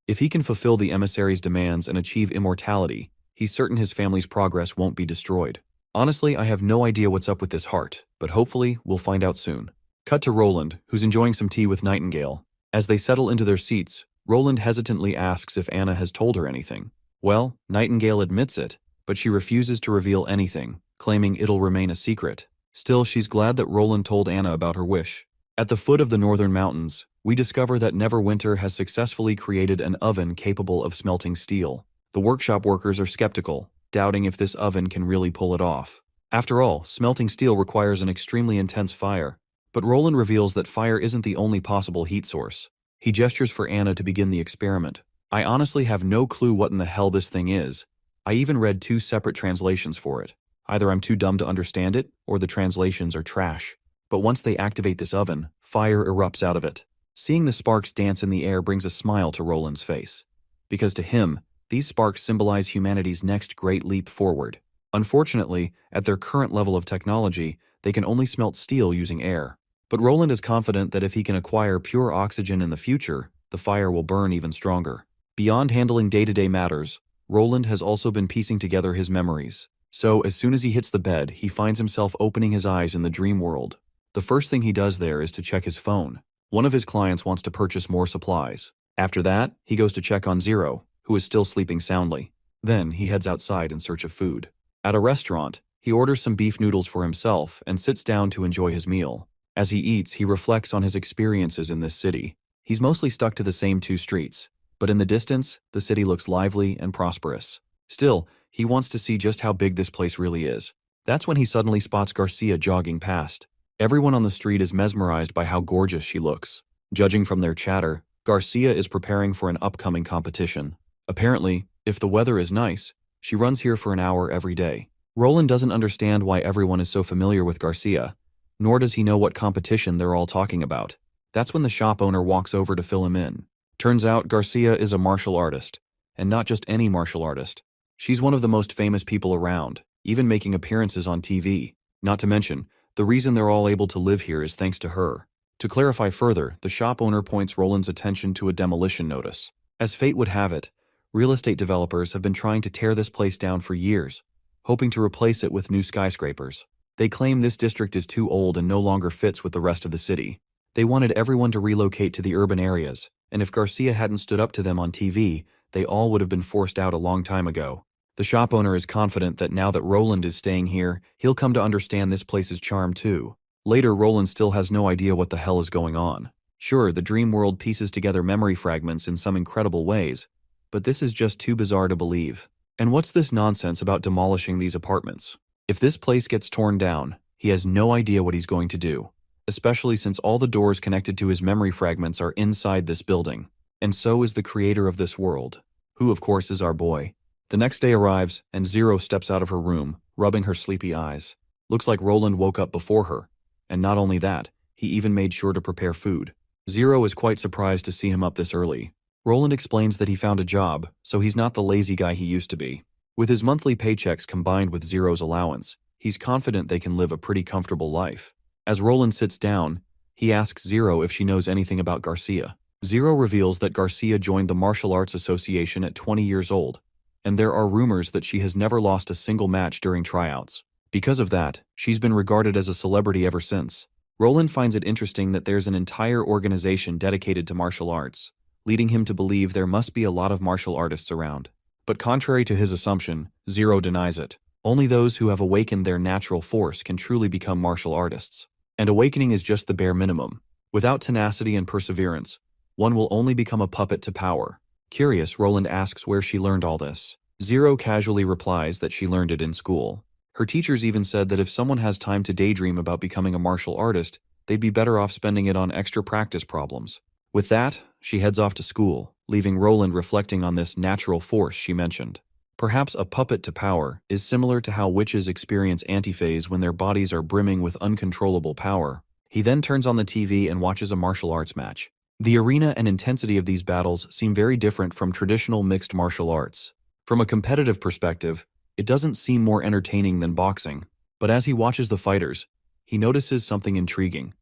[SPEAKER 1] If he can fulfill the emissary's demands and achieve immortality, he's certain his family's progress won't be destroyed. Honestly, I have no idea what's up with this heart, but hopefully we'll find out soon. Cut to Roland, who's enjoying some tea with Nightingale. As they settle into their seats, Roland hesitantly asks if Anna has told her anything. Well, Nightingale admits it, but she refuses to reveal anything, claiming it'll remain a secret. Still, she's glad that Roland told Anna about her wish. At the foot of the northern mountains, we discover that Neverwinter has successfully created an oven capable of smelting steel. The workshop workers are skeptical, doubting if this oven can really pull it off. After all, smelting steel requires an extremely intense fire. But Roland reveals that fire isn't the only possible heat source. He gestures for Anna to begin the experiment. I honestly have no clue what in the hell this thing is. I even read 2 separate translations for it. Either I'm too dumb to understand it, or the translations are trash. But once they activate this oven, fire erupts out of it. Seeing the sparks dance in the air brings a smile to Roland's face. Because to him, these sparks symbolize humanity's next great leap forward. Unfortunately, at their current level of technology, they can only smelt steel using air. But Roland is confident that if he can acquire pure oxygen in the future, the fire will burn even stronger. Beyond handling day-to-day matters, Roland has also been piecing together his memories. So, as soon as he hits the bed, he finds himself opening his eyes in the dream world. The first thing he does there is to check his phone. One of his clients wants to purchase more supplies. After that, he goes to check on Zero, who is still sleeping soundly. Then, he heads outside in search of food. At a restaurant, he orders some beef noodles for himself and sits down to enjoy his meal. As he eats, he reflects on his experiences in this city. He's mostly stuck to the same 2 streets, but in the distance, the city looks lively and prosperous. Still, he wants to see just how big this place really is. That's when he suddenly spots Garcia jogging past. Everyone on the street is mesmerized by how gorgeous she looks. Judging from their chatter, Garcia is preparing for an upcoming competition. Apparently, if the weather is nice, she runs here for an hour every day. Roland doesn't understand why everyone is so familiar with Garcia, nor does he know what competition they're all talking about. That's when the shop owner walks over to fill him in. Turns out Garcia is a martial artist, and not just any martial artist. She's one of the most famous people around, even making appearances on TV. Not to mention, the reason they're all able to live here is thanks to her. To clarify further, the shop owner points Roland's attention to a demolition notice. As fate would have it, real estate developers have been trying to tear this place down for years, hoping to replace it with new skyscrapers. They claim this district is too old and no longer fits with the rest of the city. They wanted everyone to relocate to the urban areas, and if Garcia hadn't stood up to them on TV, they all would have been forced out a long time ago. The shop owner is confident that now that Roland is staying here, he'll come to understand this place's charm too. Later, Roland still has no idea what the hell is going on. Sure, the dream world pieces together memory fragments in some incredible ways, but this is just too bizarre to believe. And what's this nonsense about demolishing these apartments? If this place gets torn down, he has no idea what he's going to do, especially since all the doors connected to his memory fragments are inside this building. And so is the creator of this world, who of course is our boy. The next day arrives, and Zero steps out of her room, rubbing her sleepy eyes. Looks like Roland woke up before her. And not only that, he even made sure to prepare food. Zero is quite surprised to see him up this early. Roland explains that he found a job, so he's not the lazy guy he used to be. With his monthly paychecks combined with Zero's allowance, he's confident they can live a pretty comfortable life. As Roland sits down, he asks Zero if she knows anything about Garcia. Zero reveals that Garcia joined the Martial Arts Association at 20 years old, and there are rumors that she has never lost a single match during tryouts. Because of that, she's been regarded as a celebrity ever since. Roland finds it interesting that there's an entire organization dedicated to martial arts, leading him to believe there must be a lot of martial artists around. But contrary to his assumption, Zero denies it. Only those who have awakened their natural force can truly become martial artists. And awakening is just the bare minimum. Without tenacity and perseverance, one will only become a puppet to power. Curious, Roland asks where she learned all this. Zero casually replies that she learned it in school. Her teachers even said that if someone has time to daydream about becoming a martial artist, they'd be better off spending it on extra practice problems. With that, she heads off to school, leaving Roland reflecting on this natural force she mentioned. Perhaps a puppet to power is similar to how witches experience antiphase when their bodies are brimming with uncontrollable power. He then turns on the TV and watches a martial arts match. The arena and intensity of these battles seem very different from traditional mixed martial arts. From a competitive perspective, it doesn't seem more entertaining than boxing. But as he watches the fighters, he notices something intriguing.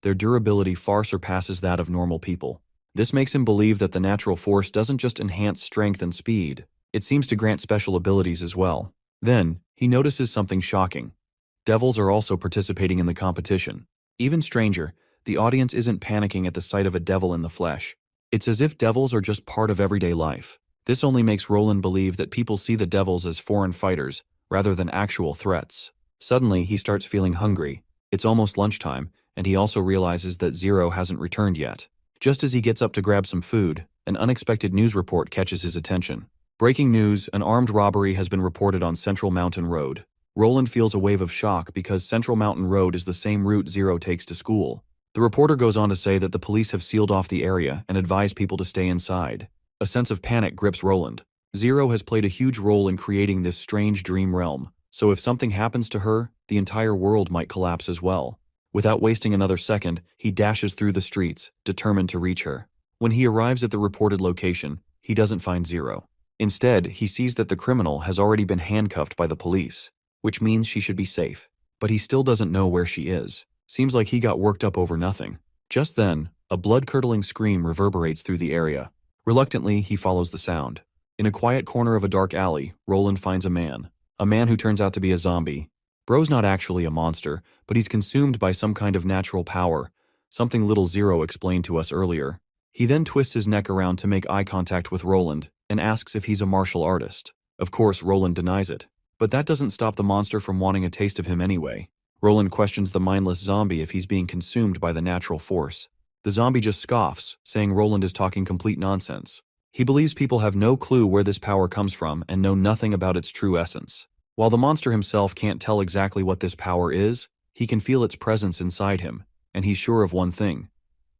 [SPEAKER 1] Their durability far surpasses that of normal people. This makes him believe that the natural force doesn't just enhance strength and speed, it seems to grant special abilities as well. Then, he notices something shocking. Devils are also participating in the competition. Even stranger, the audience isn't panicking at the sight of a devil in the flesh. It's as if devils are just part of everyday life. This only makes Roland believe that people see the devils as foreign fighters, rather than actual threats. Suddenly, he starts feeling hungry. It's almost lunchtime, and he also realizes that Zero hasn't returned yet. Just as he gets up to grab some food, an unexpected news report catches his attention. Breaking news, an armed robbery has been reported on Central Mountain Road. Roland feels a wave of shock because Central Mountain Road is the same route Zero takes to school. The reporter goes on to say that the police have sealed off the area and advise people to stay inside. A sense of panic grips Roland. Zero has played a huge role in creating this strange dream realm, so if something happens to her, the entire world might collapse as well. Without wasting another second, he dashes through the streets, determined to reach her. When he arrives at the reported location, he doesn't find Zero. Instead, he sees that the criminal has already been handcuffed by the police, which means she should be safe. But he still doesn't know where she is. Seems like he got worked up over nothing. Just then, a blood-curdling scream reverberates through the area. Reluctantly, he follows the sound. In a quiet corner of a dark alley, Roland finds a man who turns out to be a zombie. Bro's not actually a monster, but he's consumed by some kind of natural power, something little Zero explained to us earlier. He then twists his neck around to make eye contact with Roland and asks if he's a martial artist. Of course, Roland denies it, but that doesn't stop the monster from wanting a taste of him anyway. Roland questions the mindless zombie if he's being consumed by the natural force. The zombie just scoffs, saying Roland is talking complete nonsense. He believes people have no clue where this power comes from and know nothing about its true essence. While the monster himself can't tell exactly what this power is, he can feel its presence inside him, and he's sure of one thing.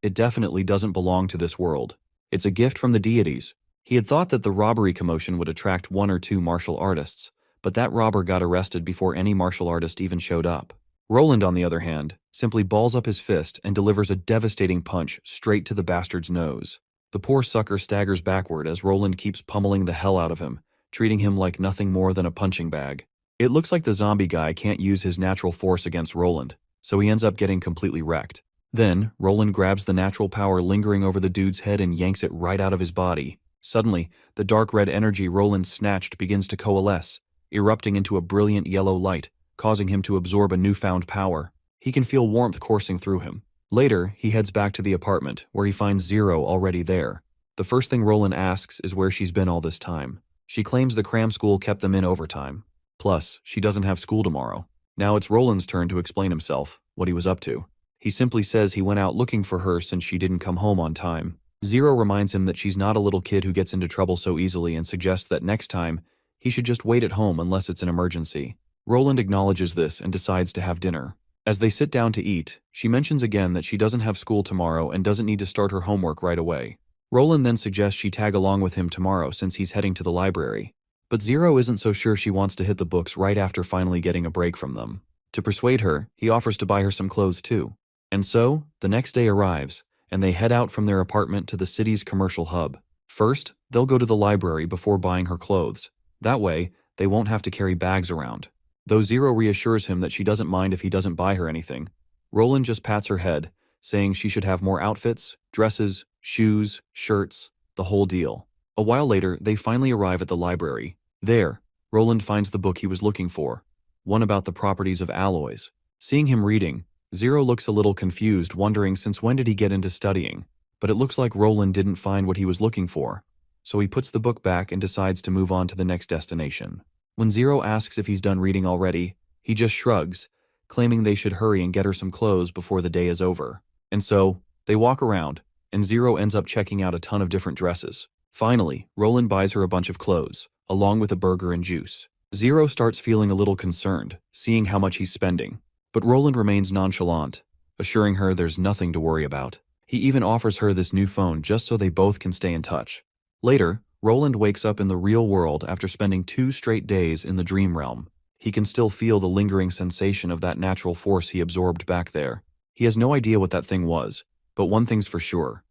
[SPEAKER 1] It definitely doesn't belong to this world. It's a gift from the deities. He had thought that the robbery commotion would attract one or two martial artists, but that robber got arrested before any martial artist even showed up. Roland, on the other hand, simply balls up his fist and delivers a devastating punch straight to the bastard's nose. The poor sucker staggers backward as Roland keeps pummeling the hell out of him, treating him like nothing more than a punching bag. It looks like the zombie guy can't use his natural force against Roland, so he ends up getting completely wrecked. Then, Roland grabs the natural power lingering over the dude's head and yanks it right out of his body. Suddenly, the dark red energy Roland snatched begins to coalesce, erupting into a brilliant yellow light, causing him to absorb a newfound power. He can feel warmth coursing through him. Later, he heads back to the apartment, where he finds Zero already there. The first thing Roland asks is where she's been all this time. She claims the cram school kept them in overtime. Plus, she doesn't have school tomorrow. Now it's Roland's turn to explain himself, what he was up to. He simply says he went out looking for her since she didn't come home on time. Zero reminds him that she's not a little kid who gets into trouble so easily and suggests that next time, he should just wait at home unless it's an emergency. Roland acknowledges this and decides to have dinner. As they sit down to eat, she mentions again that she doesn't have school tomorrow and doesn't need to start her homework right away. Roland then suggests she tag along with him tomorrow since he's heading to the library. But Zero isn't so sure she wants to hit the books right after finally getting a break from them. To persuade her, he offers to buy her some clothes too. And so, the next day arrives, and they head out from their apartment to the city's commercial hub. First, they'll go to the library before buying her clothes. That way, they won't have to carry bags around. Though Zero reassures him that she doesn't mind if he doesn't buy her anything, Roland just pats her head, saying she should have more outfits, dresses, shoes, shirts, the whole deal. A while later, they finally arrive at the library. There, Roland finds the book he was looking for, one about the properties of alloys. Seeing him reading, Zero looks a little confused, wondering since when did he get into studying, but it looks like Roland didn't find what he was looking for, so he puts the book back and decides to move on to the next destination. When Zero asks if he's done reading already, he just shrugs, claiming they should hurry and get her some clothes before the day is over. And so, they walk around, and Zero ends up checking out a ton of different dresses. Finally, Roland buys her a bunch of clothes, along with a burger and juice. Zero starts feeling a little concerned, seeing how much he's spending. But Roland remains nonchalant, assuring her there's nothing to worry about. He even offers her this new phone just so they both can stay in touch. Later, Roland wakes up in the real world after spending 2 straight days in the dream realm. He can still feel the lingering sensation of that natural force he absorbed back there. He has no idea what that thing was, but one thing's for sure.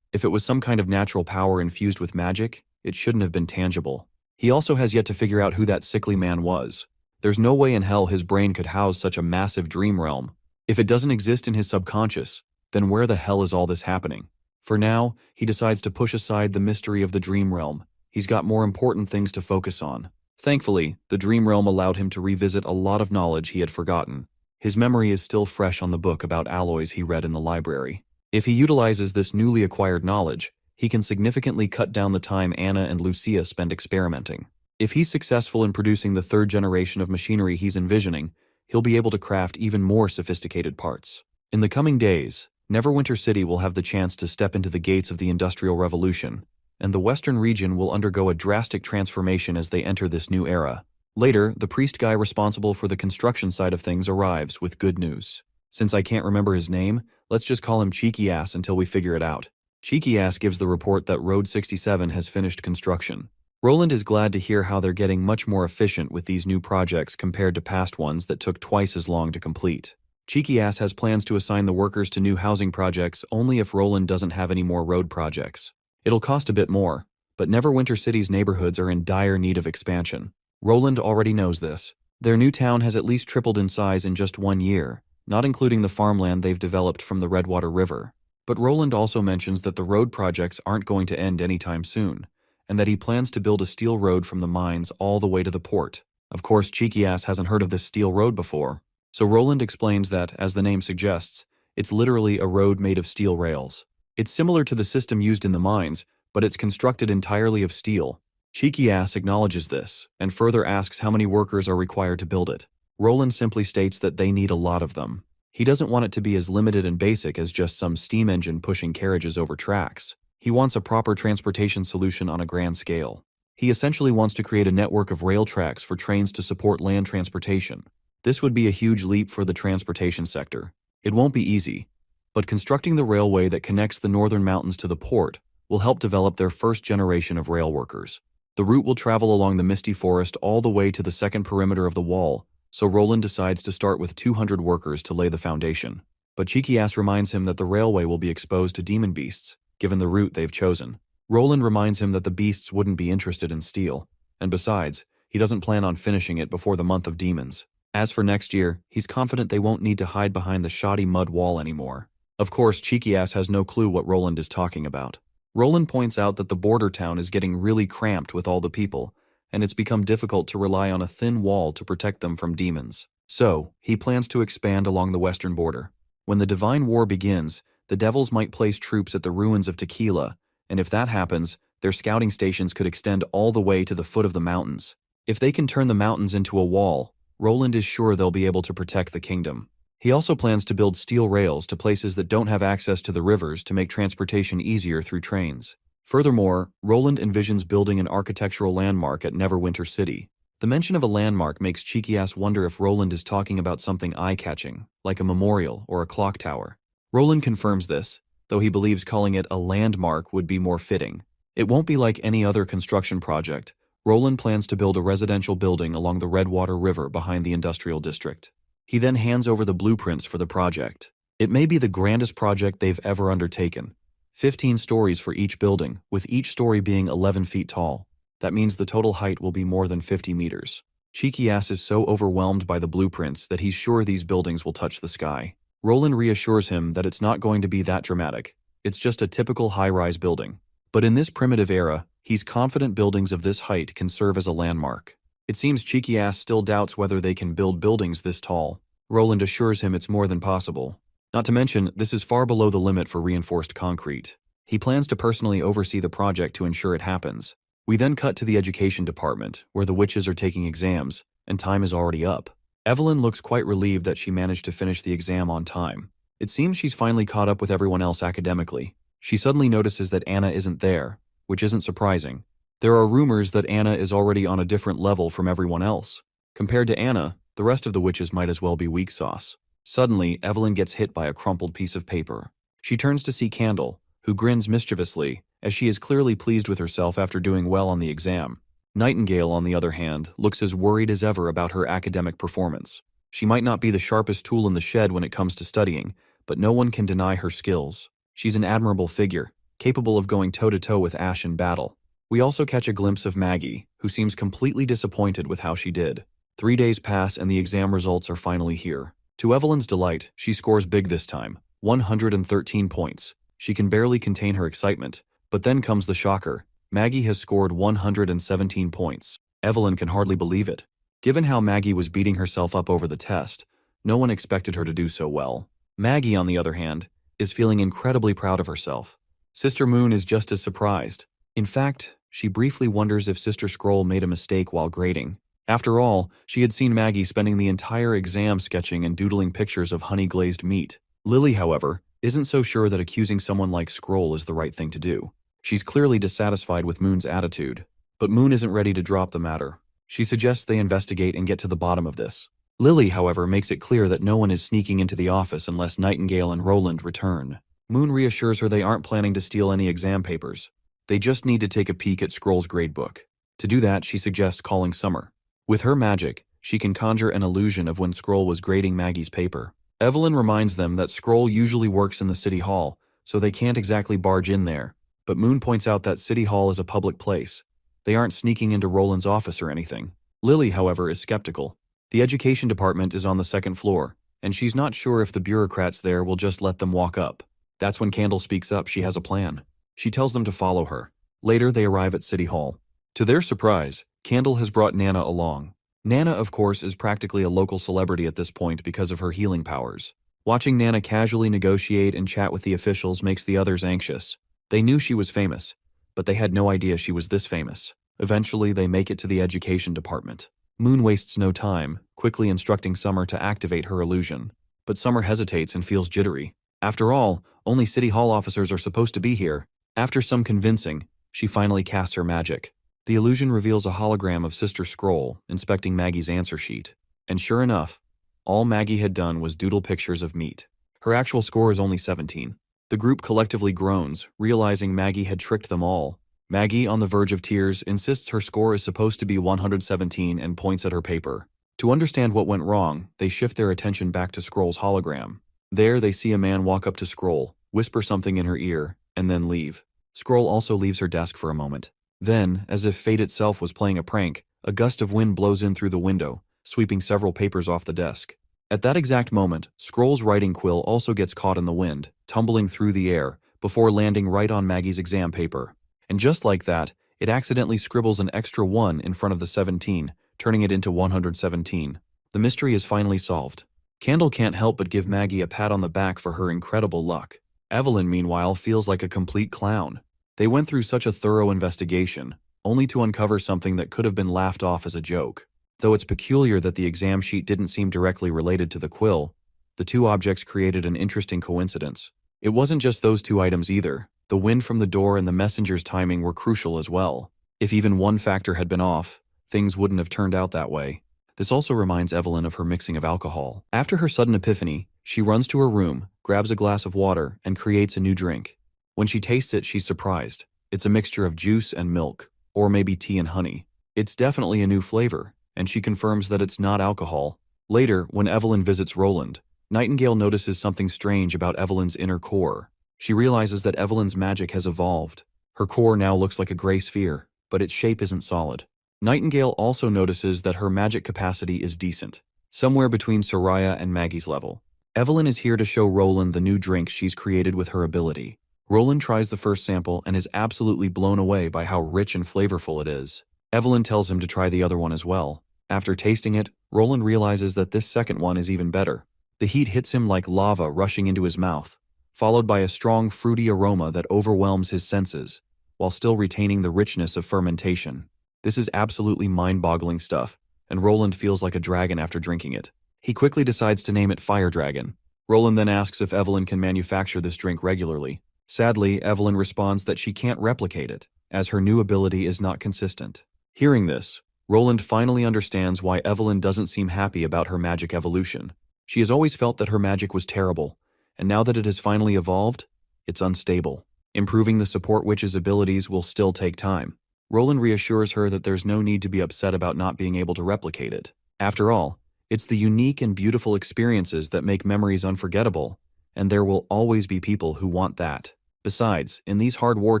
[SPEAKER 1] If it was some kind of natural power infused with magic, it shouldn't have been tangible. He also has yet to figure out who that sickly man was. There's no way in hell his brain could house such a massive dream realm. If it doesn't exist in his subconscious, then where the hell is all this happening? For now, he decides to push aside the mystery of the dream realm. He's got more important things to focus on. Thankfully, the dream realm allowed him to revisit a lot of knowledge he had forgotten. His memory is still fresh on the book about alloys he read in the library. If he utilizes this newly acquired knowledge, he can significantly cut down the time Anna and Lucia spend experimenting. If he's successful in producing the third generation of machinery he's envisioning, he'll be able to craft even more sophisticated parts. In the coming days, Neverwinter City will have the chance to step into the gates of the Industrial Revolution, and the Western region will undergo a drastic transformation as they enter this new era. Later, the priest guy responsible for the construction side of things arrives with good news. Since I can't remember his name, let's just call him Cheeky Ass until we figure it out. Cheeky Ass gives the report that Road 67 has finished construction. Roland is glad to hear how they're getting much more efficient with these new projects compared to past ones that took twice as long to complete. Cheeky Ass has plans to assign the workers to new housing projects only if Roland doesn't have any more road projects. It'll cost a bit more, but Neverwinter City's neighborhoods are in dire need of expansion. Roland already knows this. Their new town has at least tripled in size in just 1 year, not including the farmland they've developed from the Redwater River. But Roland also mentions that the road projects aren't going to end anytime soon, and that he plans to build a steel road from the mines all the way to the port. Of course, Cheeky Ass hasn't heard of this steel road before, so Roland explains that, as the name suggests, it's literally a road made of steel rails. It's similar to the system used in the mines, but it's constructed entirely of steel. Cheeky Ass acknowledges this, and further asks how many workers are required to build it. Roland simply states that they need a lot of them. He doesn't want it to be as limited and basic as just some steam engine pushing carriages over tracks. He wants a proper transportation solution on a grand scale. He essentially wants to create a network of rail tracks for trains to support land transportation. This would be a huge leap for the transportation sector. It won't be easy, but constructing the railway that connects the northern mountains to the port will help develop their first generation of rail workers. The route will travel along the misty forest all the way to the second perimeter of the wall, so Roland decides to start with 200 workers to lay the foundation. But Cheeky Ass reminds him that the railway will be exposed to demon beasts, given the route they've chosen. Roland reminds him that the beasts wouldn't be interested in steel, and besides, he doesn't plan on finishing it before the month of demons. As for next year, he's confident they won't need to hide behind the shoddy mud wall anymore. Of course, Cheeky Ass has no clue what Roland is talking about. Roland points out that the border town is getting really cramped with all the people, and it's become difficult to rely on a thin wall to protect them from demons. So, he plans to expand along the western border. When the Divine War begins, the Devils might place troops at the ruins of Tequila, and if that happens, their scouting stations could extend all the way to the foot of the mountains. If they can turn the mountains into a wall, Roland is sure they'll be able to protect the kingdom. He also plans to build steel rails to places that don't have access to the rivers to make transportation easier through trains. Furthermore, Roland envisions building an architectural landmark at Neverwinter City. The mention of a landmark makes Cheeky Ass wonder if Roland is talking about something eye-catching, like a memorial or a clock tower. Roland confirms this, though he believes calling it a landmark would be more fitting. It won't be like any other construction project. Roland plans to build a residential building along the Redwater River behind the industrial district. He then hands over the blueprints for the project. It may be the grandest project they've ever undertaken. 15 stories for each building, with each story being 11 feet tall. That means the total height will be more than 50 meters. Cheeky Ass is so overwhelmed by the blueprints that he's sure these buildings will touch the sky. Roland reassures him that it's not going to be that dramatic. It's just a typical high-rise building. But in this primitive era, he's confident buildings of this height can serve as a landmark. It seems Cheeky Ass still doubts whether they can build buildings this tall. Roland assures him it's more than possible. Not to mention, this is far below the limit for reinforced concrete. He plans to personally oversee the project to ensure it happens. We then cut to the education department, where the witches are taking exams, and time is already up. Evelyn looks quite relieved that she managed to finish the exam on time. It seems she's finally caught up with everyone else academically. She suddenly notices that Anna isn't there, which isn't surprising. There are rumors that Anna is already on a different level from everyone else. Compared to Anna, the rest of the witches might as well be weak sauce. Suddenly, Evelyn gets hit by a crumpled piece of paper. She turns to see Candle, who grins mischievously, as she is clearly pleased with herself after doing well on the exam. Nightingale, on the other hand, looks as worried as ever about her academic performance. She might not be the sharpest tool in the shed when it comes to studying, but no one can deny her skills. She's an admirable figure, capable of going toe-to-toe with Ash in battle. We also catch a glimpse of Maggie, who seems completely disappointed with how she did. 3 days pass and the exam results are finally here. To Evelyn's delight, she scores big this time, 113 points. She can barely contain her excitement, but then comes the shocker. Maggie has scored 117 points. Evelyn can hardly believe it. Given how Maggie was beating herself up over the test, no one expected her to do so well. Maggie, on the other hand, is feeling incredibly proud of herself. Sister Moon is just as surprised. In fact, she briefly wonders if Sister Scroll made a mistake while grading. After all, she had seen Maggie spending the entire exam sketching and doodling pictures of honey-glazed meat. Lily, however, isn't so sure that accusing someone like Scroll is the right thing to do. She's clearly dissatisfied with Moon's attitude, but Moon isn't ready to drop the matter. She suggests they investigate and get to the bottom of this. Lily, however, makes it clear that no one is sneaking into the office unless Nightingale and Roland return. Moon reassures her they aren't planning to steal any exam papers. They just need to take a peek at Scroll's gradebook. To do that, she suggests calling Summer. With her magic, she can conjure an illusion of when Scroll was grading Maggie's paper. Evelyn reminds them that Scroll usually works in the City Hall, so they can't exactly barge in there. But Moon points out that City Hall is a public place. They aren't sneaking into Roland's office or anything. Lily, however, is skeptical. The education department is on the second floor, and she's not sure if the bureaucrats there will just let them walk up. That's when Candle speaks up. She has a plan. She tells them to follow her. Later, they arrive at City Hall. To their surprise, Candle has brought Nana along. Nana, of course, is practically a local celebrity at this point because of her healing powers. Watching Nana casually negotiate and chat with the officials makes the others anxious. They knew she was famous, but they had no idea she was this famous. Eventually, they make it to the education department. Moon wastes no time, quickly instructing Summer to activate her illusion. But Summer hesitates and feels jittery. After all, only City Hall officers are supposed to be here. After some convincing, she finally casts her magic. The illusion reveals a hologram of Sister Scroll inspecting Maggie's answer sheet. And sure enough, all Maggie had done was doodle pictures of meat. Her actual score is only 17. The group collectively groans, realizing Maggie had tricked them all. Maggie, on the verge of tears, insists her score is supposed to be 117 and points at her paper. To understand what went wrong, they shift their attention back to Scroll's hologram. There, they see a man walk up to Scroll, whisper something in her ear, and then leave. Scroll also leaves her desk for a moment. Then, as if fate itself was playing a prank, a gust of wind blows in through the window, sweeping several papers off the desk. At that exact moment, Scroll's writing quill also gets caught in the wind, tumbling through the air, before landing right on Maggie's exam paper. And just like that, it accidentally scribbles an extra 1 in front of the 17, turning it into 117. The mystery is finally solved. Candle can't help but give Maggie a pat on the back for her incredible luck. Evelyn, meanwhile, feels like a complete clown. They went through such a thorough investigation, only to uncover something that could have been laughed off as a joke. Though it's peculiar that the exam sheet didn't seem directly related to the quill, the two objects created an interesting coincidence. It wasn't just those two items either. The wind from the door and the messenger's timing were crucial as well. If even one factor had been off, things wouldn't have turned out that way. This also reminds Evelyn of her mixing of alcohol. After her sudden epiphany, she runs to her room, grabs a glass of water, and creates a new drink. When she tastes it, she's surprised. It's a mixture of juice and milk, or maybe tea and honey. It's definitely a new flavor, and she confirms that it's not alcohol. Later, when Evelyn visits Roland, Nightingale notices something strange about Evelyn's inner core. She realizes that Evelyn's magic has evolved. Her core now looks like a gray sphere, but its shape isn't solid. Nightingale also notices that her magic capacity is decent, somewhere between Soraya and Maggie's level. Evelyn is here to show Roland the new drink she's created with her ability. Roland tries the first sample and is absolutely blown away by how rich and flavorful it is. Evelyn tells him to try the other one as well. After tasting it, Roland realizes that this second one is even better. The heat hits him like lava rushing into his mouth, followed by a strong fruity aroma that overwhelms his senses, while still retaining the richness of fermentation. This is absolutely mind-boggling stuff, and Roland feels like a dragon after drinking it. He quickly decides to name it Fire Dragon. Roland then asks if Evelyn can manufacture this drink regularly. Sadly, Evelyn responds that she can't replicate it, as her new ability is not consistent. Hearing this, Roland finally understands why Evelyn doesn't seem happy about her magic evolution. She has always felt that her magic was terrible, and now that it has finally evolved, it's unstable. Improving the support witch's abilities will still take time. Roland reassures her that there's no need to be upset about not being able to replicate it. After all, it's the unique and beautiful experiences that make memories unforgettable, and there will always be people who want that. Besides, in these hard war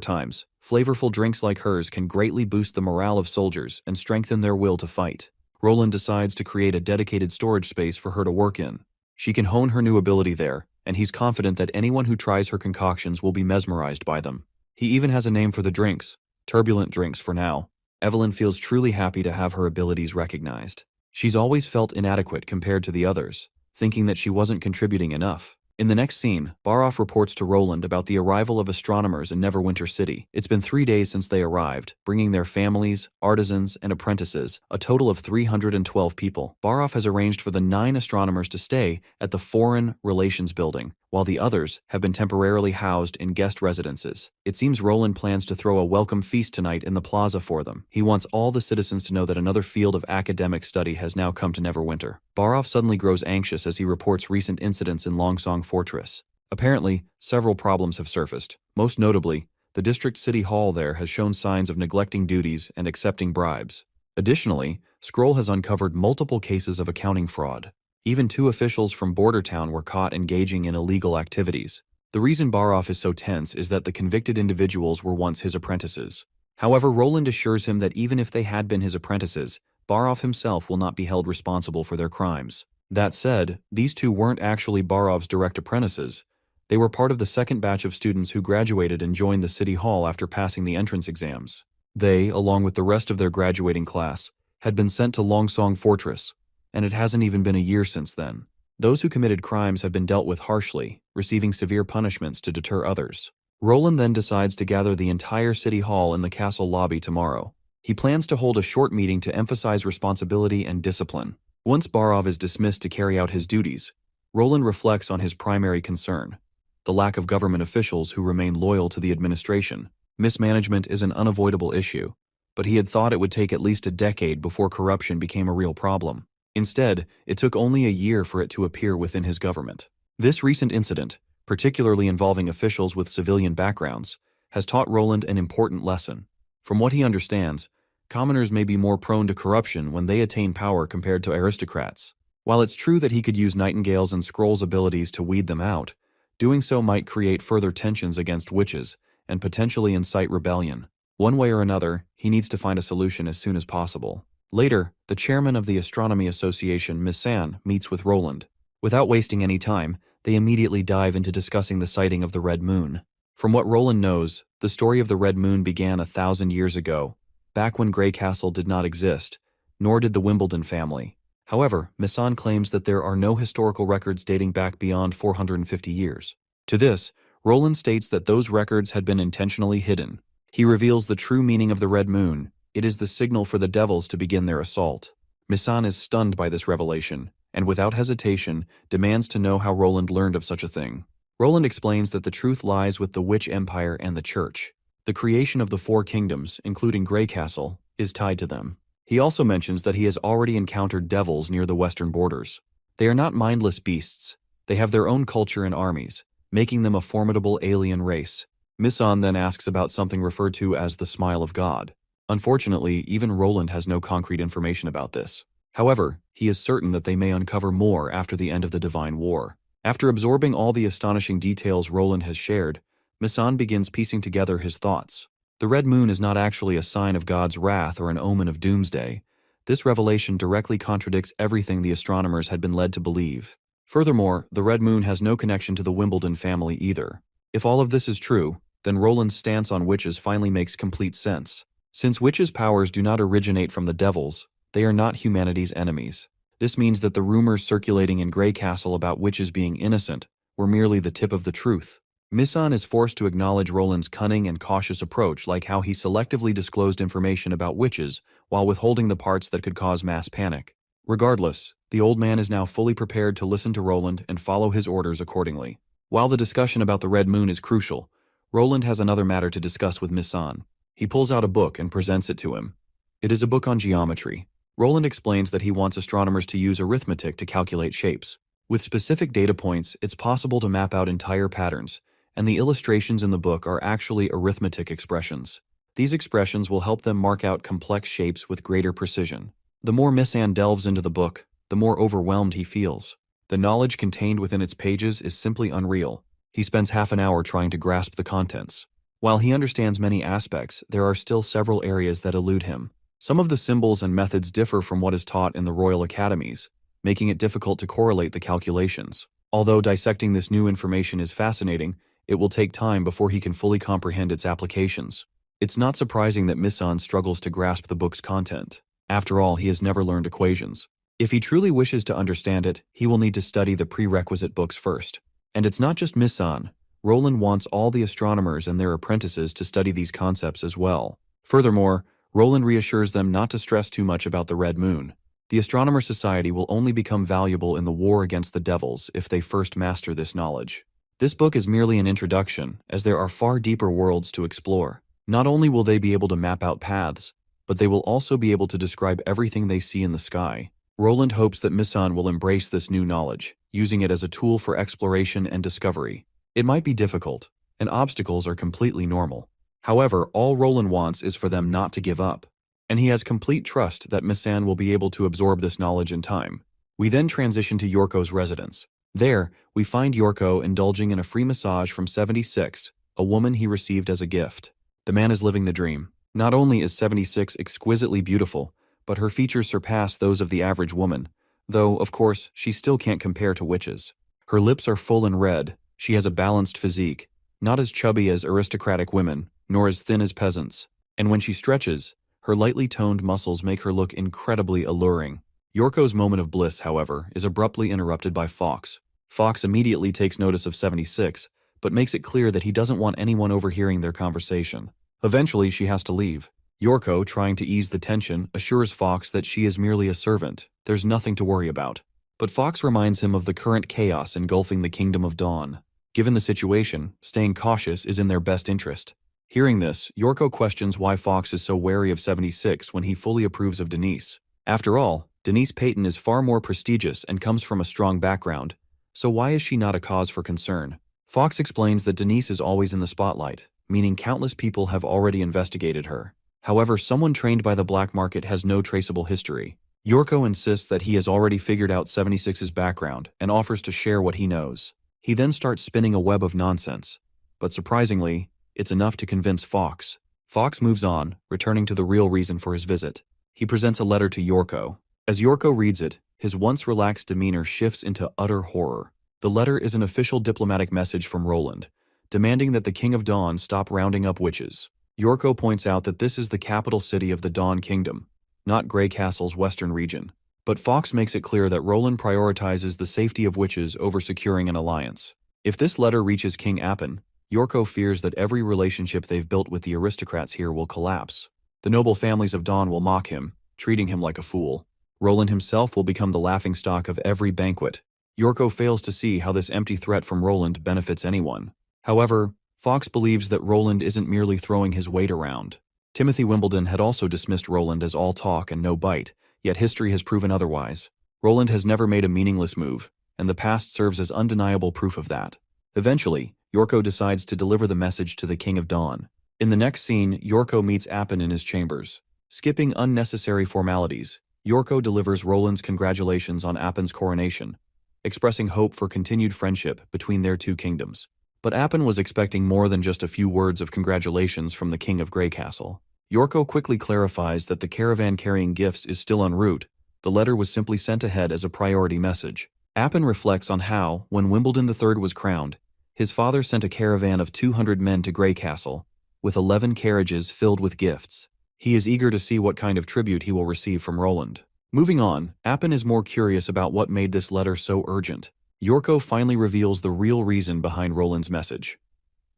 [SPEAKER 1] times, flavorful drinks like hers can greatly boost the morale of soldiers and strengthen their will to fight. Roland decides to create a dedicated storage space for her to work in. She can hone her new ability there, and he's confident that anyone who tries her concoctions will be mesmerized by them. He even has a name for the drinks, turbulent drinks for now. Evelyn feels truly happy to have her abilities recognized. She's always felt inadequate compared to the others, thinking that she wasn't contributing enough. In the next scene, Barov reports to Roland about the arrival of astronomers in Neverwinter City. It's been 3 days since they arrived, bringing their families, artisans, and apprentices, a total of 312 people. Barov has arranged for the 9 astronomers to stay at the Foreign Relations Building, while the others have been temporarily housed in guest residences. It seems Roland plans to throw a welcome feast tonight in the plaza for them. He wants all the citizens to know that another field of academic study has now come to Neverwinter. Barov suddenly grows anxious as he reports recent incidents in Longsong Fortress. Apparently, several problems have surfaced. Most notably, the district city hall there has shown signs of neglecting duties and accepting bribes. Additionally, Scroll has uncovered multiple cases of accounting fraud. Even 2 officials from Border Town were caught engaging in illegal activities. The reason Barov is so tense is that the convicted individuals were once his apprentices. However, Roland assures him that even if they had been his apprentices, Barov himself will not be held responsible for their crimes. That said, these 2 weren't actually Barov's direct apprentices. They were part of the second batch of students who graduated and joined the city hall after passing the entrance exams. They, along with the rest of their graduating class, had been sent to Longsong Fortress, and it hasn't even been a year since then. Those who committed crimes have been dealt with harshly, receiving severe punishments to deter others. Roland then decides to gather the entire city hall in the castle lobby tomorrow. He plans to hold a short meeting to emphasize responsibility and discipline. Once Barov is dismissed to carry out his duties, Roland reflects on his primary concern: the lack of government officials who remain loyal to the administration. Mismanagement is an unavoidable issue, but he had thought it would take at least a decade before corruption became a real problem. Instead, it took only a year for it to appear within his government. This recent incident, particularly involving officials with civilian backgrounds, has taught Roland an important lesson. From what he understands, commoners may be more prone to corruption when they attain power compared to aristocrats. While it's true that he could use Nightingale's and Scroll's abilities to weed them out, doing so might create further tensions against witches and potentially incite rebellion. One way or another, he needs to find a solution as soon as possible. Later, the chairman of the Astronomy Association, Miss San, meets with Roland. Without wasting any time, they immediately dive into discussing the sighting of the Red Moon. From what Roland knows, the story of the Red Moon began 1,000 years ago, back when Grey Castle did not exist, nor did the Wimbledon family. However, Miss San claims that there are no historical records dating back beyond 450 years. To this, Roland states that those records had been intentionally hidden. He reveals the true meaning of the Red Moon. It is the signal for the devils to begin their assault. Miss San is stunned by this revelation, and without hesitation, demands to know how Roland learned of such a thing. Roland explains that the truth lies with the Witch Empire and the Church. The creation of the 4 kingdoms, including Grey Castle, is tied to them. He also mentions that he has already encountered devils near the western borders. They are not mindless beasts. They have their own culture and armies, making them a formidable alien race. Miss San then asks about something referred to as the Smile of God. Unfortunately, even Roland has no concrete information about this. However, he is certain that they may uncover more after the end of the Divine War. After absorbing all the astonishing details Roland has shared, Miss San begins piecing together his thoughts. The Red Moon is not actually a sign of God's wrath or an omen of doomsday. This revelation directly contradicts everything the astronomers had been led to believe. Furthermore, the Red Moon has no connection to the Wimbledon family either. If all of this is true, then Roland's stance on witches finally makes complete sense. Since witches' powers do not originate from the devils, they are not humanity's enemies. This means that the rumors circulating in Grey Castle about witches being innocent were merely the tip of the truth. Miss San is forced to acknowledge Roland's cunning and cautious approach, like how he selectively disclosed information about witches while withholding the parts that could cause mass panic. Regardless, the old man is now fully prepared to listen to Roland and follow his orders accordingly. While the discussion about the Red Moon is crucial, Roland has another matter to discuss with Miss San. He pulls out a book and presents it to him. It is a book on geometry. Roland explains that he wants astronomers to use arithmetic to calculate shapes. With specific data points, it's possible to map out entire patterns, and the illustrations in the book are actually arithmetic expressions. These expressions will help them mark out complex shapes with greater precision. The more Miss San delves into the book, the more overwhelmed he feels. The knowledge contained within its pages is simply unreal. He spends half an hour trying to grasp the contents. While he understands many aspects, there are still several areas that elude him. Some of the symbols and methods differ from what is taught in the royal academies, making it difficult to correlate the calculations. Although dissecting this new information is fascinating, it will take time before he can fully comprehend its applications. It's not surprising that Misan struggles to grasp the book's content. After all, he has never learned equations. If he truly wishes to understand it, he will need to study the prerequisite books first. And it's not just Misan. Roland wants all the astronomers and their apprentices to study these concepts as well. Furthermore, Roland reassures them not to stress too much about the Red Moon. The Astronomer Society will only become valuable in the war against the devils if they first master this knowledge. This book is merely an introduction, as there are far deeper worlds to explore. Not only will they be able to map out paths, but they will also be able to describe everything they see in the sky. Roland hopes that Misan will embrace this new knowledge, using it as a tool for exploration and discovery. It might be difficult, and obstacles are completely normal. However, all Roland wants is for them not to give up. And he has complete trust that Misan will be able to absorb this knowledge in time. We then transition to Yorko's residence. There, we find Yorko indulging in a free massage from 76, a woman he received as a gift. The man is living the dream. Not only is 76 exquisitely beautiful, but her features surpass those of the average woman, though, of course, she still can't compare to witches. Her lips are full and red, she has a balanced physique, not as chubby as aristocratic women, nor as thin as peasants, and when she stretches, her lightly toned muscles make her look incredibly alluring. Yorko's moment of bliss, however, is abruptly interrupted by Fox. Fox immediately takes notice of 76, but makes it clear that he doesn't want anyone overhearing their conversation. Eventually, she has to leave. Yorko, trying to ease the tension, assures Fox that she is merely a servant. There's nothing to worry about. But Fox reminds him of the current chaos engulfing the Kingdom of Dawn. Given the situation, staying cautious is in their best interest. Hearing this, Yorko questions why Fox is so wary of 76 when he fully approves of Denise. After all, Denise Payton is far more prestigious and comes from a strong background, so why is she not a cause for concern? Fox explains that Denise is always in the spotlight, meaning countless people have already investigated her. However, someone trained by the black market has no traceable history. Yorko insists that he has already figured out 76's background and offers to share what he knows. He then starts spinning a web of nonsense. But surprisingly, it's enough to convince Fox. Fox moves on, returning to the real reason for his visit. He presents a letter to Yorko. As Yorko reads it, his once relaxed demeanor shifts into utter horror. The letter is an official diplomatic message from Roland, demanding that the King of Dawn stop rounding up witches. Yorko points out that this is the capital city of the Dawn Kingdom, not Grey Castle's western region. But Fox makes it clear that Roland prioritizes the safety of witches over securing an alliance. If this letter reaches King Appin, Yorko fears that every relationship they've built with the aristocrats here will collapse. The noble families of Dawn will mock him, treating him like a fool. Roland himself will become the laughingstock of every banquet. Yorko fails to see how this empty threat from Roland benefits anyone. However, Fox believes that Roland isn't merely throwing his weight around. Timothy Wimbledon had also dismissed Roland as all talk and no bite, yet history has proven otherwise. Roland has never made a meaningless move, and the past serves as undeniable proof of that. Eventually, Yorko decides to deliver the message to the King of Dawn. In the next scene, Yorko meets Appin in his chambers. Skipping unnecessary formalities, Yorko delivers Roland's congratulations on Appin's coronation, expressing hope for continued friendship between their two kingdoms. But Appin was expecting more than just a few words of congratulations from the King of Grey Castle. Yorko quickly clarifies that the caravan carrying gifts is still en route. The letter was simply sent ahead as a priority message. Appin reflects on how, when Wimbledon III was crowned, his father sent a caravan of 200 men to Grey Castle, with 11 carriages filled with gifts. He is eager to see what kind of tribute he will receive from Roland. Moving on, Appin is more curious about what made this letter so urgent. Yorko finally reveals the real reason behind Roland's message.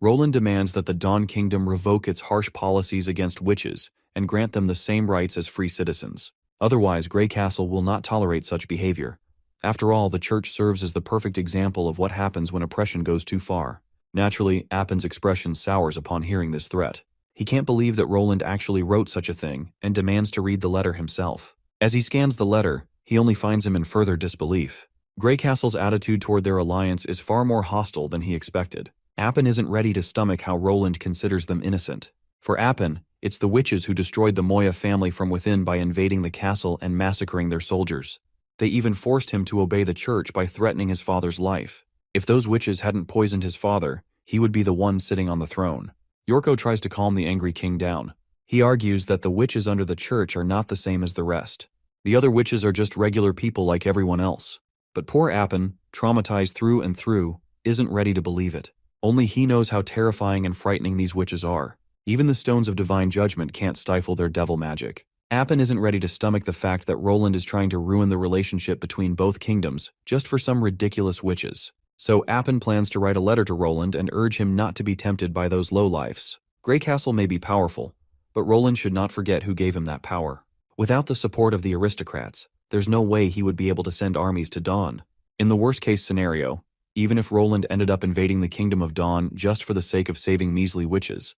[SPEAKER 1] Roland demands that the Dawn Kingdom revoke its harsh policies against witches and grant them the same rights as free citizens. Otherwise, Grey Castle will not tolerate such behavior. After all, the church serves as the perfect example of what happens when oppression goes too far. Naturally, Appin's expression sours upon hearing this threat. He can't believe that Roland actually wrote such a thing and demands to read the letter himself. As he scans the letter, he only finds him in further disbelief. Grey Castle's attitude toward their alliance is far more hostile than he expected. Appin isn't ready to stomach how Roland considers them innocent. For Appin, it's the witches who destroyed the Moya family from within by invading the castle and massacring their soldiers. They even forced him to obey the church by threatening his father's life. If those witches hadn't poisoned his father, he would be the one sitting on the throne. Yorko tries to calm the angry king down. He argues that the witches under the church are not the same as the rest. The other witches are just regular people like everyone else. But poor Appin, traumatized through and through, isn't ready to believe it. Only he knows how terrifying and frightening these witches are. Even the stones of divine judgment can't stifle their devil magic. Appin isn't ready to stomach the fact that Roland is trying to ruin the relationship between both kingdoms just for some ridiculous witches. So Appin plans to write a letter to Roland and urge him not to be tempted by those lowlifes. Grey Castle may be powerful, but Roland should not forget who gave him that power. Without the support of the aristocrats, there's no way he would be able to send armies to Dawn. In the worst-case scenario, even if Roland ended up invading the Kingdom of Dawn just for the sake of saving measly witches,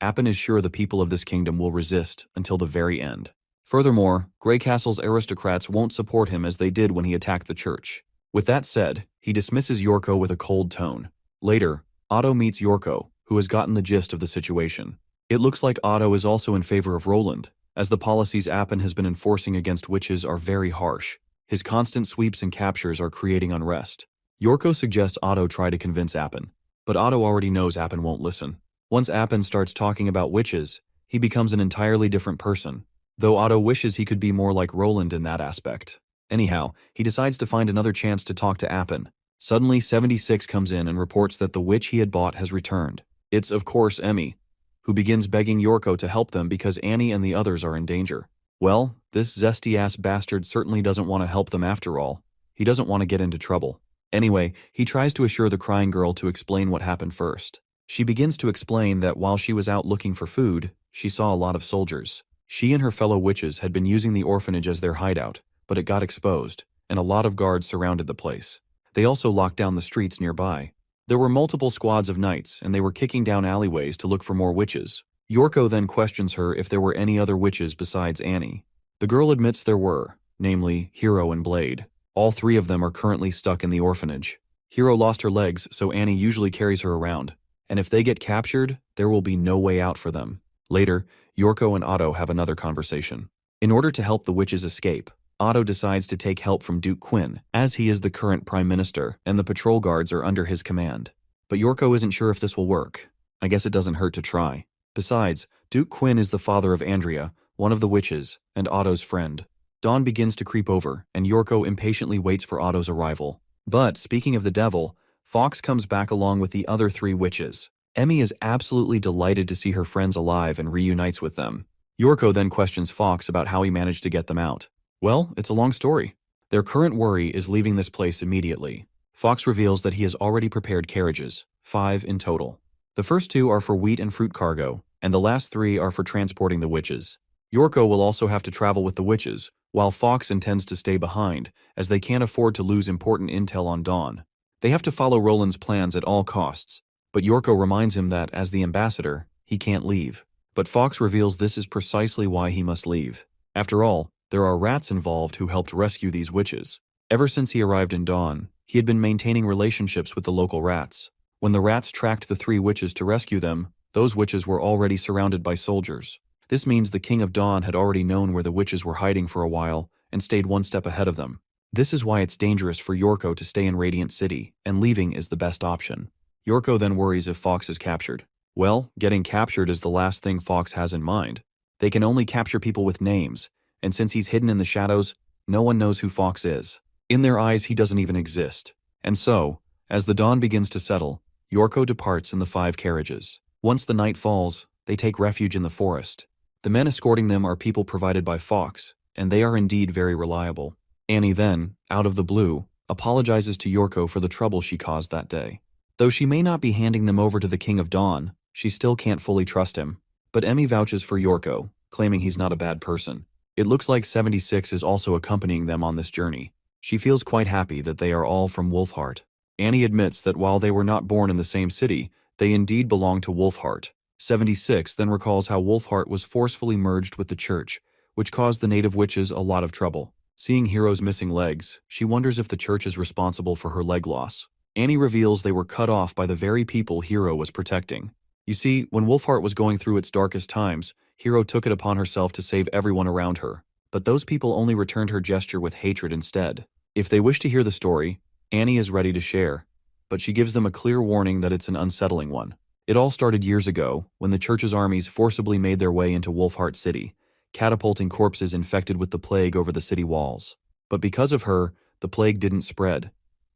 [SPEAKER 1] Appin is sure the people of this kingdom will resist until the very end. Furthermore, Grey Castle's aristocrats won't support him as they did when he attacked the church. With that said, he dismisses Yorko with a cold tone. Later, Otto meets Yorko, who has gotten the gist of the situation. It looks like Otto is also in favor of Roland, as the policies Appin has been enforcing against witches are very harsh. His constant sweeps and captures are creating unrest. Yorko suggests Otto try to convince Appin, but Otto already knows Appin won't listen. Once Appin starts talking about witches, he becomes an entirely different person, though Otto wishes he could be more like Roland in that aspect. Anyhow, he decides to find another chance to talk to Appin. Suddenly, 76 comes in and reports that the witch he had bought has returned. It's, of course, Emmy, who begins begging Yorko to help them because Annie and the others are in danger. Well, this zesty-ass bastard certainly doesn't want to help them after all. He doesn't want to get into trouble. Anyway, he tries to assure the crying girl to explain what happened first. She begins to explain that while she was out looking for food, she saw a lot of soldiers. She and her fellow witches had been using the orphanage as their hideout, but it got exposed, and a lot of guards surrounded the place. They also locked down the streets nearby. There were multiple squads of knights, and they were kicking down alleyways to look for more witches. Yorko then questions her if there were any other witches besides Annie. The girl admits there were, namely Hero and Blade. All three of them are currently stuck in the orphanage. Hero lost her legs, so Annie usually carries her around. And if they get captured, there will be no way out for them. Later, Yorko and Otto have another conversation. In order to help the witches escape, Otto decides to take help from Duke Quinn, as he is the current prime minister and the patrol guards are under his command. But Yorko isn't sure if this will work. I guess it doesn't hurt to try. Besides, Duke Quinn is the father of Andrea, one of the witches, and Otto's friend. Dawn begins to creep over, and Yorko impatiently waits for Otto's arrival. But, speaking of the devil, Fox comes back along with the other three witches. Emmy is absolutely delighted to see her friends alive and reunites with them. Yorko then questions Fox about how he managed to get them out. Well, it's a long story. Their current worry is leaving this place immediately. Fox reveals that he has already prepared carriages, 5 in total. The first 2 are for wheat and fruit cargo, and the last 3 are for transporting the witches. Yorko will also have to travel with the witches, while Fox intends to stay behind, as they can't afford to lose important intel on Dawn. They have to follow Roland's plans at all costs, but Yorko reminds him that, as the ambassador, he can't leave. But Fox reveals this is precisely why he must leave. After all, there are rats involved who helped rescue these witches. Ever since he arrived in Dawn, he had been maintaining relationships with the local rats. When the rats tracked the 3 witches to rescue them, those witches were already surrounded by soldiers. This means the King of Dawn had already known where the witches were hiding for a while and stayed one step ahead of them. This is why it's dangerous for Yorko to stay in Radiant City, and leaving is the best option. Yorko then worries if Fox is captured. Well, getting captured is the last thing Fox has in mind. They can only capture people with names, and since he's hidden in the shadows, no one knows who Fox is. In their eyes, he doesn't even exist. And so, as the dawn begins to settle, Yorko departs in the 5 carriages. Once the night falls, they take refuge in the forest. The men escorting them are people provided by Fox, and they are indeed very reliable. Annie then, out of the blue, apologizes to Yorko for the trouble she caused that day. Though she may not be handing them over to the King of Dawn, she still can't fully trust him. But Emmy vouches for Yorko, claiming he's not a bad person. It looks like 76 is also accompanying them on this journey. She feels quite happy that they are all from Wolfheart. Annie admits that while they were not born in the same city, they indeed belong to Wolfheart. 76 then recalls how Wolfheart was forcefully merged with the church, which caused the native witches a lot of trouble. Seeing Hero's missing legs, she wonders if the church is responsible for her leg loss. Annie reveals they were cut off by the very people Hero was protecting. You see, when Wolfheart was going through its darkest times, Hero took it upon herself to save everyone around her. But those people only returned her gesture with hatred instead. If they wish to hear the story, Annie is ready to share. but she gives them a clear warning that it's an unsettling one. It all started years ago, when the church's armies forcibly made their way into Wolfheart City, catapulting corpses infected with the plague over the city walls. But because of her, the plague didn't spread,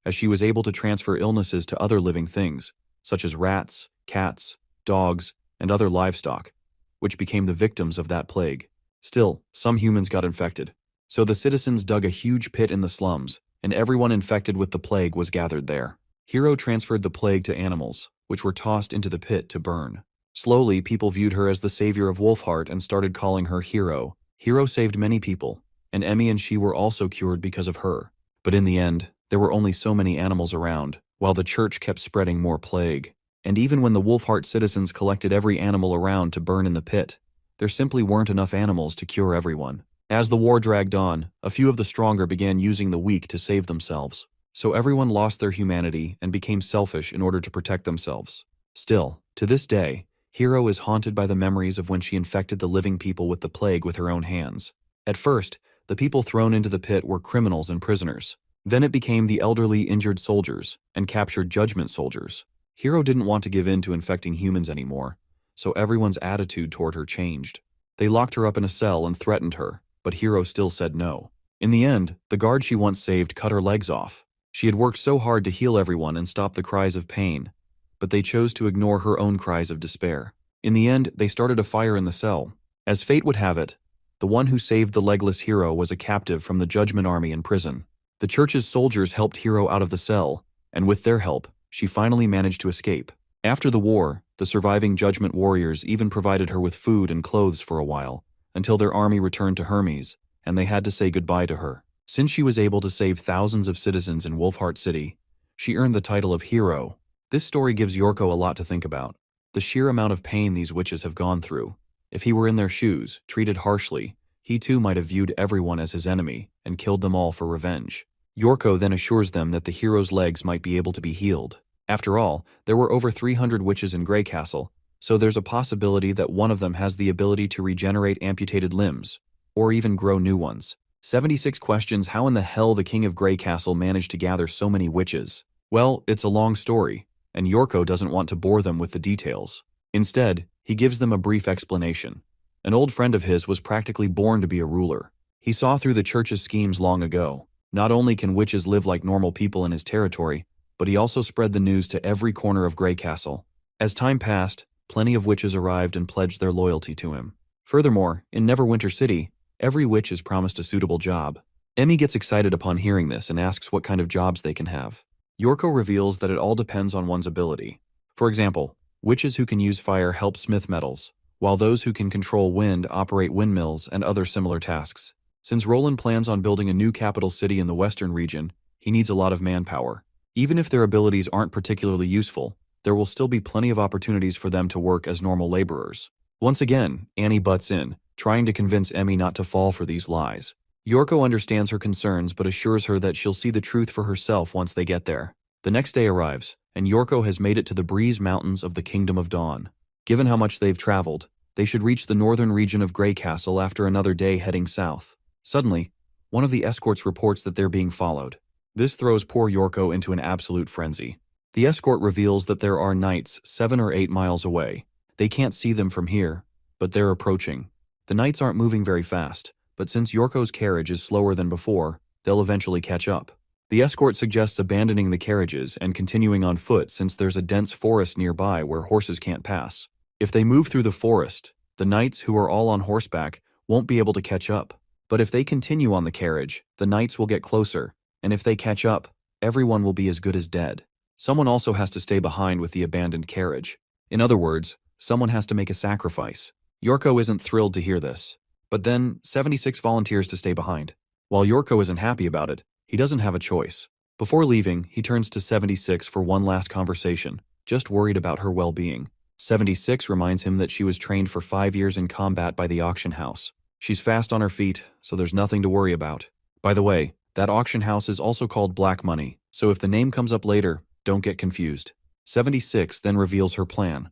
[SPEAKER 1] as she was able to transfer illnesses to other living things, such as rats, cats, dogs, and other livestock, which became the victims of that plague. Still, some humans got infected. So the citizens dug a huge pit in the slums, and everyone infected with the plague was gathered there. Hero transferred the plague to animals, which were tossed into the pit to burn. Slowly, people viewed her as the savior of Wolfheart and started calling her Hero. Hero saved many people, and Emmy and she were also cured because of her. But in the end, there were only so many animals around, while the church kept spreading more plague. And even when the Wolfheart citizens collected every animal around to burn in the pit, there simply weren't enough animals to cure everyone. As the war dragged on, a few of the stronger began using the weak to save themselves. So everyone lost their humanity and became selfish in order to protect themselves. Still, to this day, Hero is haunted by the memories of when she infected the living people with the plague with her own hands. At first, the people thrown into the pit were criminals and prisoners. Then it became the elderly injured soldiers and captured judgment soldiers. Hero didn't want to give in to infecting humans anymore, so everyone's attitude toward her changed. They locked her up in a cell and threatened her, but Hero still said no. In the end, the guard she once saved cut her legs off. She had worked so hard to heal everyone and stop the cries of pain, but they chose to ignore her own cries of despair. In the end, they started a fire in the cell. As fate would have it, the one who saved the legless Hero was a captive from the Judgment Army in prison. The church's soldiers helped Hero out of the cell, and with their help, she finally managed to escape. After the war, the surviving Judgment warriors even provided her with food and clothes for a while, until their army returned to Hermes, and they had to say goodbye to her. Since she was able to save thousands of citizens in Wolfheart City, she earned the title of Hero. This story gives Yorko a lot to think about. The sheer amount of pain these witches have gone through. If he were in their shoes, treated harshly, he too might have viewed everyone as his enemy and killed them all for revenge. Yorko then assures them that the hero's legs might be able to be healed. After all, there were over 300 witches in Grey Castle, so there's a possibility that one of them has the ability to regenerate amputated limbs, or even grow new ones. 76 questions how in the hell the King of Grey Castle managed to gather so many witches. Well, it's a long story, and Yorko doesn't want to bore them with the details. Instead, he gives them a brief explanation. An old friend of his was practically born to be a ruler. He saw through the church's schemes long ago. Not only can witches live like normal people in his territory, but he also spread the news to every corner of Grey Castle. As time passed, plenty of witches arrived and pledged their loyalty to him. Furthermore, in Neverwinter City, every witch is promised a suitable job. Emmy gets excited upon hearing this and asks what kind of jobs they can have. Yorko reveals that it all depends on one's ability. For example, witches who can use fire help smith metals, while those who can control wind operate windmills and other similar tasks. Since Roland plans on building a new capital city in the western region, he needs a lot of manpower. Even if their abilities aren't particularly useful, there will still be plenty of opportunities for them to work as normal laborers. Once again, Annie butts in, trying to convince Emmy not to fall for these lies. Yorko understands her concerns but assures her that she'll see the truth for herself once they get there. The next day arrives, and Yorko has made it to the Breeze Mountains of the Kingdom of Dawn. Given how much they've traveled, they should reach the northern region of Grey Castle after another day heading south. Suddenly, one of the escorts reports that they're being followed. This throws poor Yorko into an absolute frenzy. The escort reveals that there are knights 7 or 8 miles away. They can't see them from here, but they're approaching. The knights aren't moving very fast, but since Yorko's carriage is slower than before, they'll eventually catch up. The escort suggests abandoning the carriages and continuing on foot since there's a dense forest nearby where horses can't pass. If they move through the forest, the knights who are all on horseback won't be able to catch up. But if they continue on the carriage, the knights will get closer, and if they catch up, everyone will be as good as dead. Someone also has to stay behind with the abandoned carriage. In other words, someone has to make a sacrifice. Yorko isn't thrilled to hear this. But then, 76 volunteers to stay behind. While Yorko isn't happy about it, he doesn't have a choice. Before leaving, he turns to 76 for one last conversation, just worried about her well-being. 76 reminds him that she was trained for 5 years in combat by the auction house. She's fast on her feet, so there's nothing to worry about. By the way, that auction house is also called Black Money, so if the name comes up later, don't get confused. 76 then reveals her plan.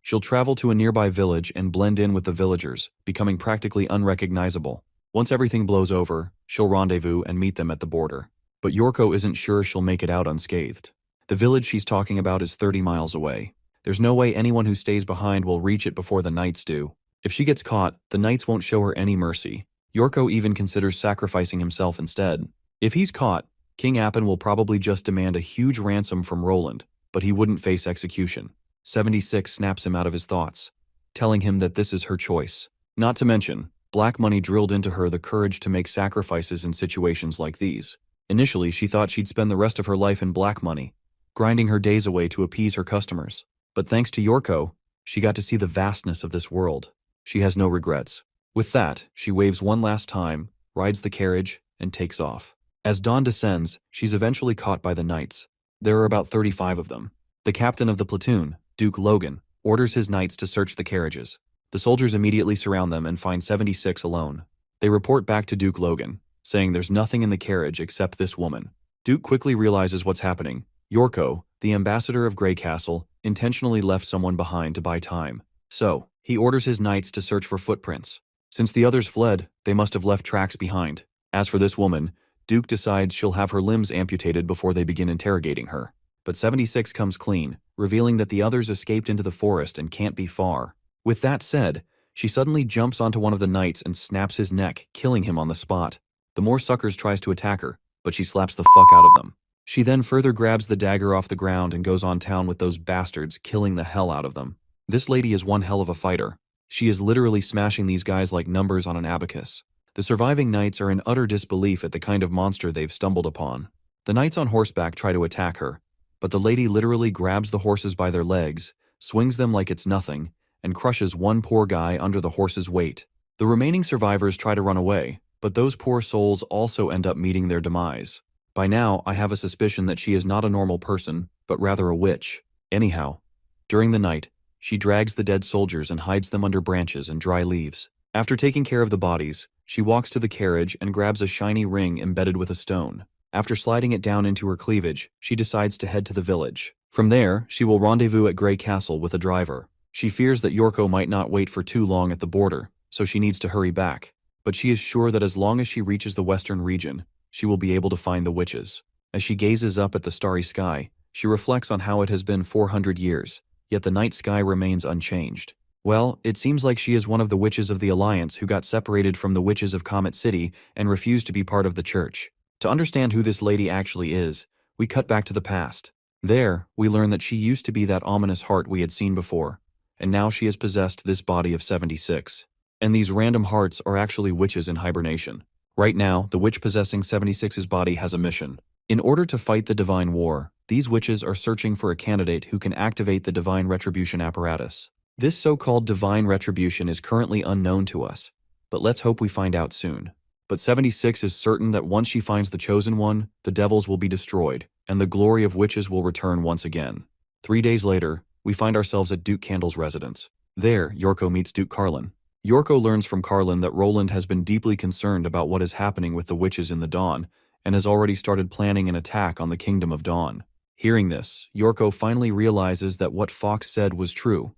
[SPEAKER 1] She'll travel to a nearby village and blend in with the villagers, becoming practically unrecognizable. Once everything blows over, she'll rendezvous and meet them at the border. But Yorko isn't sure she'll make it out unscathed. The village she's talking about is 30 miles away. There's no way anyone who stays behind will reach it before the knights do. If she gets caught, the knights won't show her any mercy. Yorko even considers sacrificing himself instead. If he's caught, King Appin will probably just demand a huge ransom from Roland, but he wouldn't face execution. 76 snaps him out of his thoughts, telling him that this is her choice. Not to mention, black money drilled into her the courage to make sacrifices in situations like these. Initially, she thought she'd spend the rest of her life in black money, grinding her days away to appease her customers. But thanks to Yorko, she got to see the vastness of this world. She has no regrets. With that, she waves one last time, rides the carriage, and takes off. As dawn descends, she's eventually caught by the knights. There are about 35 of them. The captain of the platoon, Duke Logan, orders his knights to search the carriages. The soldiers immediately surround them and find 76 alone. They report back to Duke Logan, saying there's nothing in the carriage except this woman. Duke quickly realizes what's happening. Yorko, the ambassador of Grey Castle, intentionally left someone behind to buy time. So, he orders his knights to search for footprints. Since the others fled, they must have left tracks behind. As for this woman, Duke decides she'll have her limbs amputated before they begin interrogating her. But 76 comes clean, revealing that the others escaped into the forest and can't be far. With that said, she suddenly jumps onto one of the knights and snaps his neck, killing him on the spot. The more suckers tries to attack her, but she slaps the fuck out of them. She then further grabs the dagger off the ground and goes on town with those bastards, killing the hell out of them. This lady is one hell of a fighter. She is literally smashing these guys like numbers on an abacus. The surviving knights are in utter disbelief at the kind of monster they've stumbled upon. The knights on horseback try to attack her, but the lady literally grabs the horses by their legs, swings them like it's nothing, and crushes one poor guy under the horse's weight. The remaining survivors try to run away, but those poor souls also end up meeting their demise. By now, I have a suspicion that she is not a normal person, but rather a witch. Anyhow, during the night, she drags the dead soldiers and hides them under branches and dry leaves. After taking care of the bodies, she walks to the carriage and grabs a shiny ring embedded with a stone. After sliding it down into her cleavage, she decides to head to the village. From there, she will rendezvous at Grey Castle with a driver. She fears that Yorko might not wait for too long at the border, so she needs to hurry back. But she is sure that as long as she reaches the western region, she will be able to find the witches. As she gazes up at the starry sky, she reflects on how it has been 400 years, yet the night sky remains unchanged. Well, it seems like she is one of the witches of the Alliance who got separated from the witches of Comet City and refused to be part of the church. To understand who this lady actually is, we cut back to the past. There, we learn that she used to be that ominous heart we had seen before, and now she has possessed this body of 76. And these random hearts are actually witches in hibernation. Right now, the witch possessing 76's body has a mission. In order to fight the divine war, these witches are searching for a candidate who can activate the divine retribution apparatus. This so-called divine retribution is currently unknown to us, but let's hope we find out soon. But 76 is certain that once she finds the chosen one, the devils will be destroyed, and the glory of witches will return once again. 3 days later, we find ourselves at Duke Candle's residence. There, Yorko meets Duke Carlin. Yorko learns from Carlin that Roland has been deeply concerned about what is happening with the witches in the Dawn, and has already started planning an attack on the Kingdom of Dawn. Hearing this, Yorko finally realizes that what Fox said was true.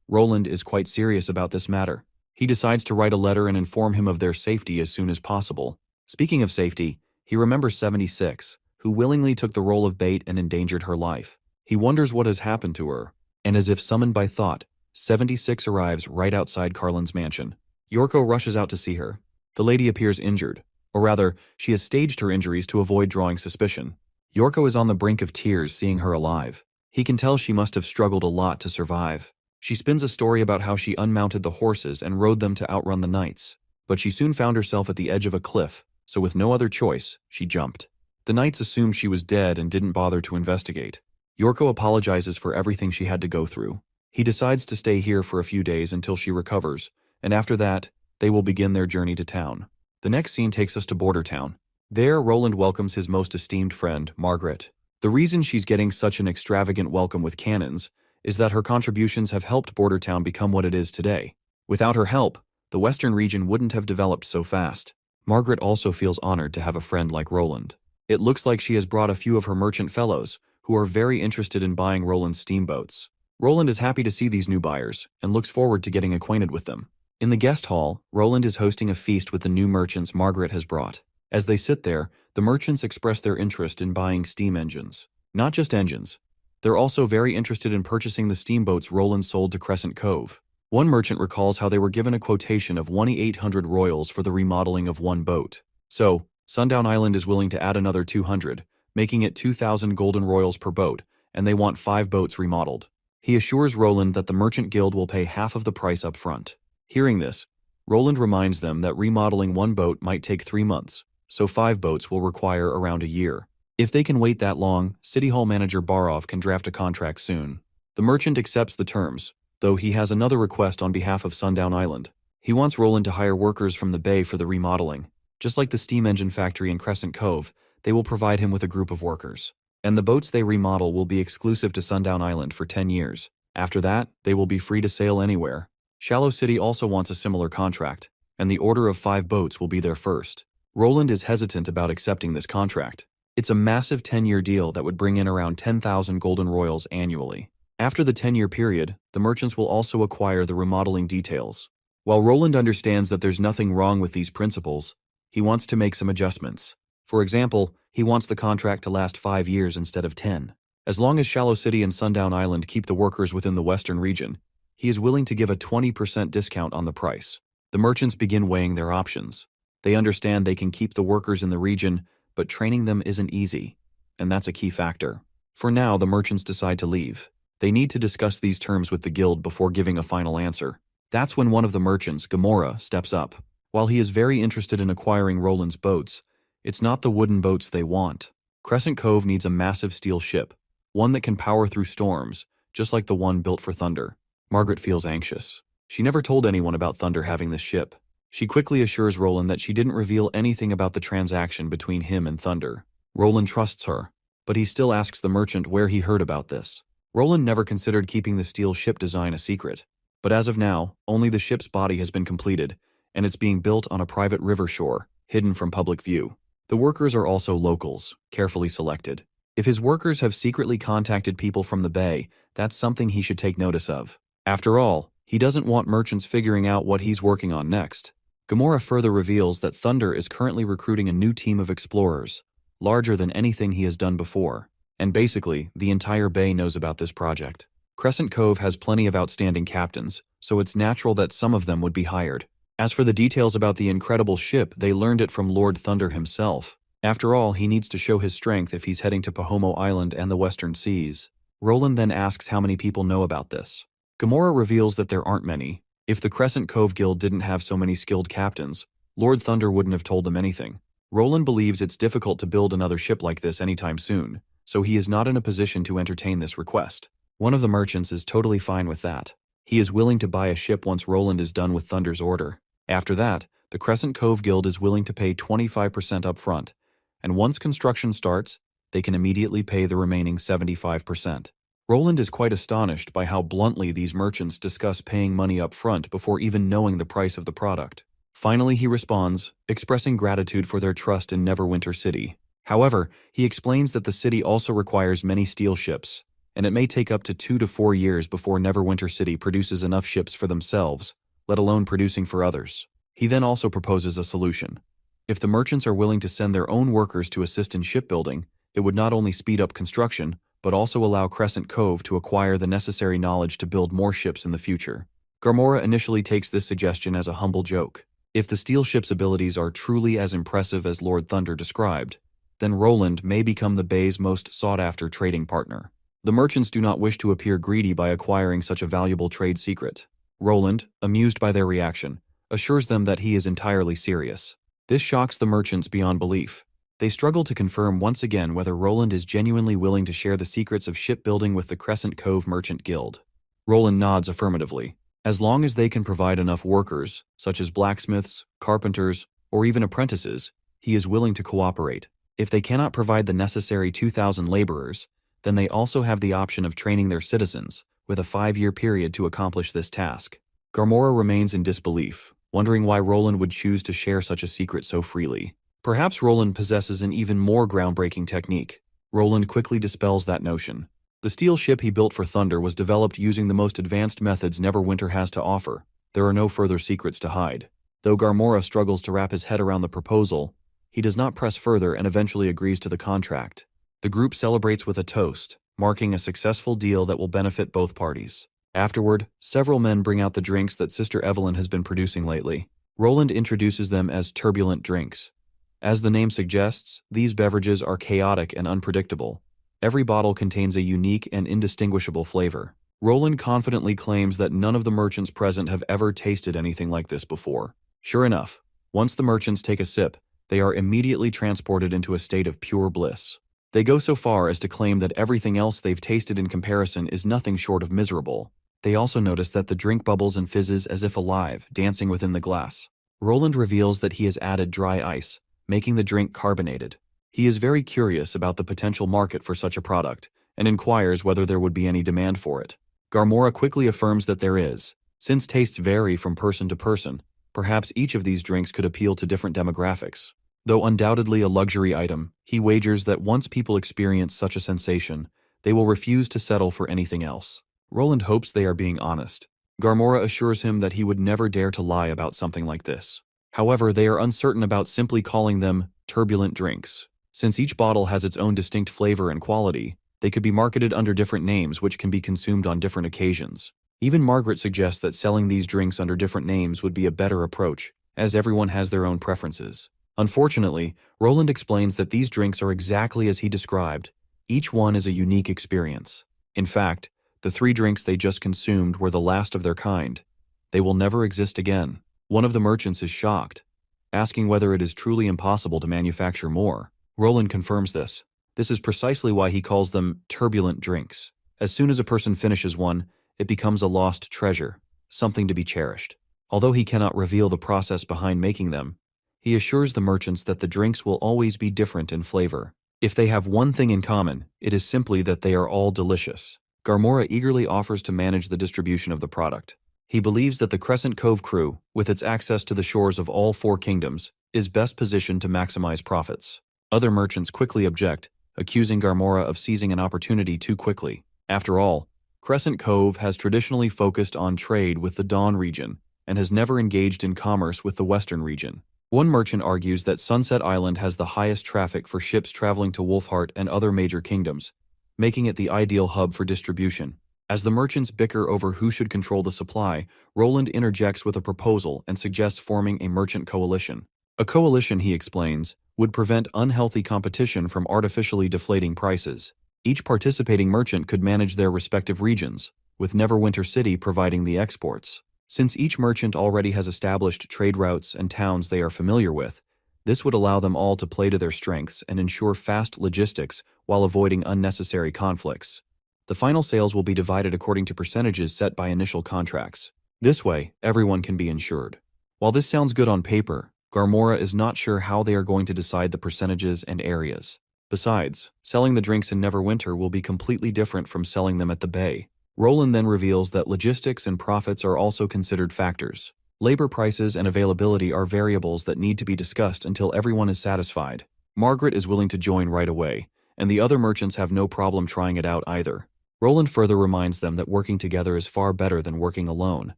[SPEAKER 1] Roland is quite serious about this matter. He decides to write a letter and inform him of their safety as soon as possible. Speaking of safety, he remembers 76, who willingly took the role of bait and endangered her life. He wonders what has happened to her, and as if summoned by thought, 76 arrives right outside Carlin's mansion. Yorko rushes out to see her. The lady appears injured, or rather, she has staged her injuries to avoid drawing suspicion. Yorko is on the brink of tears seeing her alive. He can tell she must have struggled a lot to survive. She spins a story about how she unmounted the horses and rode them to outrun the knights, but she soon found herself at the edge of a cliff, so with no other choice, she jumped. The knights assumed she was dead and didn't bother to investigate. Yorko apologizes for everything she had to go through. He decides to stay here for a few days until she recovers, and after that, they will begin their journey to town. The next scene takes us to Border Town. There, Roland welcomes his most esteemed friend, Margaret. The reason she's getting such an extravagant welcome with cannons is that her contributions have helped Border Town become what it is today. Without her help, the western region wouldn't have developed so fast. Margaret also feels honored to have a friend like Roland. It looks like she has brought a few of her merchant fellows, who are very interested in buying Roland's steamboats. Roland is happy to see these new buyers, and looks forward to getting acquainted with them. In the guest hall, Roland is hosting a feast with the new merchants Margaret has brought. As they sit there, the merchants express their interest in buying steam engines. Not just engines. They're also very interested in purchasing the steamboats Roland sold to Crescent Cove. One merchant recalls how they were given a quotation of 1,800 royals for the remodeling of one boat. So, Sundown Island is willing to add another 200, making it 2,000 golden royals per boat, and they want 5 boats remodeled. He assures Roland that the Merchant Guild will pay half of the price up front. Hearing this, Roland reminds them that remodeling one boat might take 3 months, so 5 boats will require around a year. If they can wait that long, City Hall manager Barov can draft a contract soon. The merchant accepts the terms, though he has another request on behalf of Sundown Island. He wants Roland to hire workers from the bay for the remodeling. Just like the steam engine factory in Crescent Cove, they will provide him with a group of workers. And the boats they remodel will be exclusive to Sundown Island for 10 years. After that, they will be free to sail anywhere. Shallow City also wants a similar contract, and the order of 5 boats will be their first. Roland is hesitant about accepting this contract. It's a massive 10-year deal that would bring in around 10,000 golden royals annually. After the 10-year period, the merchants will also acquire the remodeling details. While Roland understands that there's nothing wrong with these principles, he wants to make some adjustments. For example, he wants the contract to last 5 years instead of 10. As long as Shallow City and Sundown Island keep the workers within the western region, he is willing to give a 20% discount on the price. The merchants begin weighing their options. They understand they can keep the workers in the region, but training them isn't easy, and that's a key factor. For now, the merchants decide to leave. They need to discuss these terms with the guild before giving a final answer. That's when one of the merchants, Gamora, steps up. While he is very interested in acquiring Roland's boats, it's not the wooden boats they want. Crescent Cove needs a massive steel ship, one that can power through storms, just like the one built for Thunder. Margaret feels anxious. She never told anyone about Thunder having this ship. She quickly assures Roland that she didn't reveal anything about the transaction between him and Thunder. Roland trusts her, but he still asks the merchant where he heard about this. Roland never considered keeping the steel ship design a secret, but as of now, only the ship's body has been completed, and it's being built on a private river shore, hidden from public view. The workers are also locals, carefully selected. If his workers have secretly contacted people from the bay, that's something he should take notice of. After all, he doesn't want merchants figuring out what he's working on next. Gamora further reveals that Thunder is currently recruiting a new team of explorers, larger than anything he has done before. And basically, the entire bay knows about this project. Crescent Cove has plenty of outstanding captains, so it's natural that some of them would be hired. As for the details about the incredible ship, they learned it from Lord Thunder himself. After all, he needs to show his strength if he's heading to Pahomo Island and the Western Seas. Roland then asks how many people know about this. Gamora reveals that there aren't many. If the Crescent Cove Guild didn't have so many skilled captains, Lord Thunder wouldn't have told them anything. Roland believes it's difficult to build another ship like this anytime soon, so he is not in a position to entertain this request. One of the merchants is totally fine with that. He is willing to buy a ship once Roland is done with Thunder's order. After that, the Crescent Cove Guild is willing to pay 25% up front, and once construction starts, they can immediately pay the remaining 75%. Roland is quite astonished by how bluntly these merchants discuss paying money up front before even knowing the price of the product. Finally, he responds, expressing gratitude for their trust in Neverwinter City. However, he explains that the city also requires many steel ships, and it may take up to 2 to 4 years before Neverwinter City produces enough ships for themselves, let alone producing for others. He then also proposes a solution. If the merchants are willing to send their own workers to assist in shipbuilding, it would not only speed up construction, but also allow Crescent Cove to acquire the necessary knowledge to build more ships in the future. Gamora initially takes this suggestion as a humble joke. If the steel ship's abilities are truly as impressive as Lord Thunder described, then Roland may become the Bay's most sought-after trading partner. The merchants do not wish to appear greedy by acquiring such a valuable trade secret. Roland, amused by their reaction, assures them that he is entirely serious. This shocks the merchants beyond belief. They struggle to confirm once again whether Roland is genuinely willing to share the secrets of shipbuilding with the Crescent Cove Merchant Guild. Roland nods affirmatively. As long as they can provide enough workers, such as blacksmiths, carpenters, or even apprentices, he is willing to cooperate. If they cannot provide the necessary 2,000 laborers, then they also have the option of training their citizens, with a 5-year period to accomplish this task. Gamora remains in disbelief, wondering why Roland would choose to share such a secret so freely. Perhaps Roland possesses an even more groundbreaking technique. Roland quickly dispels that notion. The steel ship he built for Thunder was developed using the most advanced methods Neverwinter has to offer. There are no further secrets to hide. Though Gamora struggles to wrap his head around the proposal, he does not press further and eventually agrees to the contract. The group celebrates with a toast, marking a successful deal that will benefit both parties. Afterward, several men bring out the drinks that Sister Evelyn has been producing lately. Roland introduces them as turbulent drinks. As the name suggests, these beverages are chaotic and unpredictable. Every bottle contains a unique and indistinguishable flavor. Roland confidently claims that none of the merchants present have ever tasted anything like this before. Sure enough, once the merchants take a sip, they are immediately transported into a state of pure bliss. They go so far as to claim that everything else they've tasted in comparison is nothing short of miserable. They also notice that the drink bubbles and fizzes as if alive, dancing within the glass. Roland reveals that he has added dry ice, making the drink carbonated. He is very curious about the potential market for such a product, and inquires whether there would be any demand for it. Garmora quickly affirms that there is. Since tastes vary from person to person, perhaps each of these drinks could appeal to different demographics. Though undoubtedly a luxury item, he wagers that once people experience such a sensation, they will refuse to settle for anything else. Roland hopes they are being honest. Garmora assures him that he would never dare to lie about something like this. However, they are uncertain about simply calling them turbulent drinks. Since each bottle has its own distinct flavor and quality, they could be marketed under different names which can be consumed on different occasions. Even Margaret suggests that selling these drinks under different names would be a better approach, as everyone has their own preferences. Unfortunately, Roland explains that these drinks are exactly as he described. Each one is a unique experience. In fact, the 3 drinks they just consumed were the last of their kind. They will never exist again. One of the merchants is shocked, asking whether it is truly impossible to manufacture more. Roland confirms this. This is precisely why he calls them turbulent drinks. As soon as a person finishes one, it becomes a lost treasure, something to be cherished. Although he cannot reveal the process behind making them, he assures the merchants that the drinks will always be different in flavor. If they have one thing in common, it is simply that they are all delicious. Garmora eagerly offers to manage the distribution of the product. He believes that the Crescent Cove crew, with its access to the shores of all 4 kingdoms, is best positioned to maximize profits. Other merchants quickly object, accusing Garmora of seizing an opportunity too quickly. After all, Crescent Cove has traditionally focused on trade with the Dawn region and has never engaged in commerce with the Western region. One merchant argues that Sunset Island has the highest traffic for ships traveling to Wolfheart and other major kingdoms, making it the ideal hub for distribution. As the merchants bicker over who should control the supply, Roland interjects with a proposal and suggests forming a merchant coalition. A coalition, he explains, would prevent unhealthy competition from artificially deflating prices. Each participating merchant could manage their respective regions, with Neverwinter City providing the exports. Since each merchant already has established trade routes and towns they are familiar with, this would allow them all to play to their strengths and ensure fast logistics while avoiding unnecessary conflicts. The final sales will be divided according to percentages set by initial contracts. This way, everyone can be insured. While this sounds good on paper, Garmora is not sure how they are going to decide the percentages and areas. Besides, selling the drinks in Neverwinter will be completely different from selling them at the Bay. Roland then reveals that logistics and profits are also considered factors. Labor prices and availability are variables that need to be discussed until everyone is satisfied. Margaret is willing to join right away, and the other merchants have no problem trying it out either. Roland further reminds them that working together is far better than working alone,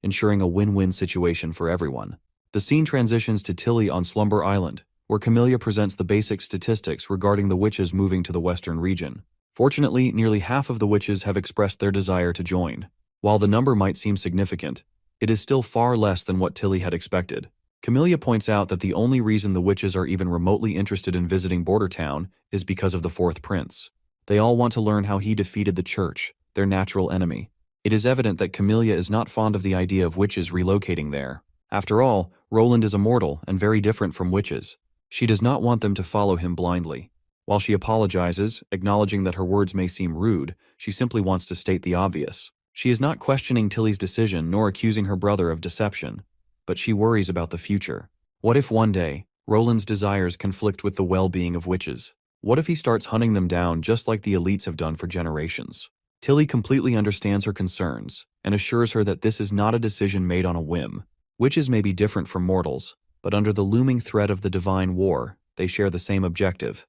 [SPEAKER 1] ensuring a win-win situation for everyone. The scene transitions to Tilly on Slumber Island, where Camellia presents the basic statistics regarding the witches moving to the western region. Fortunately, nearly half of the witches have expressed their desire to join. While the number might seem significant, it is still far less than what Tilly had expected. Camellia points out that the only reason the witches are even remotely interested in visiting Bordertown is because of the Fourth Prince. They all want to learn how he defeated the Church, their natural enemy. It is evident that Camellia is not fond of the idea of witches relocating there. After all, Roland is a mortal and very different from witches. She does not want them to follow him blindly. While she apologizes, acknowledging that her words may seem rude, she simply wants to state the obvious. She is not questioning Tilly's decision nor accusing her brother of deception, but she worries about the future. What if one day, Roland's desires conflict with the well-being of witches? What if he starts hunting them down just like the elites have done for generations? Tilly completely understands her concerns and assures her that this is not a decision made on a whim. Witches may be different from mortals, but under the looming threat of the divine war, they share the same objective: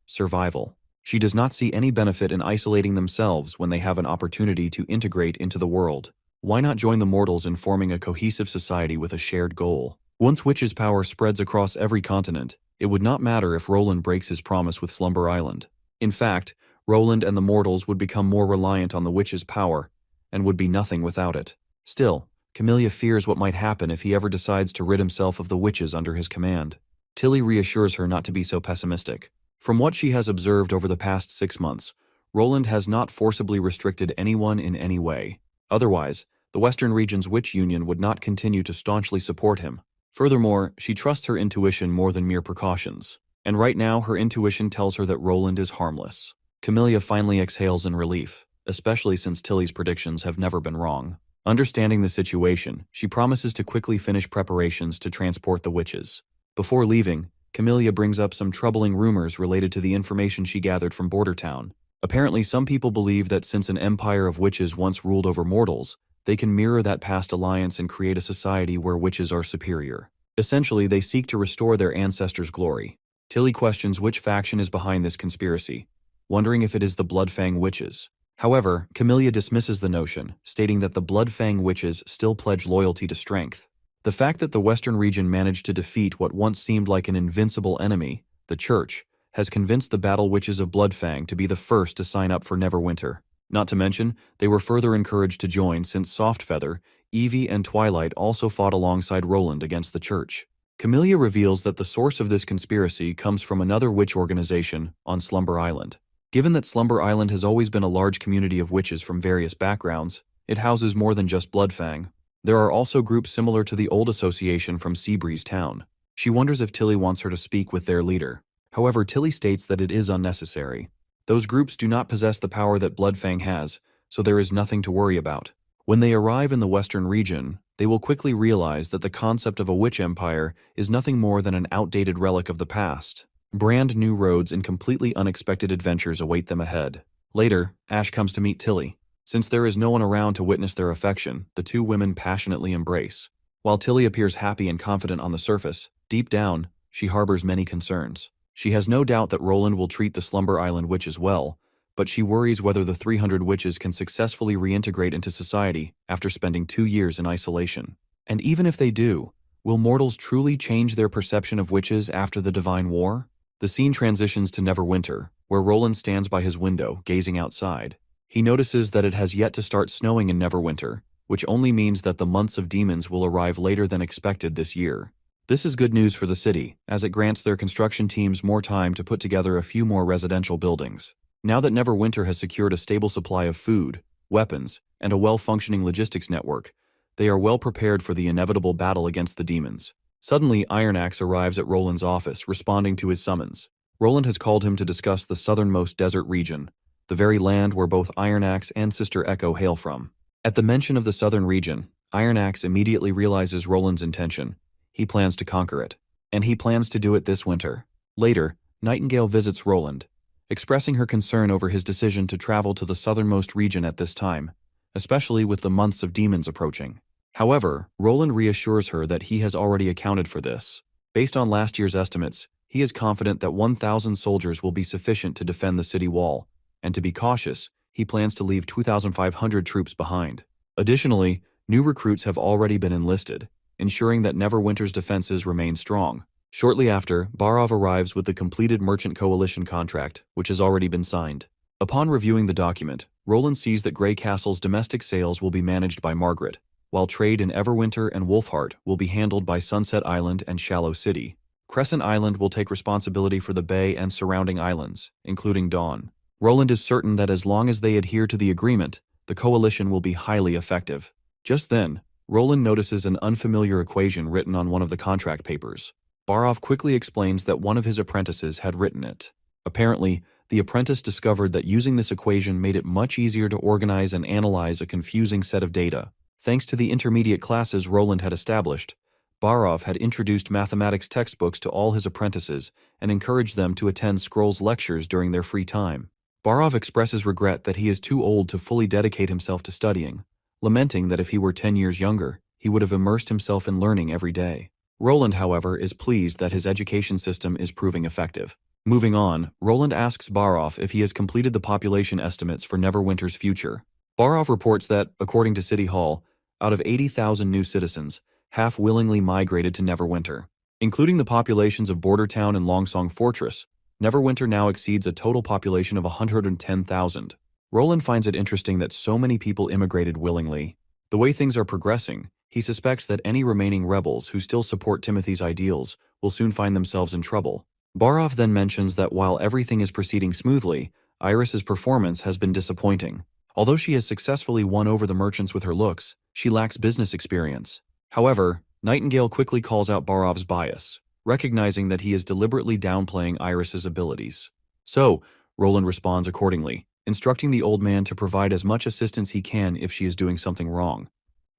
[SPEAKER 1] survival. She does not see any benefit in isolating themselves when they have an opportunity to integrate into the world. Why not join the mortals in forming a cohesive society with a shared goal? Once witches' power spreads across every continent, it would not matter if Roland breaks his promise with Slumber Island. In fact, Roland and the mortals would become more reliant on the witch's power, and would be nothing without it. Still, Camellia fears what might happen if he ever decides to rid himself of the witches under his command. Tilly reassures her not to be so pessimistic. From what she has observed over the past 6 months, Roland has not forcibly restricted anyone in any way. Otherwise, the Western region's witch union would not continue to staunchly support him. Furthermore, she trusts her intuition more than mere precautions. And right now, her intuition tells her that Roland is harmless. Camellia finally exhales in relief, especially since Tilly's predictions have never been wrong. Understanding the situation, she promises to quickly finish preparations to transport the witches. Before leaving, Camellia brings up some troubling rumors related to the information she gathered from Border Town. Apparently, some people believe that since an empire of witches once ruled over mortals, they can mirror that past alliance and create a society where witches are superior. Essentially, they seek to restore their ancestors' glory. Tilly questions which faction is behind this conspiracy, wondering if it is the Bloodfang witches. However, Camellia dismisses the notion, stating that the Bloodfang witches still pledge loyalty to strength. The fact that the Western region managed to defeat what once seemed like an invincible enemy, the Church, has convinced the Battle Witches of Bloodfang to be the first to sign up for Neverwinter. Not to mention, they were further encouraged to join since Softfeather, Evie, and Twilight also fought alongside Roland against the Church. Camellia reveals that the source of this conspiracy comes from another witch organization on Slumber Island. Given that Slumber Island has always been a large community of witches from various backgrounds, it houses more than just Bloodfang. There are also groups similar to the old association from Seabreeze Town. She wonders if Tilly wants her to speak with their leader. However, Tilly states that it is unnecessary. Those groups do not possess the power that Bloodfang has, so there is nothing to worry about. When they arrive in the Western region, they will quickly realize that the concept of a witch empire is nothing more than an outdated relic of the past. Brand new roads and completely unexpected adventures await them ahead. Later, Ash comes to meet Tilly. Since there is no one around to witness their affection, the two women passionately embrace. While Tilly appears happy and confident on the surface, deep down, she harbors many concerns. She has no doubt that Roland will treat the Slumber Island witches well, but she worries whether the 300 witches can successfully reintegrate into society after spending 2 years in isolation. And even if they do, will mortals truly change their perception of witches after the Divine War? The scene transitions to Neverwinter, where Roland stands by his window, gazing outside. He notices that it has yet to start snowing in Neverwinter, which only means that the months of demons will arrive later than expected this year. This is good news for the city, as it grants their construction teams more time to put together a few more residential buildings. Now that Neverwinter has secured a stable supply of food, weapons, and a well-functioning logistics network, they are well prepared for the inevitable battle against the demons. Suddenly, Iron Axe arrives at Roland's office, responding to his summons. Roland has called him to discuss the southernmost desert region, the very land where both Iron Axe and Sister Echo hail from. At the mention of the southern region, Iron Axe immediately realizes Roland's intention. He plans to conquer it. And he plans to do it this winter. Later, Nightingale visits Roland, expressing her concern over his decision to travel to the southernmost region at this time, especially with the months of demons approaching. However, Roland reassures her that he has already accounted for this. Based on last year's estimates, he is confident that 1,000 soldiers will be sufficient to defend the city wall, and to be cautious, he plans to leave 2,500 troops behind. Additionally, new recruits have already been enlisted, ensuring that Neverwinter's defenses remain strong. Shortly after, Barov arrives with the completed Merchant Coalition contract, which has already been signed. Upon reviewing the document, Roland sees that Grey Castle's domestic sales will be managed by Margaret, while trade in Everwinter and Wolfheart will be handled by Sunset Island and Shallow City. Crescent Island will take responsibility for the bay and surrounding islands, including Dawn. Roland is certain that as long as they adhere to the agreement, the coalition will be highly effective. Just then, Roland notices an unfamiliar equation written on one of the contract papers. Barov quickly explains that one of his apprentices had written it. Apparently, the apprentice discovered that using this equation made it much easier to organize and analyze a confusing set of data. Thanks to the intermediate classes Roland had established, Barov had introduced mathematics textbooks to all his apprentices and encouraged them to attend Scroll's lectures during their free time. Barov expresses regret that he is too old to fully dedicate himself to studying, lamenting that if he were 10 years younger, he would have immersed himself in learning every day. Roland, however, is pleased that his education system is proving effective. Moving on, Roland asks Barov if he has completed the population estimates for Neverwinter's future. Barov reports that, according to City Hall, out of 80,000 new citizens, half willingly migrated to Neverwinter. Including the populations of Border Town and Longsong Fortress, Neverwinter now exceeds a total population of 110,000. Roland finds it interesting that so many people immigrated willingly. The way things are progressing, he suspects that any remaining rebels who still support Timothy's ideals will soon find themselves in trouble. Barov then mentions that while everything is proceeding smoothly, Iris's performance has been disappointing. Although she has successfully won over the merchants with her looks, she lacks business experience. However, Nightingale quickly calls out Barov's bias, recognizing that he is deliberately downplaying Iris's abilities. So, Roland responds accordingly, instructing the old man to provide as much assistance he can if she is doing something wrong.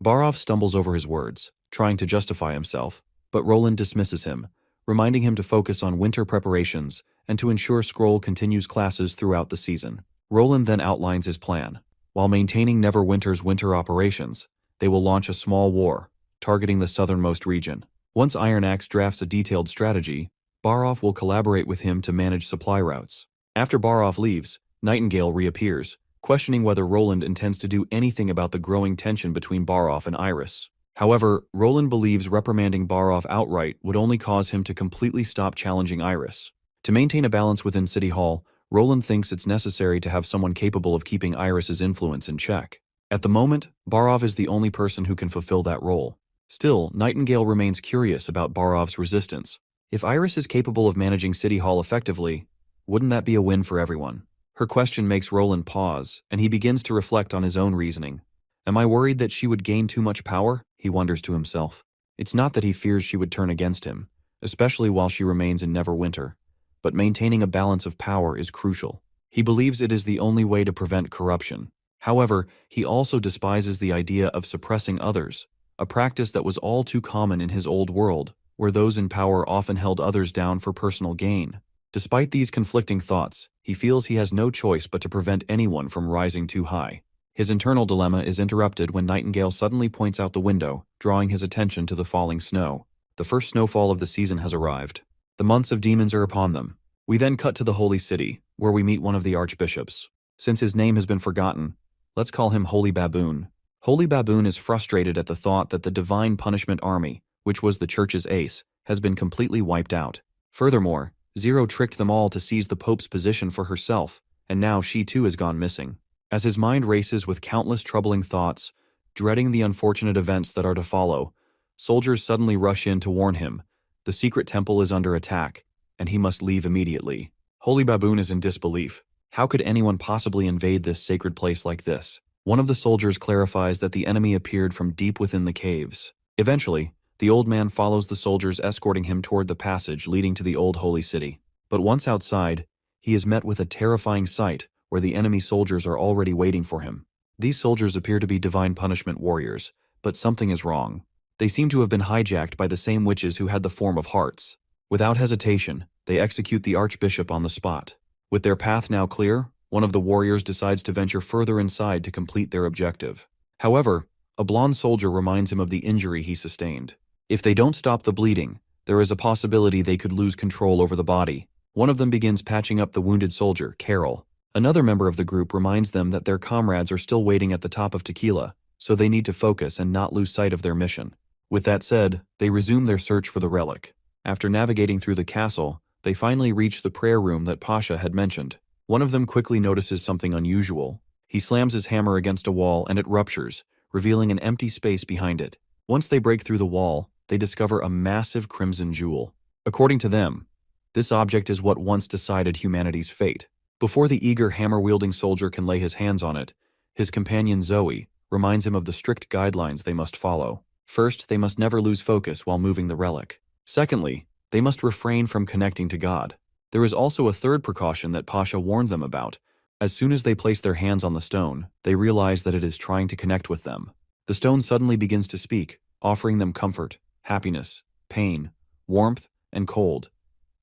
[SPEAKER 1] Barov stumbles over his words, trying to justify himself, but Roland dismisses him, reminding him to focus on winter preparations and to ensure Scroll continues classes throughout the season. Roland then outlines his plan. While maintaining Neverwinter's winter operations, they will launch a small war, targeting the southernmost region. Once Iron Axe drafts a detailed strategy, Barov will collaborate with him to manage supply routes. After Barov leaves, Nightingale reappears, questioning whether Roland intends to do anything about the growing tension between Barov and Iris. However, Roland believes reprimanding Barov outright would only cause him to completely stop challenging Iris. To maintain a balance within City Hall, Roland thinks it's necessary to have someone capable of keeping Iris's influence in check. At the moment, Barov is the only person who can fulfill that role. Still, Nightingale remains curious about Barov's resistance. If Iris is capable of managing City Hall effectively, wouldn't that be a win for everyone? Her question makes Roland pause, and he begins to reflect on his own reasoning. Am I worried that she would gain too much power? He wonders to himself. It's not that he fears she would turn against him, especially while she remains in Neverwinter, but maintaining a balance of power is crucial. He believes it is the only way to prevent corruption. However, he also despises the idea of suppressing others, a practice that was all too common in his old world, where those in power often held others down for personal gain. Despite these conflicting thoughts, he feels he has no choice but to prevent anyone from rising too high. His internal dilemma is interrupted when Nightingale suddenly points out the window, drawing his attention to the falling snow. The first snowfall of the season has arrived. The months of demons are upon them. We then cut to the Holy City, where we meet one of the archbishops. Since his name has been forgotten, let's call him Holy Baboon. Holy Baboon is frustrated at the thought that the Divine Punishment Army, which was the church's ace, has been completely wiped out. Furthermore, Zero tricked them all to seize the Pope's position for herself, and now she too has gone missing. As his mind races with countless troubling thoughts, dreading the unfortunate events that are to follow, soldiers suddenly rush in to warn him. The secret temple is under attack, and he must leave immediately. Holy Baboon is in disbelief. How could anyone possibly invade this sacred place like this? One of the soldiers clarifies that the enemy appeared from deep within the caves. Eventually, the old man follows the soldiers escorting him toward the passage leading to the old holy city. But once outside, he is met with a terrifying sight where the enemy soldiers are already waiting for him. These soldiers appear to be divine punishment warriors, but something is wrong. They seem to have been hijacked by the same witches who had the form of hearts. Without hesitation, they execute the archbishop on the spot. With their path now clear, one of the warriors decides to venture further inside to complete their objective. However, a blonde soldier reminds him of the injury he sustained. If they don't stop the bleeding, there is a possibility they could lose control over the body. One of them begins patching up the wounded soldier, Carol. Another member of the group reminds them that their comrades are still waiting at the top of Tequila, so they need to focus and not lose sight of their mission. With that said, they resume their search for the relic. After navigating through the castle, they finally reach the prayer room that Pasha had mentioned. One of them quickly notices something unusual. He slams his hammer against a wall and it ruptures, revealing an empty space behind it. Once they break through the wall, they discover a massive crimson jewel. According to them, this object is what once decided humanity's fate. Before the eager hammer-wielding soldier can lay his hands on it, his companion Zoe reminds him of the strict guidelines they must follow. First, they must never lose focus while moving the relic. Secondly, they must refrain from connecting to God. There is also a third precaution that Pasha warned them about. As soon as they place their hands on the stone, they realize that it is trying to connect with them. The stone suddenly begins to speak, offering them comfort, happiness, pain, warmth, and cold.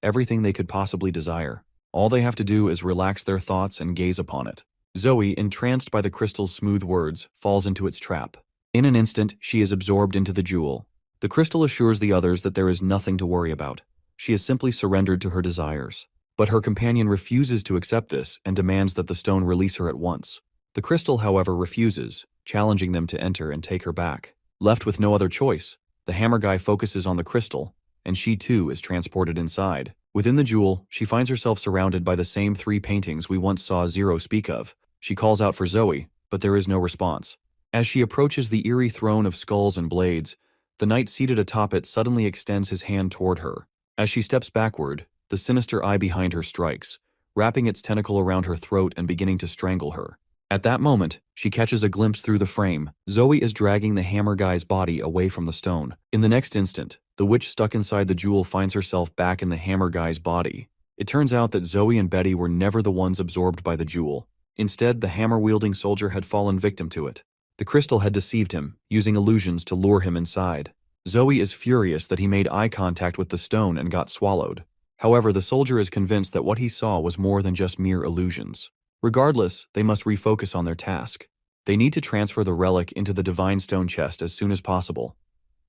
[SPEAKER 1] Everything they could possibly desire. All they have to do is relax their thoughts and gaze upon it. Zoe, entranced by the crystal's smooth words, falls into its trap. In an instant, she is absorbed into the jewel. The crystal assures the others that there is nothing to worry about. She is simply surrendered to her desires. But her companion refuses to accept this and demands that the stone release her at once. The crystal, however, refuses, challenging them to enter and take her back. Left with no other choice, the hammer guy focuses on the crystal, and she too is transported inside. Within the jewel, she finds herself surrounded by the same 3 paintings we once saw Zero speak of. She calls out for Zoe, but there is no response. As she approaches the eerie throne of skulls and blades, the knight seated atop it suddenly extends his hand toward her. As she steps backward, the sinister eye behind her strikes, wrapping its tentacle around her throat and beginning to strangle her. At that moment, she catches a glimpse through the frame. Zoe is dragging the hammer guy's body away from the stone. In the next instant, the witch stuck inside the jewel finds herself back in the hammer guy's body. It turns out that Zoe and Betty were never the ones absorbed by the jewel. Instead, the hammer-wielding soldier had fallen victim to it. The crystal had deceived him, using illusions to lure him inside. Zoe is furious that he made eye contact with the stone and got swallowed. However, the soldier is convinced that what he saw was more than just mere illusions. Regardless, they must refocus on their task. They need to transfer the relic into the divine stone chest as soon as possible.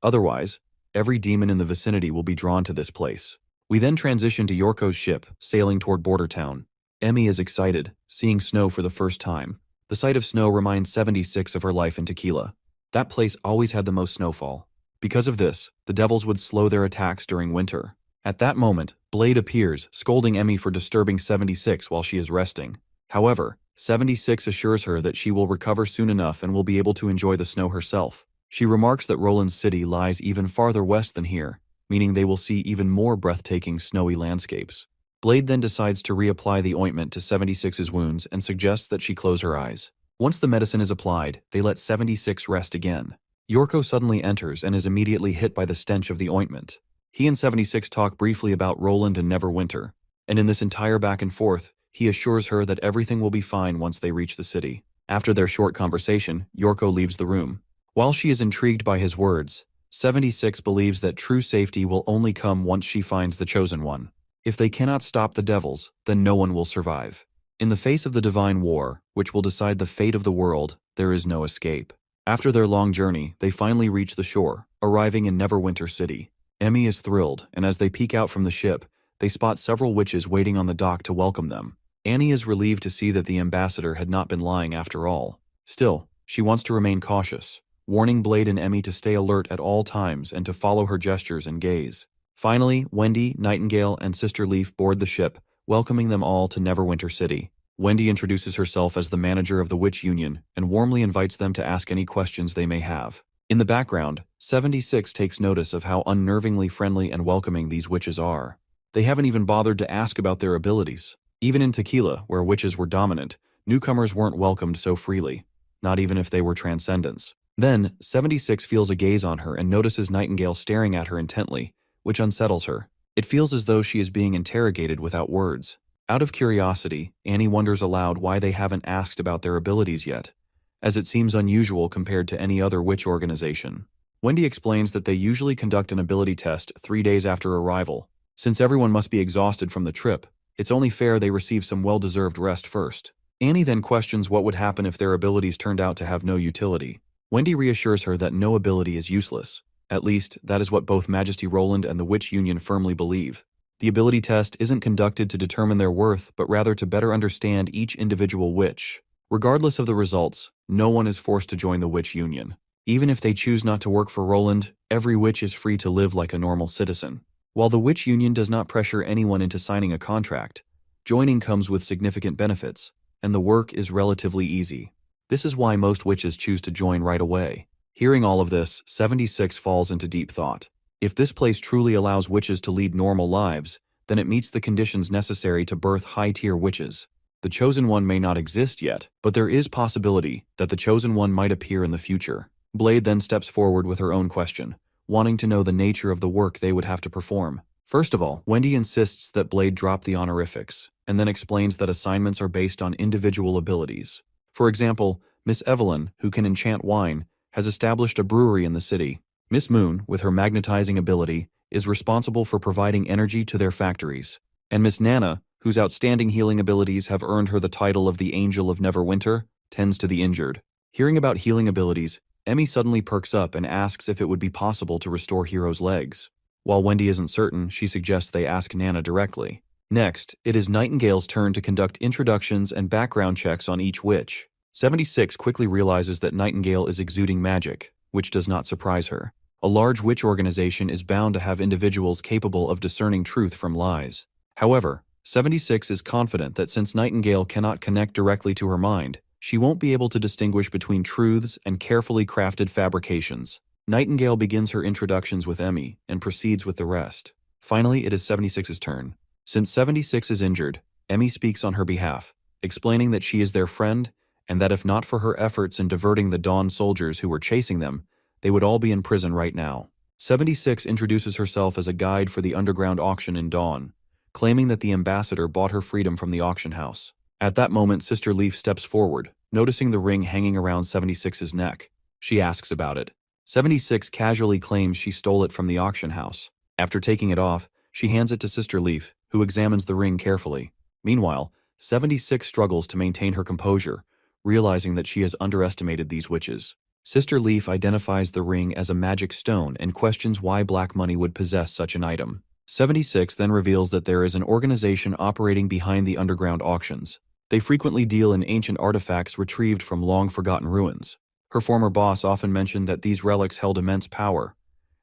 [SPEAKER 1] Otherwise, every demon in the vicinity will be drawn to this place. We then transition to Yorko's ship, sailing toward Border Town. Emmy is excited, seeing snow for the first time. The sight of snow reminds 76 of her life in Tequila. That place always had the most snowfall. Because of this, the devils would slow their attacks during winter. At that moment, Blade appears, scolding Emmy for disturbing 76 while she is resting. However, 76 assures her that she will recover soon enough and will be able to enjoy the snow herself. She remarks that Roland's city lies even farther west than here, meaning they will see even more breathtaking snowy landscapes. Blade then decides to reapply the ointment to 76's wounds and suggests that she close her eyes. Once the medicine is applied, they let 76 rest again. Yorko suddenly enters and is immediately hit by the stench of the ointment. He and 76 talk briefly about Roland and Neverwinter, and in this entire back and forth, he assures her that everything will be fine once they reach the city. After their short conversation, Yorko leaves the room. While she is intrigued by his words, 76 believes that true safety will only come once she finds the Chosen One. If they cannot stop the devils, then no one will survive. In the face of the divine war, which will decide the fate of the world, there is no escape. After their long journey, they finally reach the shore, arriving in Neverwinter City. Emmy is thrilled, and as they peek out from the ship, they spot several witches waiting on the dock to welcome them. Annie is relieved to see that the ambassador had not been lying after all. Still, she wants to remain cautious, warning Blade and Emmy to stay alert at all times and to follow her gestures and gaze. Finally, Wendy, Nightingale, and Sister Leaf board the ship, welcoming them all to Neverwinter City. Wendy introduces herself as the manager of the Witch Union and warmly invites them to ask any questions they may have. In the background, 76 takes notice of how unnervingly friendly and welcoming these witches are. They haven't even bothered to ask about their abilities. Even in Tequila, where witches were dominant, newcomers weren't welcomed so freely, not even if they were transcendents. Then, 76 feels a gaze on her and notices Nightingale staring at her intently, which unsettles her. It feels as though she is being interrogated without words. Out of curiosity, Annie wonders aloud why they haven't asked about their abilities yet, as it seems unusual compared to any other witch organization. Wendy explains that they usually conduct an ability test 3 days after arrival. Since everyone must be exhausted from the trip, it's only fair they receive some well-deserved rest first. Annie then questions what would happen if their abilities turned out to have no utility. Wendy reassures her that no ability is useless. At least, that is what both Majesty Roland and the Witch Union firmly believe. The ability test isn't conducted to determine their worth, but rather to better understand each individual witch. Regardless of the results, no one is forced to join the Witch Union. Even if they choose not to work for Roland, every witch is free to live like a normal citizen. While the Witch Union does not pressure anyone into signing a contract, joining comes with significant benefits, and the work is relatively easy. This is why most witches choose to join right away. Hearing all of this, 76 falls into deep thought. If this place truly allows witches to lead normal lives, then it meets the conditions necessary to birth high-tier witches. The Chosen One may not exist yet, but there is possibility that the Chosen One might appear in the future. Blade then steps forward with her own question, wanting to know the nature of the work they would have to perform. First of all, Wendy insists that Blade drop the honorifics, and then explains that assignments are based on individual abilities. For example, Miss Evelyn, who can enchant wine, has established a brewery in the city. Miss Moon, with her magnetizing ability, is responsible for providing energy to their factories. And Miss Nana, whose outstanding healing abilities have earned her the title of the Angel of Neverwinter, tends to the injured. Hearing about healing abilities, Emmy suddenly perks up and asks if it would be possible to restore Hero's legs. While Wendy isn't certain, she suggests they ask Nana directly. Next, it is Nightingale's turn to conduct introductions and background checks on each witch. 76 quickly realizes that Nightingale is exuding magic, which does not surprise her. A large witch organization is bound to have individuals capable of discerning truth from lies. However, 76 is confident that since Nightingale cannot connect directly to her mind, she won't be able to distinguish between truths and carefully crafted fabrications. Nightingale begins her introductions with Emmy and proceeds with the rest. Finally, it is 76's turn. Since 76 is injured, Emmy speaks on her behalf, explaining that she is their friend and that if not for her efforts in diverting the Dawn soldiers who were chasing them, they would all be in prison right now. 76 introduces herself as a guide for the underground auction in Dawn, claiming that the ambassador bought her freedom from the auction house. At that moment, Sister Leaf steps forward, noticing the ring hanging around 76's neck. She asks about it. 76 casually claims she stole it from the auction house. After taking it off, she hands it to Sister Leaf, who examines the ring carefully. Meanwhile, 76 struggles to maintain her composure, realizing that she has underestimated these witches. Sister Leaf identifies the ring as a magic stone and questions why black money would possess such an item. 76 then reveals that there is an organization operating behind the underground auctions. They frequently deal in ancient artifacts retrieved from long-forgotten ruins. Her former boss often mentioned that these relics held immense power.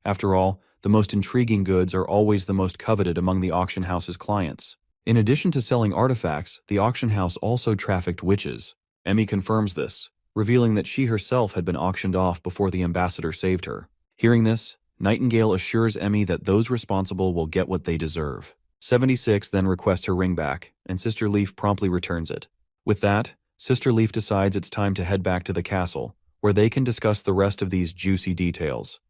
[SPEAKER 1] After all, the most intriguing goods are always the most coveted among the auction house's clients. In addition to selling artifacts, the auction house also trafficked witches. Emmy confirms this, revealing that she herself had been auctioned off before the ambassador saved her. Hearing this, Nightingale assures Emmy that those responsible will get what they deserve. 76 then requests her ring back, and Sister Leaf promptly returns it. With that, Sister Leaf decides it's time to head back to the castle, where they can discuss the rest of these juicy details.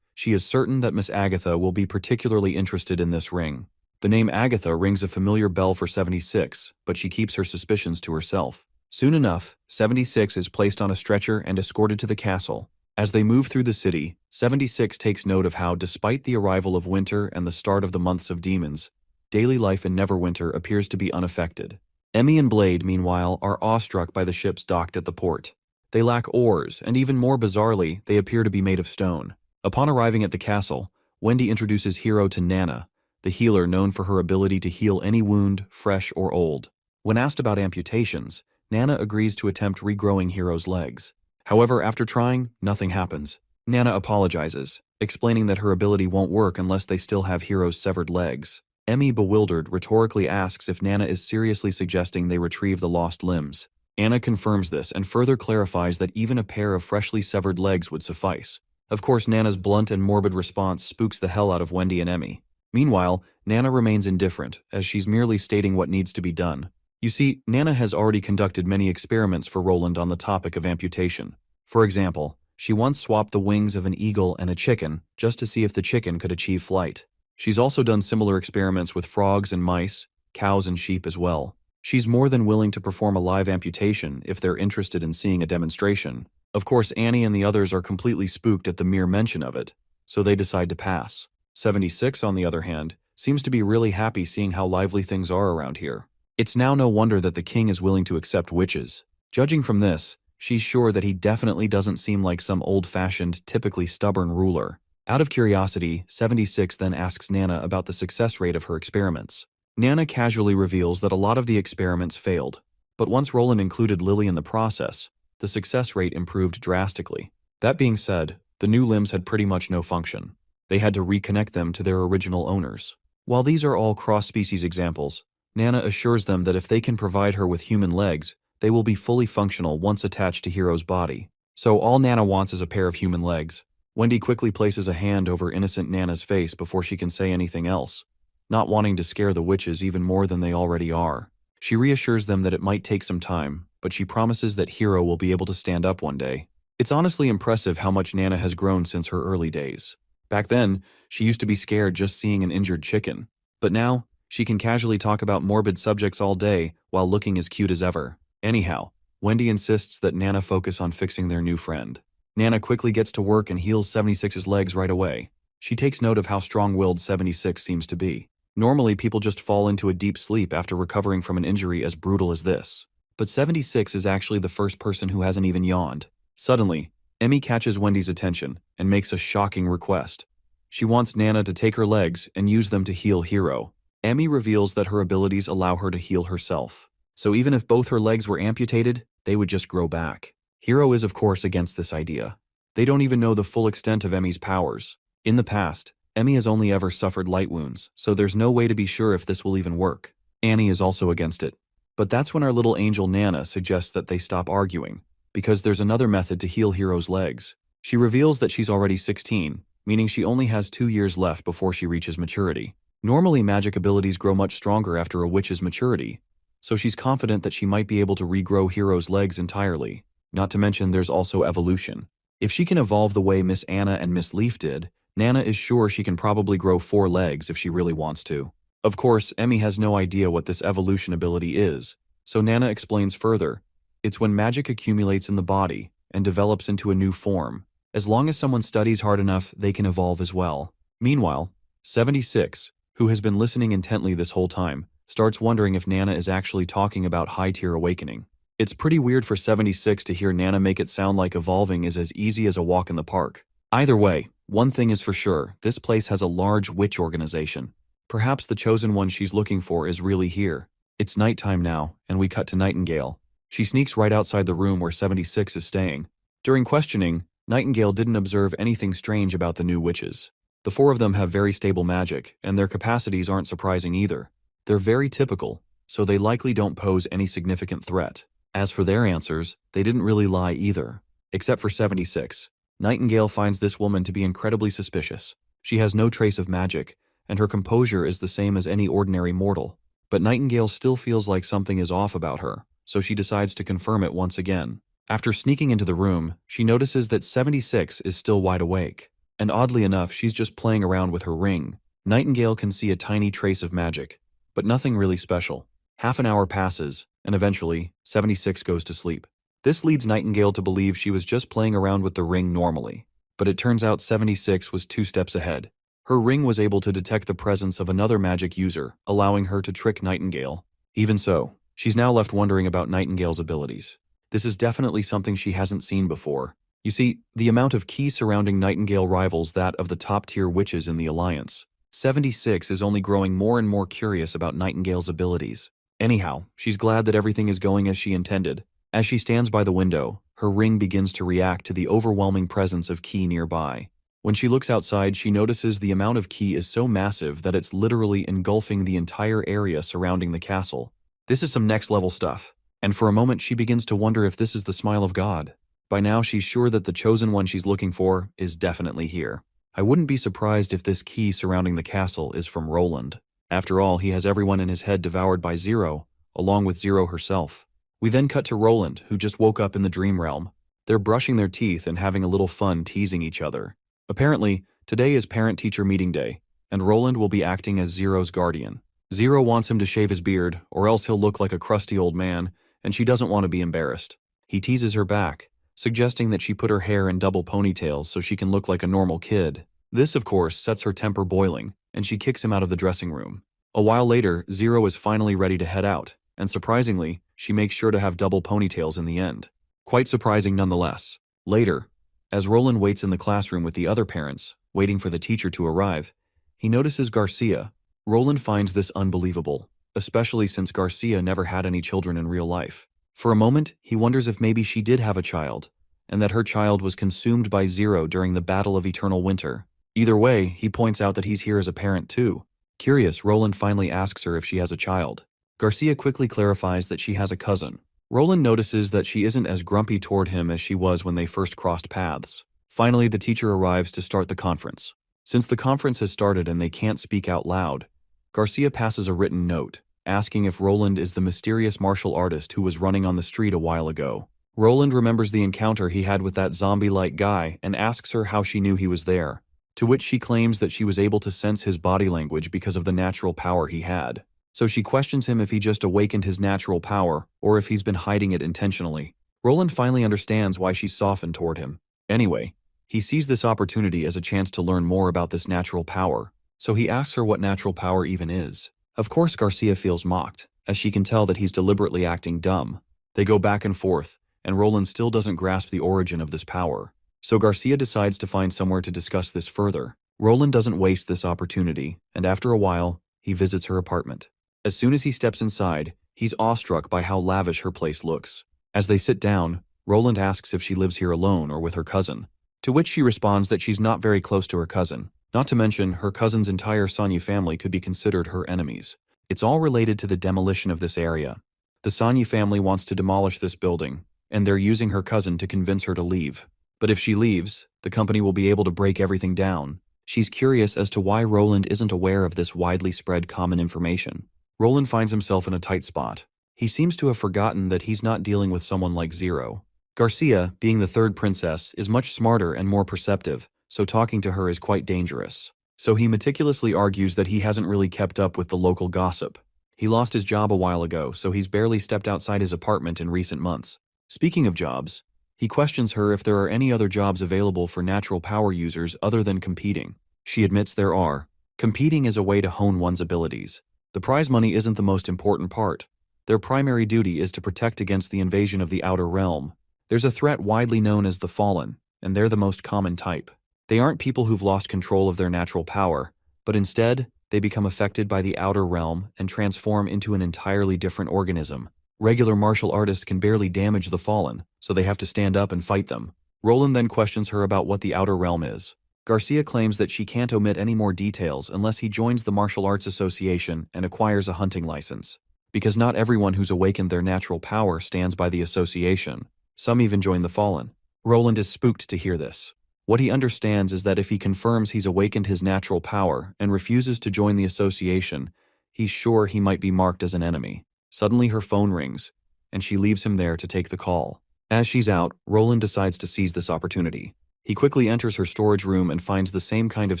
[SPEAKER 1] She is certain that Miss Agatha will be particularly interested in this ring. The name Agatha rings a familiar bell for 76, but she keeps her suspicions to herself. Soon enough, 76 is placed on a stretcher and escorted to the castle. As they move through the city, 76 takes note of how, despite the arrival of winter and the start of the months of demons, daily life in Neverwinter appears to be unaffected. Emmy and Blade, meanwhile, are awestruck by the ships docked at the port. They lack oars, and even more bizarrely, they appear to be made of stone. Upon arriving at the castle, Wendy introduces Hero to Nana, the healer known for her ability to heal any wound, fresh or old. When asked about amputations, Nana agrees to attempt regrowing Hero's legs. However, after trying, nothing happens. Nana apologizes, explaining that her ability won't work unless they still have Hero's severed legs. Emmy, bewildered, rhetorically asks if Nana is seriously suggesting they retrieve the lost limbs. Anna confirms this and further clarifies that even a pair of freshly severed legs would suffice. Of course, Nana's blunt and morbid response spooks the hell out of Wendy and Emmy. Meanwhile, Nana remains indifferent, as she's merely stating what needs to be done. You see, Nana has already conducted many experiments for Roland on the topic of amputation. For example, she once swapped the wings of an eagle and a chicken just to see if the chicken could achieve flight. She's also done similar experiments with frogs and mice, cows and sheep as well. She's more than willing to perform a live amputation if they're interested in seeing a demonstration. Of course, Annie and the others are completely spooked at the mere mention of it, so they decide to pass. 76, on the other hand, seems to be really happy seeing how lively things are around here. It's now no wonder that the king is willing to accept witches. Judging from this, she's sure that he definitely doesn't seem like some old-fashioned, typically stubborn ruler. Out of curiosity, 76 then asks Nana about the success rate of her experiments. Nana casually reveals that a lot of the experiments failed, but once Roland included Lily in the process, the success rate improved drastically. That being said, the new limbs had pretty much no function. They had to reconnect them to their original owners. While these are all cross-species examples, Nana assures them that if they can provide her with human legs, they will be fully functional once attached to Hero's body. So all Nana wants is a pair of human legs. Wendy quickly places a hand over innocent Nana's face before she can say anything else, not wanting to scare the witches even more than they already are. She reassures them that it might take some time, but she promises that Hero will be able to stand up one day. It's honestly impressive how much Nana has grown since her early days. Back then, she used to be scared just seeing an injured chicken. But now, she can casually talk about morbid subjects all day while looking as cute as ever. Anyhow, Wendy insists that Nana focus on fixing their new friend. Nana quickly gets to work and heals 76's legs right away. She takes note of how strong-willed 76 seems to be. Normally, people just fall into a deep sleep after recovering from an injury as brutal as this. But 76 is actually the first person who hasn't even yawned. Suddenly, Emmy catches Wendy's attention and makes a shocking request. She wants Nana to take her legs and use them to heal Hero. Emmy reveals that her abilities allow her to heal herself. So even if both her legs were amputated, they would just grow back. Hero is of course against this idea. They don't even know the full extent of Emmy's powers. In the past, Emmy has only ever suffered light wounds, so there's no way to be sure if this will even work. Annie is also against it. But that's when our little angel Nana suggests that they stop arguing, because there's another method to heal Hero's legs. She reveals that she's already 16, meaning she only has 2 years left before she reaches maturity. Normally, magic abilities grow much stronger after a witch's maturity, so she's confident that she might be able to regrow Hero's legs entirely. Not to mention there's also evolution. If she can evolve the way Miss Anna and Miss Leaf did, Nana is sure she can probably grow 4 legs if she really wants to. Of course, Emmy has no idea what this evolution ability is, so Nana explains further. It's when magic accumulates in the body and develops into a new form. As long as someone studies hard enough, they can evolve as well. Meanwhile, 76, who has been listening intently this whole time, starts wondering if Nana is actually talking about high-tier awakening. It's pretty weird for 76 to hear Nana make it sound like evolving is as easy as a walk in the park. Either way, one thing is for sure, this place has a large witch organization. Perhaps the chosen one she's looking for is really here. It's nighttime now, and we cut to Nightingale. She sneaks right outside the room where 76 is staying. During questioning, Nightingale didn't observe anything strange about the new witches. The 4 of them have very stable magic, and their capacities aren't surprising either. They're very typical, so they likely don't pose any significant threat. As for their answers, they didn't really lie either. Except for 76. Nightingale finds this woman to be incredibly suspicious. She has no trace of magic, and her composure is the same as any ordinary mortal. But Nightingale still feels like something is off about her, so she decides to confirm it once again. After sneaking into the room, she notices that 76 is still wide awake. And oddly enough, she's just playing around with her ring. Nightingale can see a tiny trace of magic, but nothing really special. Half an hour passes, and eventually, 76 goes to sleep. This leads Nightingale to believe she was just playing around with the ring normally, but it turns out 76 was 2 steps ahead. Her ring was able to detect the presence of another magic user, allowing her to trick Nightingale. Even so, she's now left wondering about Nightingale's abilities. This is definitely something she hasn't seen before. You see, the amount of ki surrounding Nightingale rivals that of the top-tier witches in the Alliance. 76 is only growing more and more curious about Nightingale's abilities. Anyhow, she's glad that everything is going as she intended. As she stands by the window, her ring begins to react to the overwhelming presence of ki nearby. When she looks outside, she notices the amount of ki is so massive that it's literally engulfing the entire area surrounding the castle. This is some next-level stuff, and for a moment she begins to wonder if this is the smile of God. By now she's sure that the chosen one she's looking for is definitely here. I wouldn't be surprised if this ki surrounding the castle is from Roland. After all, he has everyone in his head devoured by Zero, along with Zero herself. We then cut to Roland, who just woke up in the dream realm. They're brushing their teeth and having a little fun teasing each other. Apparently, today is parent-teacher meeting day, and Roland will be acting as Zero's guardian. Zero wants him to shave his beard, or else he'll look like a crusty old man, and she doesn't want to be embarrassed. He teases her back, suggesting that she put her hair in double ponytails so she can look like a normal kid. This, of course, sets her temper boiling, and she kicks him out of the dressing room. A while later, Zero is finally ready to head out, and surprisingly, she makes sure to have double ponytails in the end. Quite surprising nonetheless. Later, as Roland waits in the classroom with the other parents, waiting for the teacher to arrive, he notices Garcia. Roland finds this unbelievable, especially since Garcia never had any children in real life. For a moment, he wonders if maybe she did have a child, and that her child was consumed by Zero during the Battle of Eternal Winter. Either way, he points out that he's here as a parent too. Curious, Roland finally asks her if she has a child. Garcia quickly clarifies that she has a cousin. Roland notices that she isn't as grumpy toward him as she was when they first crossed paths. Finally, the teacher arrives to start the conference. Since the conference has started and they can't speak out loud, Garcia passes a written note, asking if Roland is the mysterious martial artist who was running on the street a while ago. Roland remembers the encounter he had with that zombie-like guy and asks her how she knew he was there, to which she claims that she was able to sense his body language because of the natural power he had. So she questions him if he just awakened his natural power or if he's been hiding it intentionally. Roland finally understands why she's softened toward him. Anyway, he sees this opportunity as a chance to learn more about this natural power, so he asks her what natural power even is. Of course, Garcia feels mocked, as she can tell that he's deliberately acting dumb. They go back and forth, and Roland still doesn't grasp the origin of this power. So Garcia decides to find somewhere to discuss this further. Roland doesn't waste this opportunity, and after a while, he visits her apartment. As soon as he steps inside, he's awestruck by how lavish her place looks. As they sit down, Roland asks if she lives here alone or with her cousin, to which she responds that she's not very close to her cousin. Not to mention, her cousin's entire Sanyu family could be considered her enemies. It's all related to the demolition of this area. The Sanyu family wants to demolish this building, and they're using her cousin to convince her to leave. But if she leaves, the company will be able to break everything down. She's curious as to why Roland isn't aware of this widely spread common information. Roland finds himself in a tight spot. He seems to have forgotten that he's not dealing with someone like Zero. Garcia, being the third princess, is much smarter and more perceptive, so talking to her is quite dangerous. So he meticulously argues that he hasn't really kept up with the local gossip. He lost his job a while ago, so he's barely stepped outside his apartment in recent months. Speaking of jobs, he questions her if there are any other jobs available for natural power users other than competing. She admits there are. Competing is a way to hone one's abilities. The prize money isn't the most important part. Their primary duty is to protect against the invasion of the outer realm. There's a threat widely known as the Fallen, and they're the most common type. They aren't people who've lost control of their natural power, but instead, they become affected by the outer realm and transform into an entirely different organism. Regular martial artists can barely damage the Fallen, so they have to stand up and fight them. Roland then questions her about what the outer realm is. Garcia claims that she can't omit any more details unless he joins the Martial Arts Association and acquires a hunting license. Because not everyone who's awakened their natural power stands by the association. Some even join the Fallen. Roland is spooked to hear this. What he understands is that if he confirms he's awakened his natural power and refuses to join the association, he's sure he might be marked as an enemy. Suddenly her phone rings, and she leaves him there to take the call. As she's out, Roland decides to seize this opportunity. He quickly enters her storage room and finds the same kind of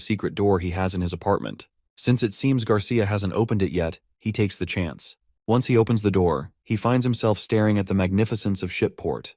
[SPEAKER 1] secret door he has in his apartment. Since it seems Garcia hasn't opened it yet, he takes the chance. Once he opens the door, he finds himself staring at the magnificence of Shipport.